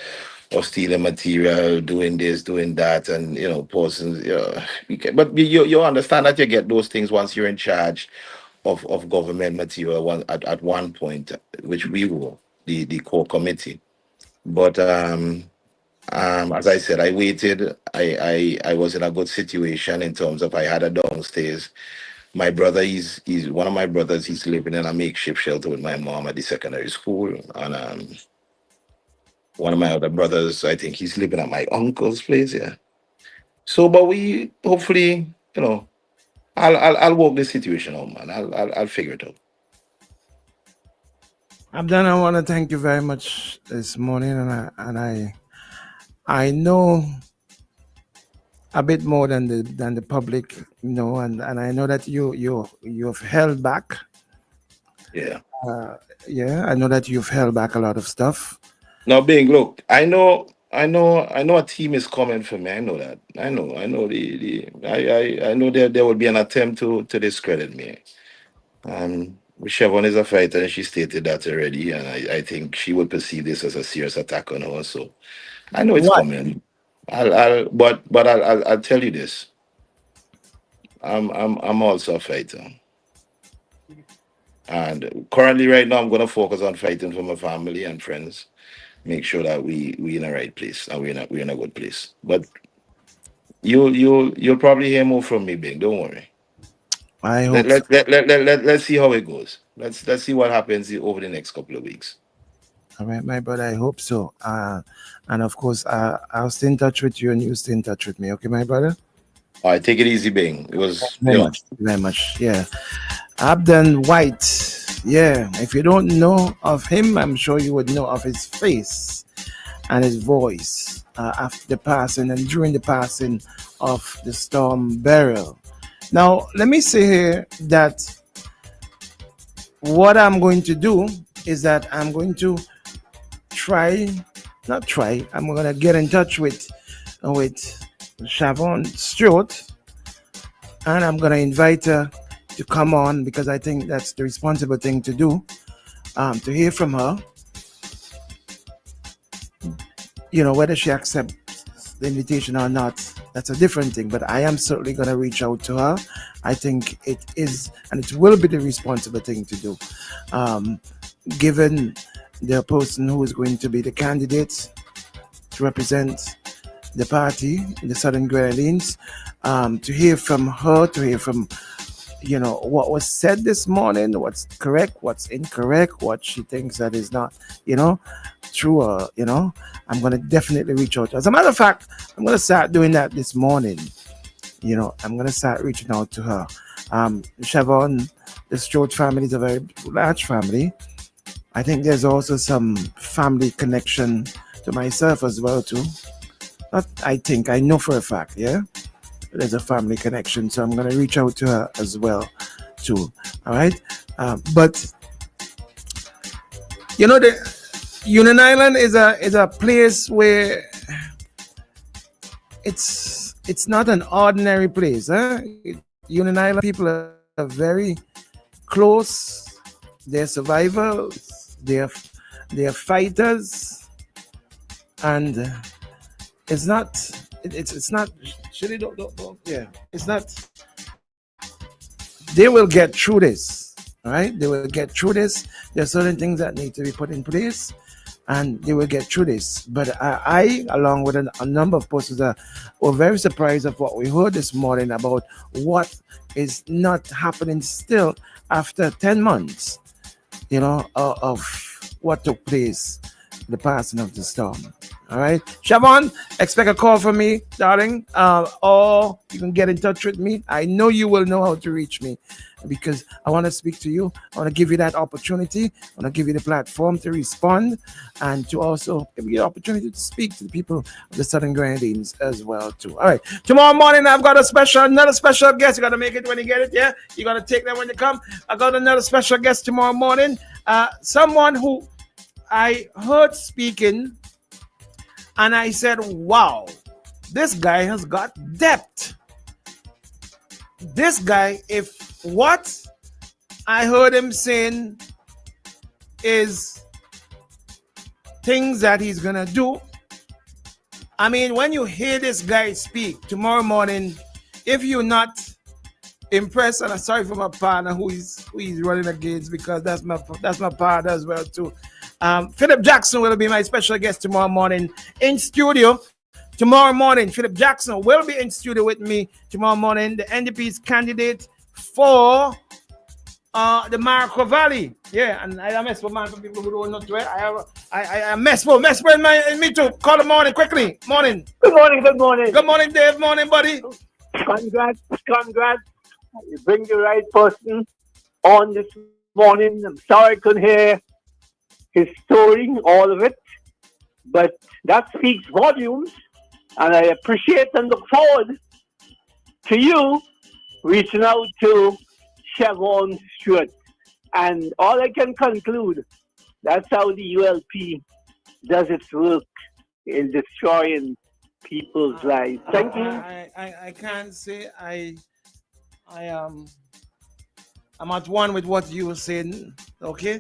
Speaker 18: stealing material, doing this, doing that, and persons. But you understand that you get those things once you're in charge of government material at one point, which we were the core committee. But as I said, I waited. I was in a good situation in terms of I had a downstairs. My brother, he's one of my brothers. He's living in a makeshift shelter with my mom at the secondary school, and one of my other brothers, I think he's living at my uncle's place. Yeah. So, but we hopefully, I'll work this situation out, man. I'll figure it out.
Speaker 13: Abden, I want to thank you very much this morning, and I know a bit more than the public, and I know that you've held back.
Speaker 18: Yeah.
Speaker 13: Yeah, I know that you've held back a lot of stuff.
Speaker 18: Now, Bing, look, I know a team is coming for me. I know that. I know I know there will be an attempt to discredit me. Siobhan is a fighter, and she stated that already, and I think she would perceive this as a serious attack on her. So I know it's
Speaker 13: What?
Speaker 18: coming. I'll tell you this. I'm also a fighter, and currently, right now, I'm going to focus on fighting for my family and friends. Make sure that we in the right place and we're in a good place. But you'll probably hear more from me, Bing. Don't worry.
Speaker 13: I hope so.
Speaker 18: Let's see how it goes. Let's see what happens over the next couple of weeks.
Speaker 13: All right, my brother, I hope so. And of course, I'll stay in touch with you, and you stay in touch with me. Okay, my brother.
Speaker 18: All right, take it easy, Bing. It was
Speaker 13: very much. Yeah, Abden White. Yeah, if you don't know of him, I'm sure you would know of his face and his voice after the passing and during the passing of the Storm Barrel. Now, let me say here that what I'm going to do is that I'm going to I'm going to get in touch with Siobhan Stewart, and I'm going to invite her to come on because I think that's the responsible thing to do, to hear from her. Whether she accepts the invitation or not, that's a different thing, but I am certainly going to reach out to her. I think it is, and it will be the responsible thing to do, given the person who is going to be the candidate to represent the party in the Southern Grenadines, to hear from her, to hear from, what was said this morning, what's correct, what's incorrect, what she thinks that is not, true, I'm going to definitely reach out. As a matter of fact, I'm going to start doing that this morning. I'm going to start reaching out to her. Siobhan, the Strode family is a very large family. I think there's also some family connection to myself as well, too. I know for a fact, yeah? There's a family connection, so I'm going to reach out to her as well, too. All right? But, the Union Island is a place where it's not an ordinary place. Union Island people are very close. They're survivors. They're fighters, and it's not. Surely don't. Yeah, it's not. They will get through this. All right, they will get through this. There are certain things that need to be put in place, and they will get through this. But I along with a number of persons, were very surprised of what we heard this morning about what is not happening still after 10 months, of what took place, the passing of the storm. All right, Siobhan, expect a call from me, darling, or you can get in touch with me. I know you will know how to reach me, because I want to speak to you. I want to give you that opportunity. I want to give you the platform to respond, and to also give you the opportunity to speak to the people of the Southern Grenadines as well, too. All right, tomorrow morning I've got another special guest. You got to make it when you get it, yeah? You got to take them when you come. I got another special guest tomorrow morning, someone who I heard speaking, and I said, wow, this guy has got depth. This guy, if what I heard him saying is things that he's going to do, I mean, when you hear this guy speak tomorrow morning, if you're not impressed, and I'm sorry for my partner who he's running against, because that's my partner as well, too. Philip Jackson will be my special guest tomorrow morning in studio. Tomorrow morning, Philip Jackson will be in studio with me tomorrow morning, the NDP's candidate for the Marco Valley. Yeah, and I mess for man for people who don't know to it. I mess for in me too. Call the morning quickly. Morning.
Speaker 14: Good morning.
Speaker 13: Good morning, Dave. Morning, buddy.
Speaker 14: Congrats. You bring the right person on this morning. I'm sorry I couldn't hear his story, all of it, but that speaks volumes, and I appreciate and look forward to you reaching out to Siobhan Stewart. And all I can conclude, that's how the ULP does its work in destroying people's lives. Thank you.
Speaker 13: I can't say I'm at one with what you were saying, okay?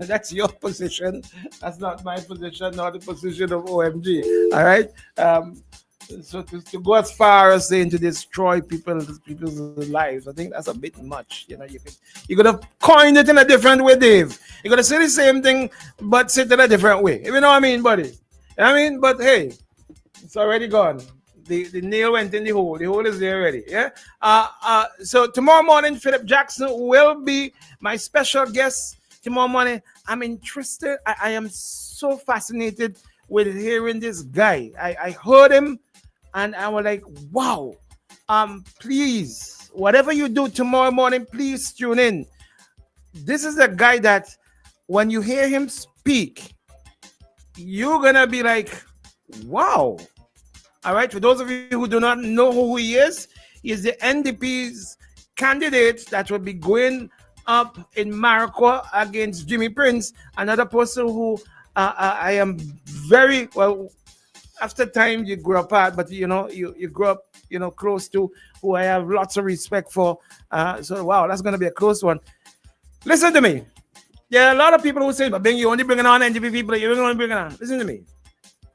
Speaker 13: That's your position. That's not my position, nor the position of OMG, all right? So to go as far as saying to destroy people's lives, I think that's a bit much. You're gonna coin it in a different way, Dave. You're gonna say the same thing, but say it in a different way. If you know what I mean, buddy. You know what I mean? But hey, it's already gone. The nail went in the hole. The hole is there already. Yeah. So tomorrow morning, Philip Jackson will be my special guest. Tomorrow morning, I'm interested. I am so fascinated with hearing this guy. I heard him, and I was like, wow. Please, whatever you do tomorrow morning, please tune in. This is a guy that when you hear him speak, you're gonna be like, wow. All right, for those of you who do not know who he is the NDP's candidate that will be going up in Marikwa against Jimmy Prince, another person who I am very well. After time, you grow apart, but you grow up, close to, who I have lots of respect for. So wow, that's gonna be a close one. Listen to me. There are a lot of people who say, "But Ben, you only bringing on NDP people. You're only bringing on." Listen to me.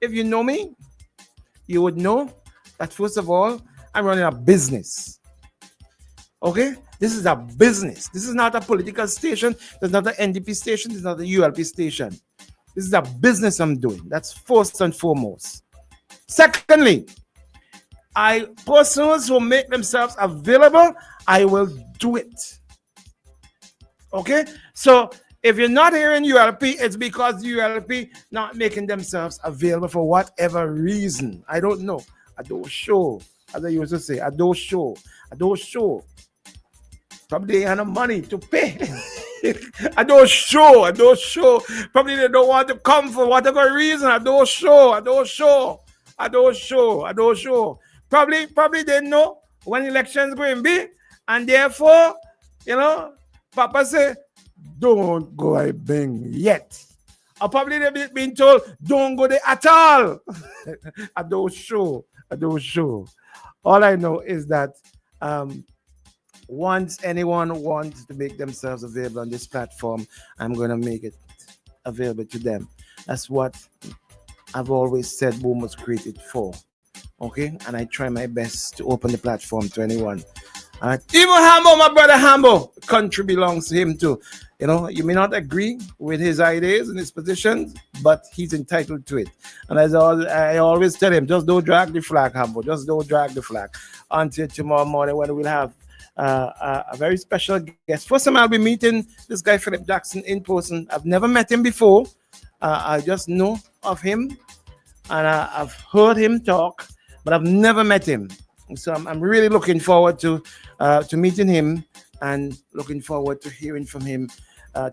Speaker 13: If you know me, you would know that first of all, I'm running a business. Okay? This is a business. This is not a political station. This is not an NDP station. This is not a ULP station. This is a business I'm doing. That's first and foremost. Secondly, persons who make themselves available, I will do it. Okay? So if you're not hearing ULP, it's because ULP not making themselves available for whatever reason. I don't know. I don't show. As I used to say, I don't show. Probably they have no money to pay. I don't show. Probably they don't want to come for whatever reason. I don't show. Probably they know when elections going to be, and therefore, Papa say, don't go I bang yet. Or probably they've been told, don't go there at all. I don't show. All I know is that once anyone wants to make themselves available on this platform, I'm going to make it available to them. That's what I've always said Boom was created for. Okay? And I try my best to open the platform to anyone. All right? Even Hambo, my brother Hambo, country belongs to him too. You may not agree with his ideas and his positions, but he's entitled to it. And as I always tell him, just don't drag the flag, Hambo. Just don't drag the flag. Until tomorrow morning when we'll have a very special guest. First time I'll be meeting this guy, Philip Jackson, in person. I've never met him before. I just know of him, and I've heard him talk, but I've never met him. So I'm really looking forward to meeting him and looking forward to hearing from him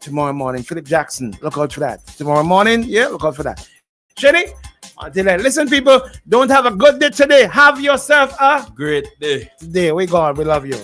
Speaker 13: tomorrow morning. Philip Jackson, look out for that. Tomorrow morning, look out for that. Shady, until then, listen, people, don't have a good day today. Have yourself a
Speaker 22: great day.
Speaker 13: Today, we gone. We love you.